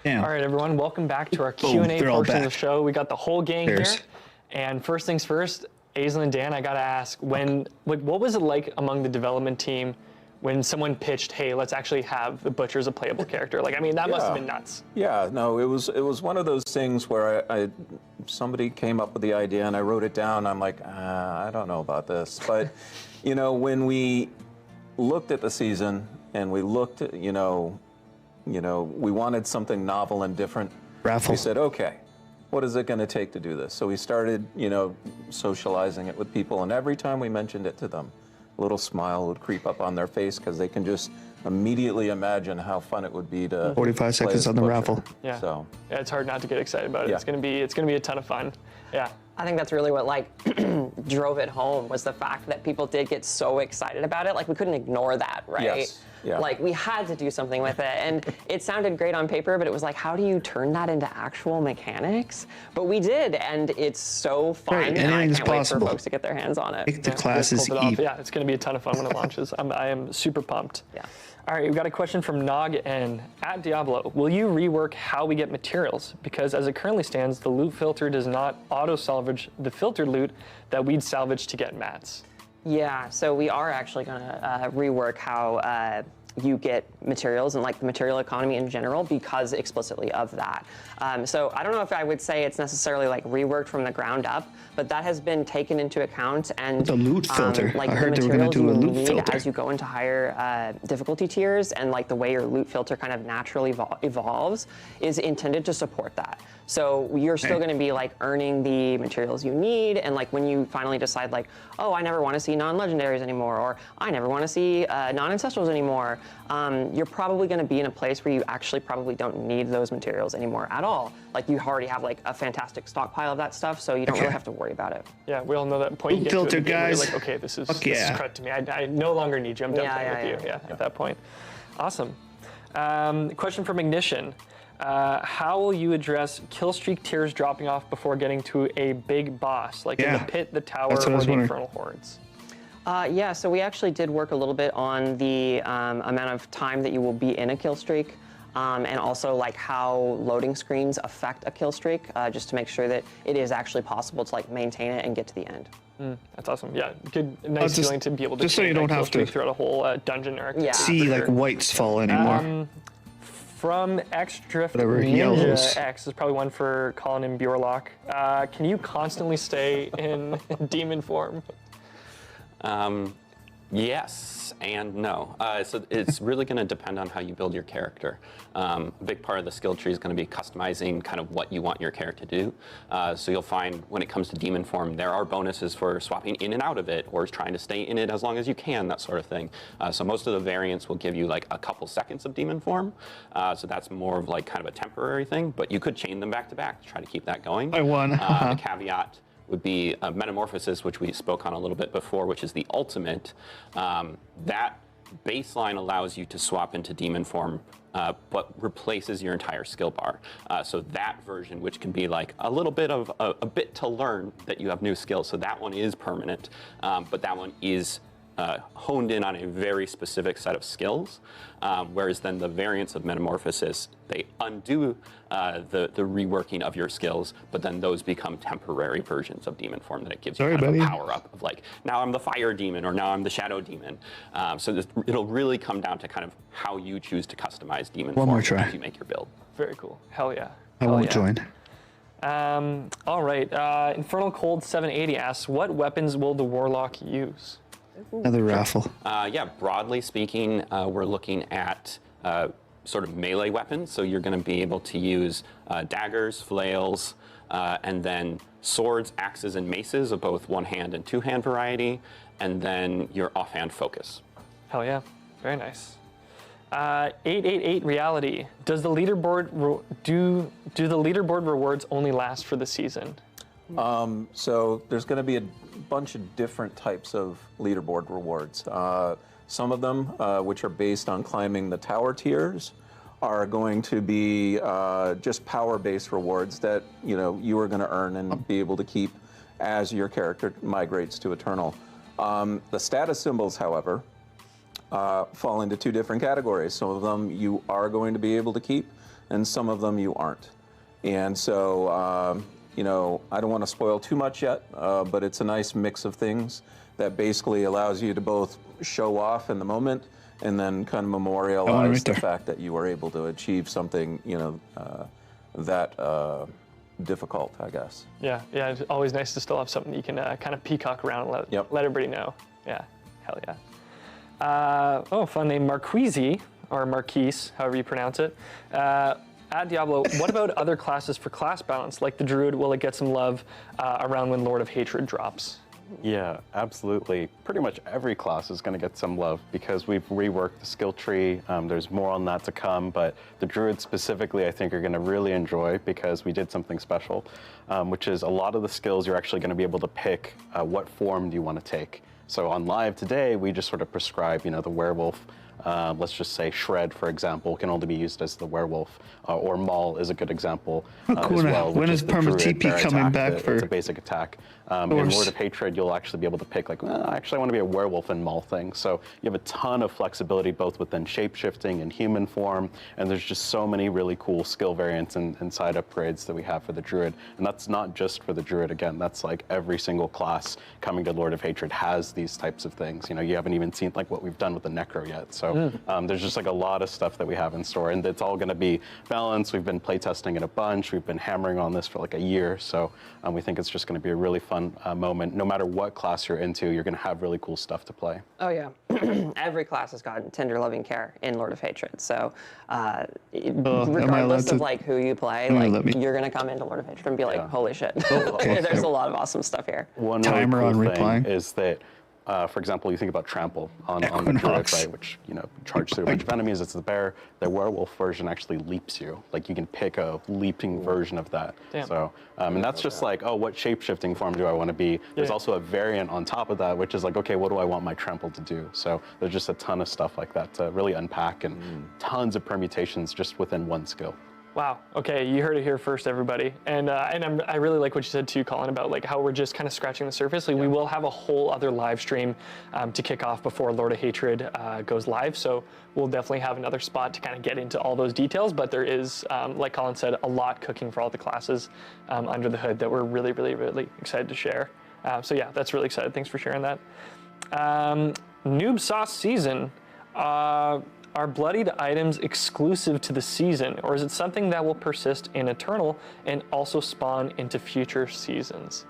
All right, everyone, welcome back to our Q&A portion of the show. We got the whole gang here. And first things first, Aislinn and Dan, I gotta ask, what was it like among the development team when someone pitched, hey, let's actually have the Butcher as a playable character? Like, I mean, that must have been nuts. Yeah, no, it was one of those things where somebody came up with the idea and I wrote it down. I'm like, I don't know about this. But, you know, when we looked at the season and we looked at, you know, we wanted something novel and different. Raffle. We said, okay, what is it going to take to do this? So we started, socializing it with people, and every time we mentioned it to them, a little smile would creep up on their face because they can just immediately imagine how fun it would be to 45 seconds on the raffle. Yeah. So yeah, it's hard not to get excited about it. Yeah. It's gonna be a ton of fun. Yeah. I think that's really what drove it home, was the fact that people did get so excited about it. Like, we couldn't ignore that, right? Yes. Yeah. Like, we had to do something with it. And it sounded great on paper, but it was like, how do you turn that into actual mechanics? But we did, and it's so fun. Right, and I anything's can't wait possible. for folks to get their hands on it. Make the classes easy. Yeah, it's gonna be a ton of fun when it launches. I am super pumped. Yeah. All right, we've got a question from Nog N. At Diablo, will you rework how we get materials? Because as it currently stands, the loot filter does not auto-salvage the filtered loot that we'd salvage to get mats. Yeah, so we are actually gonna rework how you get materials and the material economy in general because explicitly of that. So I don't know if I would say it's necessarily reworked from the ground up, but that has been taken into account. And the loot filter. I heard the they were going to do a materials you loot need filter. as you go into higher difficulty tiers, and the way your loot filter kind of naturally evolves is intended to support that. So you're still going to be earning the materials you need, and when you finally decide oh, I never want to see non-legendaries anymore, or I never want to see non-ancestrals anymore, you're probably going to be in a place where you actually probably don't need those materials anymore at all. You already have a fantastic stockpile of that stuff, so you don't really have to worry about it. Yeah, we all know that point. You get Filter, to it, guys. you're okay, this is credit to me. I no longer need you. I'm done playing with you. Yeah, at that point. Awesome. Question from Ignition. How will you address kill streak tiers dropping off before getting to a big boss, in the pit, the tower, or the Infernal Hordes? Yeah, so we actually did work a little bit on the amount of time that you will be in a kill streak, and also like how loading screens affect a kill streak, just to make sure that it is actually possible to like maintain it and get to the end. That's awesome. Yeah, good, nice feeling to be able to just so you don't have to throughout a whole dungeon or activity. see like whites fall anymore. From X Drift Whatever, Ninja yellows. X is probably one for Colin and Bjorlock. Can you constantly stay in demon form? Yes and no. So it's really going to depend on how you build your character. A big part of the skill tree is going to be customizing kind of what you want your character to do. So you'll find when it comes to demon form, there are bonuses for swapping in and out of it, or trying to stay in it as long as you can, that sort of thing. So most of the variants will give you like a couple seconds of demon form. So that's more of like kind of a temporary thing, but you could chain them back to back to try to keep that going. I won. The caveat would be Metamorphosis, which we spoke on a little bit before, which is the ultimate. That baseline allows you to swap into demon form, but replaces your entire skill bar. So that version, which can be like a little bit of a bit to learn that you have new skills, so that one is permanent, but that one is honed in on a very specific set of skills, whereas then the variants of Metamorphosis, they undo the reworking of your skills, but then those become temporary versions of demon form that it gives you kind of a power up of like, now I'm the fire demon or now I'm the shadow demon. So it'll really come down to kind of how you choose to customize demon One form more try. as you make your build. Very cool. Hell yeah. I won't join. All right. Infernal Cold 780 asks, what weapons will the Warlock use? Another raffle. Yeah, broadly speaking, we're looking at sort of melee weapons. So you're going to be able to use daggers, flails, and then swords, axes, and maces of both one-hand and two-hand variety, and then your offhand focus. Hell yeah. Very nice. 888 Reality. Does the leaderboard do the leaderboard rewards only last for the season? So there's going to be a bunch of different types of leaderboard rewards. Some of them, which are based on climbing the tower tiers, are going to be just power-based rewards that you are going to earn and be able to keep as your character migrates to Eternal. The status symbols, however, fall into two different categories. Some of them you are going to be able to keep, and some of them you aren't. And so, I don't want to spoil too much yet, but it's a nice mix of things that basically allows you to both show off in the moment and then kind of memorialize the fact that you were able to achieve something, that difficult, I guess. Yeah, it's always nice to still have something you can kind of peacock around and let everybody know. Yeah, hell yeah. Fun name, Marquise, or Marquise, however you pronounce it. At Diablo, what about other classes for class balance, like the Druid? Will it get some love around when Lord of Hatred drops? Yeah, absolutely. Pretty much every class is going to get some love because we've reworked the skill tree. There's more on that to come, but the Druid specifically, I think, are going to really enjoy because we did something special, which is a lot of the skills you're actually going to be able to pick what form do you want to take. So on live today, we just sort of prescribe, the werewolf. Let's just say Shred, for example, can only be used as the werewolf, or Maul is a good example as well. When is Perma TP coming back for? It's a basic attack. In Lord of Hatred, you'll actually be able to pick like, actually I want to be a werewolf and Maul thing. So you have a ton of flexibility both within shapeshifting and human form, and there's just so many really cool skill variants and side upgrades that we have for the Druid. And that's not just for the Druid, again, that's like every single class coming to Lord of Hatred has these types of things. You haven't even seen like what we've done with the Necro yet. So there's just like a lot of stuff that we have in store, and it's all going to be balanced. We've been playtesting it a bunch. We've been hammering on this for like a year. So we think it's just going to be a really fun moment. No matter what class you're into, you're going to have really cool stuff to play. Oh yeah, every class has gotten tender loving care in Lord of Hatred. So regardless of like who you play, like you're going to come into Lord of Hatred and be like, holy shit, there's a lot of awesome stuff here. One timer really cool thing is that. For example, you think about Trample on the Druid, right? Which, charge through a bunch of enemies. It's the bear. The werewolf version actually leaps you. Like, you can pick a leaping version of that. Damn. So, and that's just like, what shape-shifting form do I want to be? There's also a variant on top of that, which is like, okay, what do I want my Trample to do? So there's just a ton of stuff like that to really unpack and tons of permutations just within one skill. Wow. Okay, you heard it here first, everybody. And I really like what you said too, Colin, about like how we're just kind of scratching the surface. Like we will have a whole other live stream to kick off before Lord of Hatred goes live. So we'll definitely have another spot to kind of get into all those details. But there is, like Colin said, a lot cooking for all the classes under the hood that we're really, really, really excited to share. So yeah, that's really exciting. Thanks for sharing that. Noob Sauce Season. Are bloodied items exclusive to the season, or is it something that will persist in Eternal and also spawn into future seasons?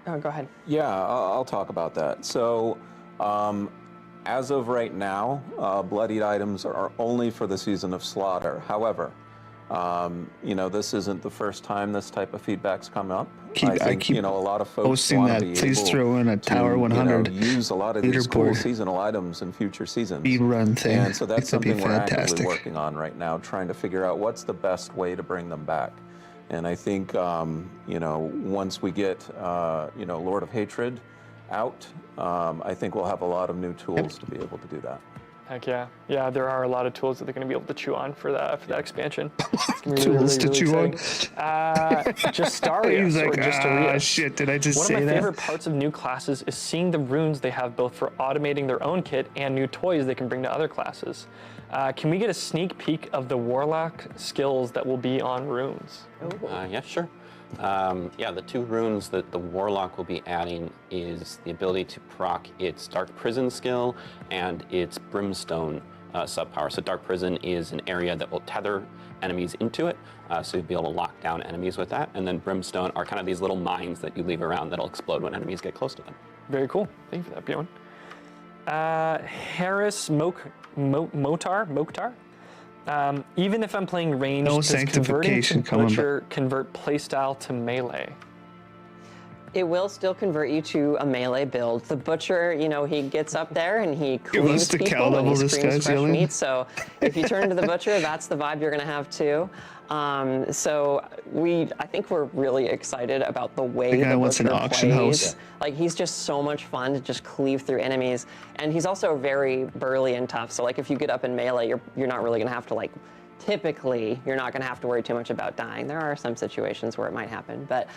Oh, go ahead. Yeah, I'll talk about that. So, as of right now, bloodied items are only for the season of Slaughter. However, this isn't the first time this type of feedback's come up. I think, a lot of folks posting want that. to be Please able throw in a Tower 100 use a lot of these cool leaderboard seasonal items in future seasons. speed run thing. And so that's It could be something we're actively fantastic. working on right now, trying to figure out what's the best way to bring them back. And I think, once we get, Lord of Hatred out, I think we'll have a lot of new tools to be able to do that. Heck yeah. Yeah, there are a lot of tools that they're going to be able to chew on for that expansion. It's gonna be Tools to chew on? Justarius, He's like, or Justarius. shit, did I just One say of my that? favorite parts of new classes is seeing the runes they have both for automating their own kit and new toys they can bring to other classes. Can we get a sneak peek of the Warlock skills that will be on runes? Yeah, sure. The two runes that the Warlock will be adding is the ability to proc its Dark Prison skill and its Brimstone subpower. So Dark Prison is an area that will tether enemies into it, so you'll be able to lock down enemies with that. And then Brimstone are kind of these little mines that you leave around that'll explode when enemies get close to them. Very cool. Thank you for that, Bjorn. Harris Mokhtar? Even if I'm playing ranged, No does converting to Sanctification coming Butcher convert playstyle to melee? It will still convert you to a melee build. The Butcher, he gets up there and he He wants cleaves to cow people and he level this screams guy's fresh yelling. meat. So if you turn to the Butcher, that's the vibe you're going to have too. I think we're really excited about the way The guy the wants an Butcher auction plays. house. Like he's just so much fun to just cleave through enemies, and he's also very burly and tough. So like if you get up in melee, you're not really going to have to typically, you're not going to have to worry too much about dying. There are some situations where it might happen, but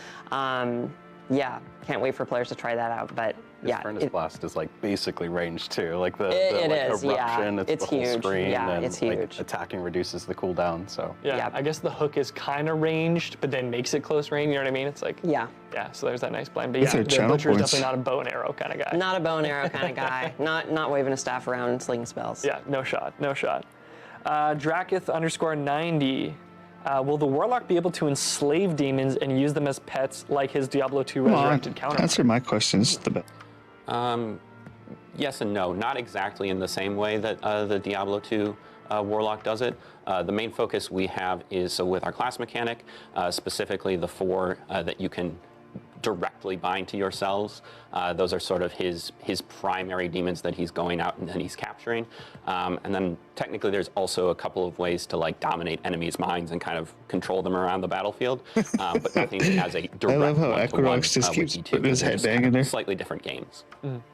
can't wait for players to try that out. But His Furnace Blast is basically ranged too. Like the eruption, it's the whole huge. screen, Yeah, and it's huge. attacking reduces the cooldown. So Yeah, I guess the hook is kind of ranged, but then makes it close range. You know what I mean? It's like yeah. So there's that nice blend. But These yeah, are the channel Butcher is points. definitely not a bow and arrow kind of guy. Not a bow and arrow kind of guy. Not waving a staff around and slinging spells. Yeah, no shot. Drakith_90. Will the Warlock be able to enslave demons and use them as pets like his Diablo 2 resurrected counterpart? Answer my questions. Yes and no. Not exactly in the same way that the Diablo 2 Warlock does it. The main focus we have is with our class mechanic, specifically the 4 that you can directly bind to yourselves. Those are sort of his primary demons that he's going out and he's capturing. And then technically there's also a couple of ways to dominate enemies' minds and kind of control them around the battlefield, but nothing as a direct I love how one-to-one Equinox just with keeps D2, putting his they're head just bang kind in of there. Slightly different games.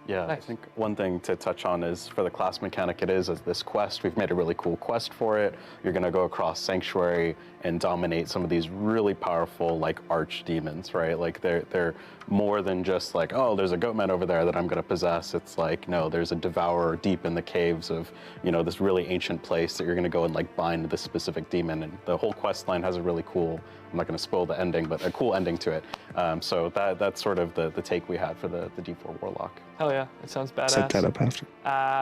Yeah, I think one thing to touch on is for the class mechanic is this quest. We've made a really cool quest for it. You're going to go across Sanctuary and dominate some of these really powerful arch demons, right? Like they're more than just there's a goatman over there that I'm going to possess. It's no, there's a devourer deep in the caves of this really ancient place that you're going to go and bind this specific demon. And the whole quest line has a really cool, I'm not going to spoil the ending, but a cool ending to it. So that's sort of the take we had for the D4 Warlock. Hell yeah, it sounds badass. Set that up after.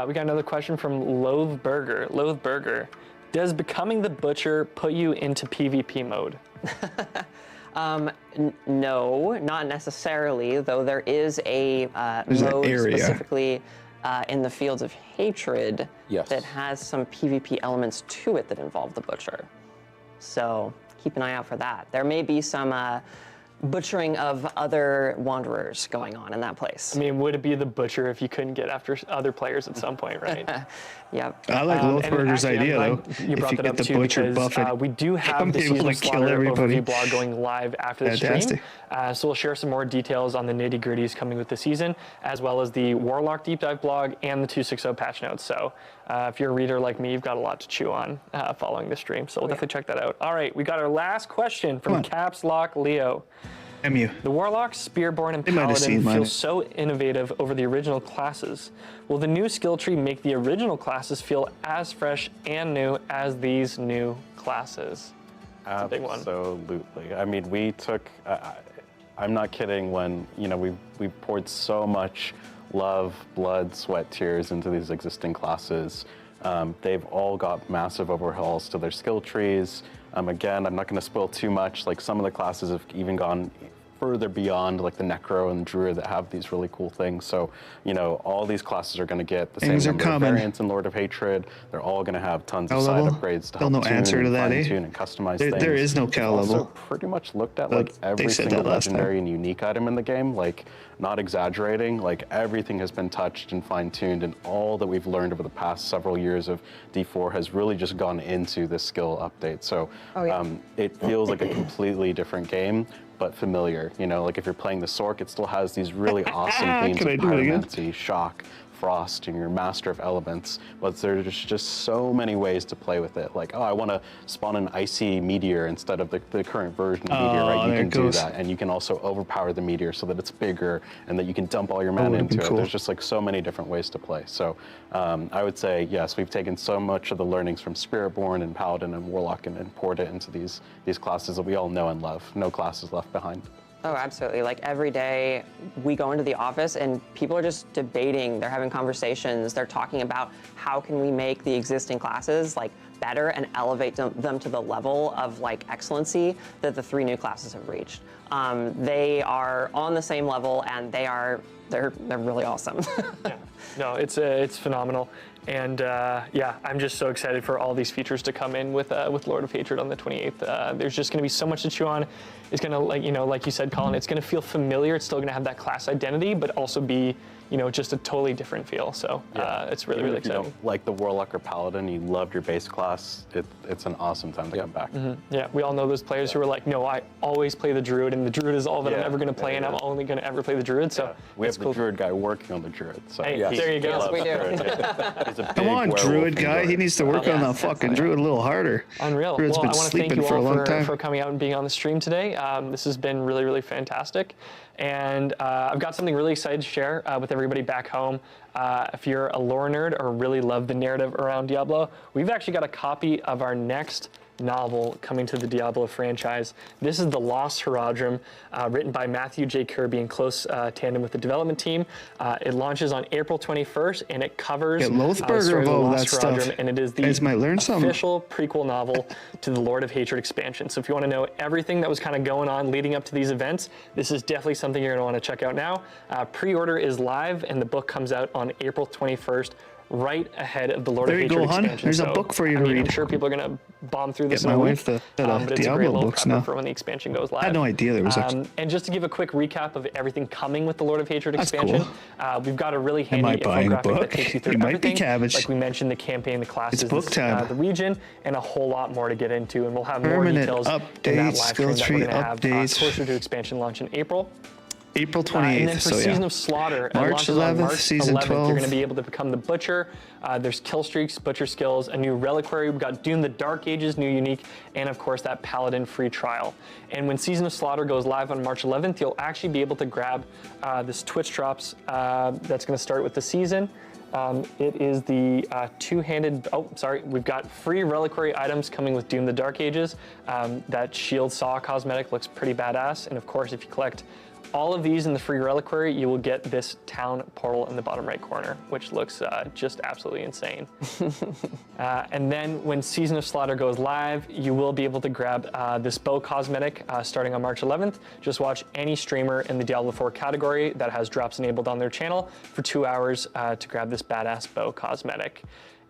We got another question from Loathe Burger. Does becoming the Butcher put you into PvP mode? No, not necessarily, though there is a mode specifically in the Fields of Hatred that has some PvP elements to it that involve the Butcher. So keep an eye out for that. There may be some butchering of other Wanderers going on in that place. I mean, would it be the Butcher if you couldn't get after other players at some point, right? Yep. I like Lothburger's idea, though. You brought that up too, because we do have the Season of Slaughter overview blog going live after the stream. So we'll share some more details on the nitty-gritties coming with the season, as well as the Warlock Deep Dive blog and the 2.6.0 patch notes. So If you're a reader like me, you've got a lot to chew on following the stream, so we'll definitely check that out. All right, we got our last question from Caps Lock Leo. MU. The Warlock, Spearborn, and They might have Paladin seen feel mine. so innovative over the original classes. Will the new skill tree make the original classes feel as fresh and new as these new classes? That's a big one. Absolutely. I mean, we took, I'm not kidding when, you know, we poured so much love, blood, sweat, tears into these existing classes. They've all got massive overhauls to their skill trees. Again, I'm not going to spoil too much. Like some of the classes have even gone further beyond, like the Necro and Druid that have these really cool things. So, you know, all these classes are going to get the same number of variants in Lord of Hatred. They're all going to have tons of side upgrades to help tune and fine-tune and customize things. There is no cow We've also level. pretty much looked at like every single legendary and unique item in the game. Like, not exaggerating, like everything has been touched and fine-tuned, and all that we've learned over the past several years of D4 has really just gone into this skill update. So it feels like a completely different game, but familiar. You know, like if you're playing the Sork, it still has these really awesome themes of pyromancy, shock, frost, and your master of elements, but there's just so many ways to play with it. Like, oh, I want to spawn an icy meteor instead of the current version of meteor, right? You can do that, and you can also overpower the meteor so that it's bigger and that you can dump all your mana into it. There's just like so many different ways to play. So I would say, yes, we've taken so much of the learnings from Spiritborn and Paladin and Warlock and poured it into these classes that we all know and love. No classes left behind. Oh, absolutely. Like every day we go into the office and people are just debating, they're having conversations, they're talking about how can we make the existing classes like better and elevate them to the level of like excellency that the 3 new classes have reached. They are on the same level and they're really awesome. Yeah. No, it's phenomenal. And yeah, I'm just so excited for all these features to come in with Lord of Hatred on the 28th. There's just going to be so much to chew on. It's going to, like you said, Colin, it's going to feel familiar. It's still going to have that class identity, but also be, just a totally different feel. So it's really, really exciting. If you don't like the Warlock or Paladin, you loved your base class, it's an awesome time to come back. Yeah, we all know those players who are like, no, I always play the Druid, and the Druid is all that I'm ever going to play, and I'm only going to ever play the Druid. So we have the Druid guy working on the Druid. So hey, there you go. Yes, we do. Come on, Druid guy. He needs to work on that fucking Druid a little harder. Unreal. Druid's Well, I been want to thank sleeping you for a long all time. for coming out and being on the stream today. This has been really, really fantastic. And I've got something really excited to share with everybody back home. If you're a lore nerd or really love the narrative around Diablo, we've actually got a copy of our next novel coming to the Diablo franchise. This is The Lost Herodrum, written by Matthew J. Kirby in close tandem with the development team. It launches on April 21st, and it covers the story of The Lost Herodrum, and it is the official prequel novel to the Lord of Hatred expansion. So if you want to know everything that was kind of going on leading up to these events, this is definitely something you're going to want to check out now. Pre-order is live, and the book comes out on April 21st, right ahead of the Lord of Hatred expansion. There's a book for you to read. I'm sure people are going to bomb through this Get in my a wife week, the but it's a great Diablo little books prepper now. for when the expansion goes live. I had no idea there was And just to give a quick recap of everything coming with the Lord of Hatred That's expansion, cool. We've got a really Am handy I buying a infographic book? that takes you through You might be everything. cabbage. Like we mentioned, the campaign, the classes, It's book time. the region, and a whole lot more to get into. And we'll have more Permanent details in that updates, live stream skill that tree we're going to have updates. closer to expansion launch in April. April 28th, and then for so Season yeah. of Slaughter, it March launches on 11th, March Season 11th. 12. You're going to be able to become the Butcher. There's kill streaks, Butcher skills, a new reliquary. We've got Doom the Dark Ages, new unique, and of course that Paladin free trial. And when Season of Slaughter goes live on March 11th, you'll actually be able to grab this Twitch drops that's going to start with the season. It is the two-handed, we've got free reliquary items coming with Doom the Dark Ages. That Shield Saw cosmetic looks pretty badass. And of course, if you collect all of these in the free reliquary, you will get this town portal in the bottom right corner, which looks just absolutely insane. And then when Season of Slaughter goes live, you will be able to grab this bow cosmetic starting on March 11th. Just watch any streamer in the Diablo 4 category that has drops enabled on their channel for 2 hours to grab this badass bow cosmetic.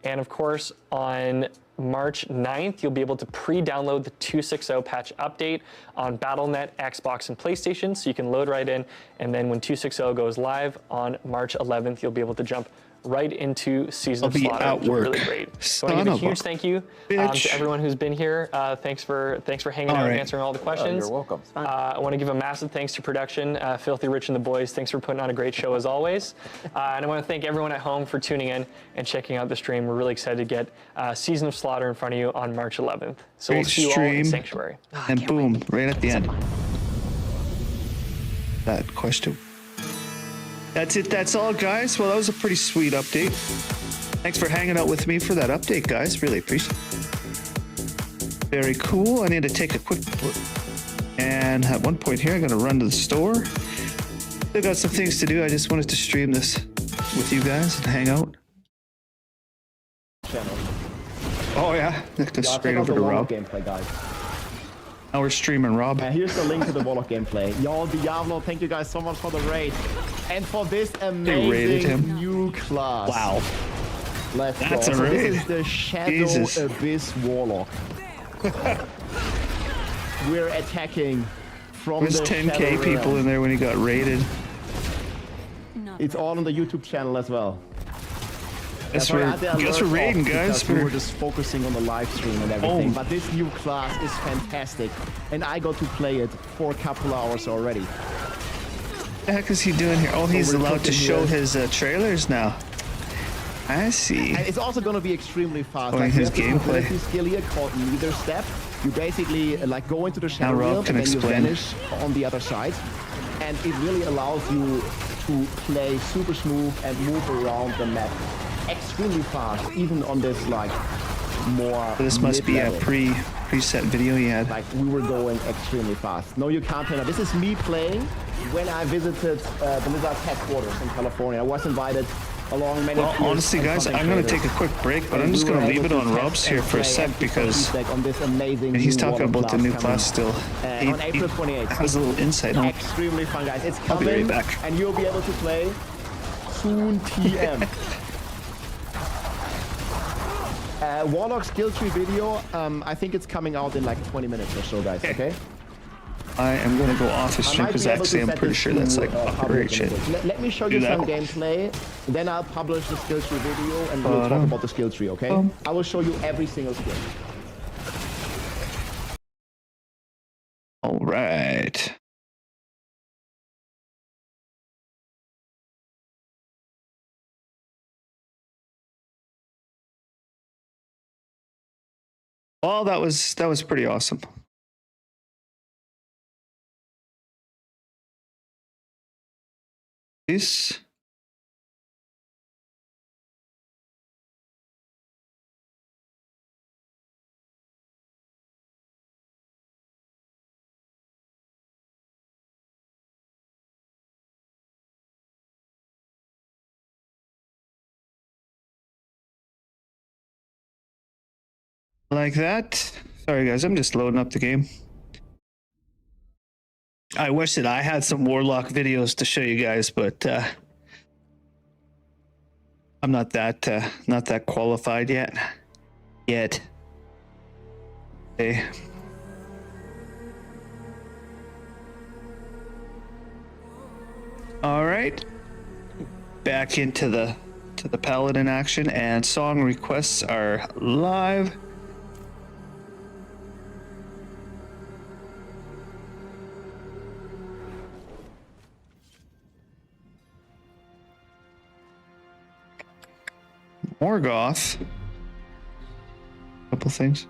And of course, on March 9th, you'll be able to pre-download the 2.6.0 patch update on Battle.net, Xbox, and PlayStation, so you can load right in, and then when 2.6.0 goes live on March 11th, you'll be able to jump right into Season of I'll be Slaughter, at which is work. really great. So I want to give a huge thank you to everyone who's been here. Thanks for hanging out and answering all the questions. You're welcome. I want to give a massive thanks to production, Filthy Rich and the boys. Thanks for putting on a great show as always. And I want to thank everyone at home for tuning in and checking out the stream. We're really excited to get Season of Slaughter in front of you on March 11th. So we'll see you all in Sanctuary. And boom, right at the end. That question. That's it. That's all, guys. Well, that was a pretty sweet update. Thanks for hanging out with me for that update, guys. Really appreciate it. Very cool. I need to take a quick look. And at one point here, I'm going to run to the store. Still got some things to do. I just wanted to stream this with you guys and hang out. Oh, yeah. Let's go straight over to Rob. Gameplay, guys. Now we're streaming, Rob. Here's the link to the Warlock gameplay. Yo, Diablo, thank you guys so much for the raid. And for this amazing new class. Wow. Let's go. That's a So raid. this is the Shadow Abyss Warlock. We're attacking from There's the 10k Shadow people realm. in there when he got raided. It's all on the YouTube channel as well. Guess That's why I we're- had the guess alert we're raiding, off guys. because We We're- were just focusing on the live stream and everything. Oh. But this new class is fantastic. And I got to play it for a couple hours already. What the heck is he doing here? Oh, So he's we're allowed to cooking show here. his trailers now. I see. And it's also going to be extremely fast. Showing Like, his there's this gameplay. ability skill here called Neither Step. You basically like go into the shadow Rob realm can and then you explain. vanish on the other side. And it really allows you to play super smooth and move around the map extremely fast, even on this like more. This must be a mid-level. preset video he had. Like we were going extremely fast. No, you can't tell. This is me playing when I visited Blizzard's headquarters in California. I was invited along many. Well, peers honestly, and guys, I'm content going to creators. take a quick break, but And I'm just we going were to leave it able to on test Rob's and here for a play sec and give because feedback on this amazing he's new talking Warlock about the new coming class still. on April 28th. Has a little insight on it. Extremely fun, guys. It's I'll be coming, right back. and you'll be able to play soon. TM. Warlock skill tree video. I think it's coming out in like 20 minutes or so, guys. Okay. I am going to go off the I stream might because be able to actually I'm set pretty this sure to, that's like publish great in a shit. bit. Let me show Do you that. some gameplay. Then I'll publish the skill tree video, and we'll talk Ba-dum. about the skill tree. Okay. I will show you every single skill. All right. Well, that was pretty awesome. Peace. Like that. Sorry guys, I'm just loading up the game. I wish that I had some Warlock videos to show you guys, but I'm not that qualified yet. Okay. All right. Back into the Paladin action, and song requests are live. Morgoth. Couple things.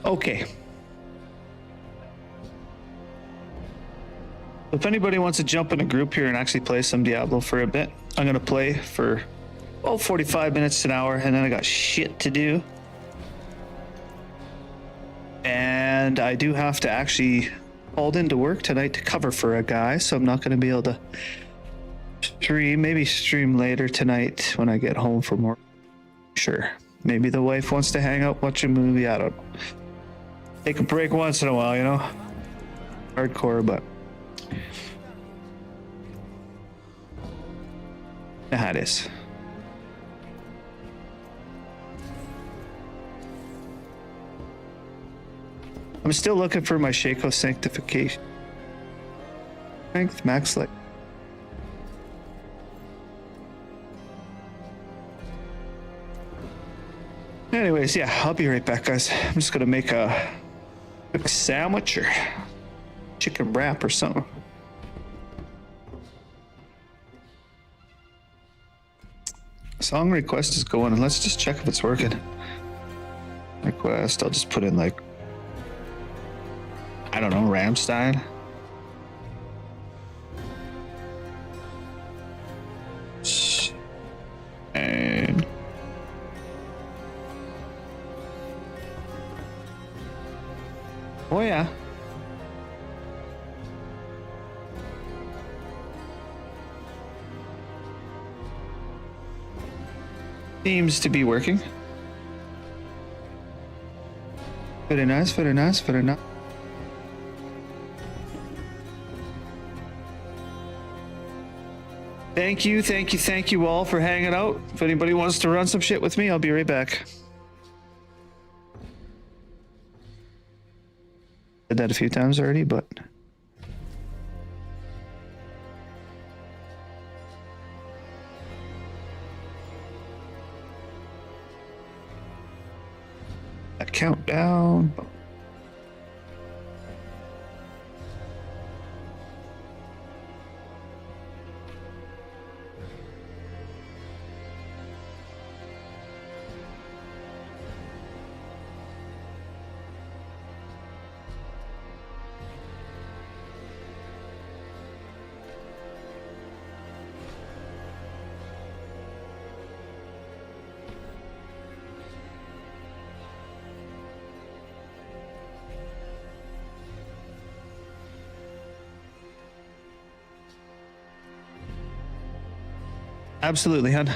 Okay. If anybody wants to jump in a group here and actually play some Diablo for a bit, I'm going to play for 45 minutes to an hour, and then I got shit to do. And I do have to actually called into work tonight to cover for a guy, so I'm not going to be able to stream. Maybe stream later tonight when I get home from work. Sure. Maybe the wife wants to hang out, watch a movie. I don't know. Take a break once in a while, you know? Hardcore, but... know how it is. I'm still looking for my Shaco Sanctification. Strength, max light. Anyways, yeah, I'll be right back, guys. I'm just gonna make a quick sandwich or chicken wrap or something. Song request is going, and let's just check if it's working. Request, I'll just put in like, I don't know, Rammstein. And oh yeah. Seems to be working. Very nice, very nice, very nice. Thank you all for hanging out. If anybody wants to run some shit with me, I'll be right back. Said that a few times already, but a countdown. Absolutely, hun.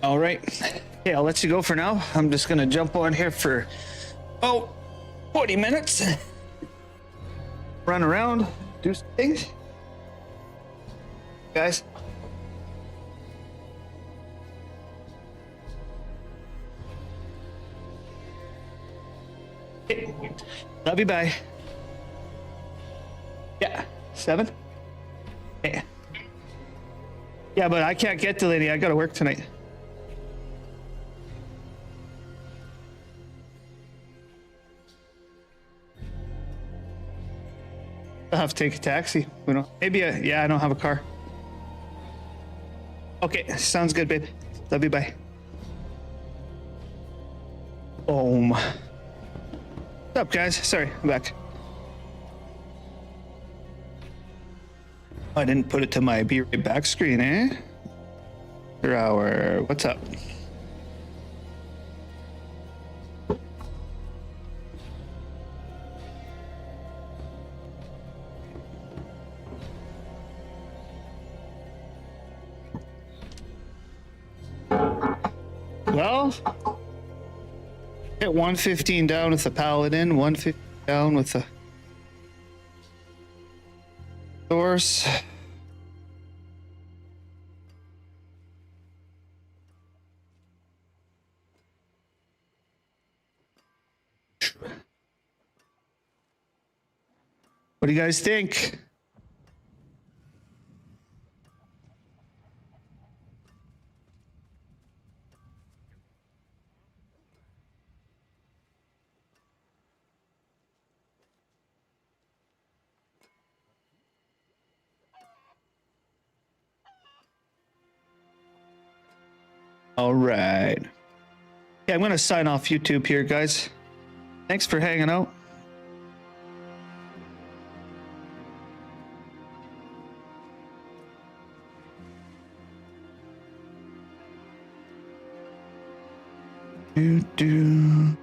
All right. Okay, I'll let you go for now. I'm just gonna jump on here for 40 minutes. Run around, do some things. Guys. Okay. Love you, bye. Yeah, 7? Yeah. Yeah, but I can't get to Lady. I gotta work tonight. I'll have to take a taxi. We don't. Maybe. Yeah, I don't have a car. Okay, sounds good, babe. Love you. Bye. Boom. What's up, guys? Sorry, I'm back. I didn't put it to my be right back screen, eh? Hour. What's up? Well, hit 115 down with the paladin, 150 down with the source. What do you guys think? All right. Yeah, I'm going to sign off YouTube here, guys. Thanks for hanging out. Do.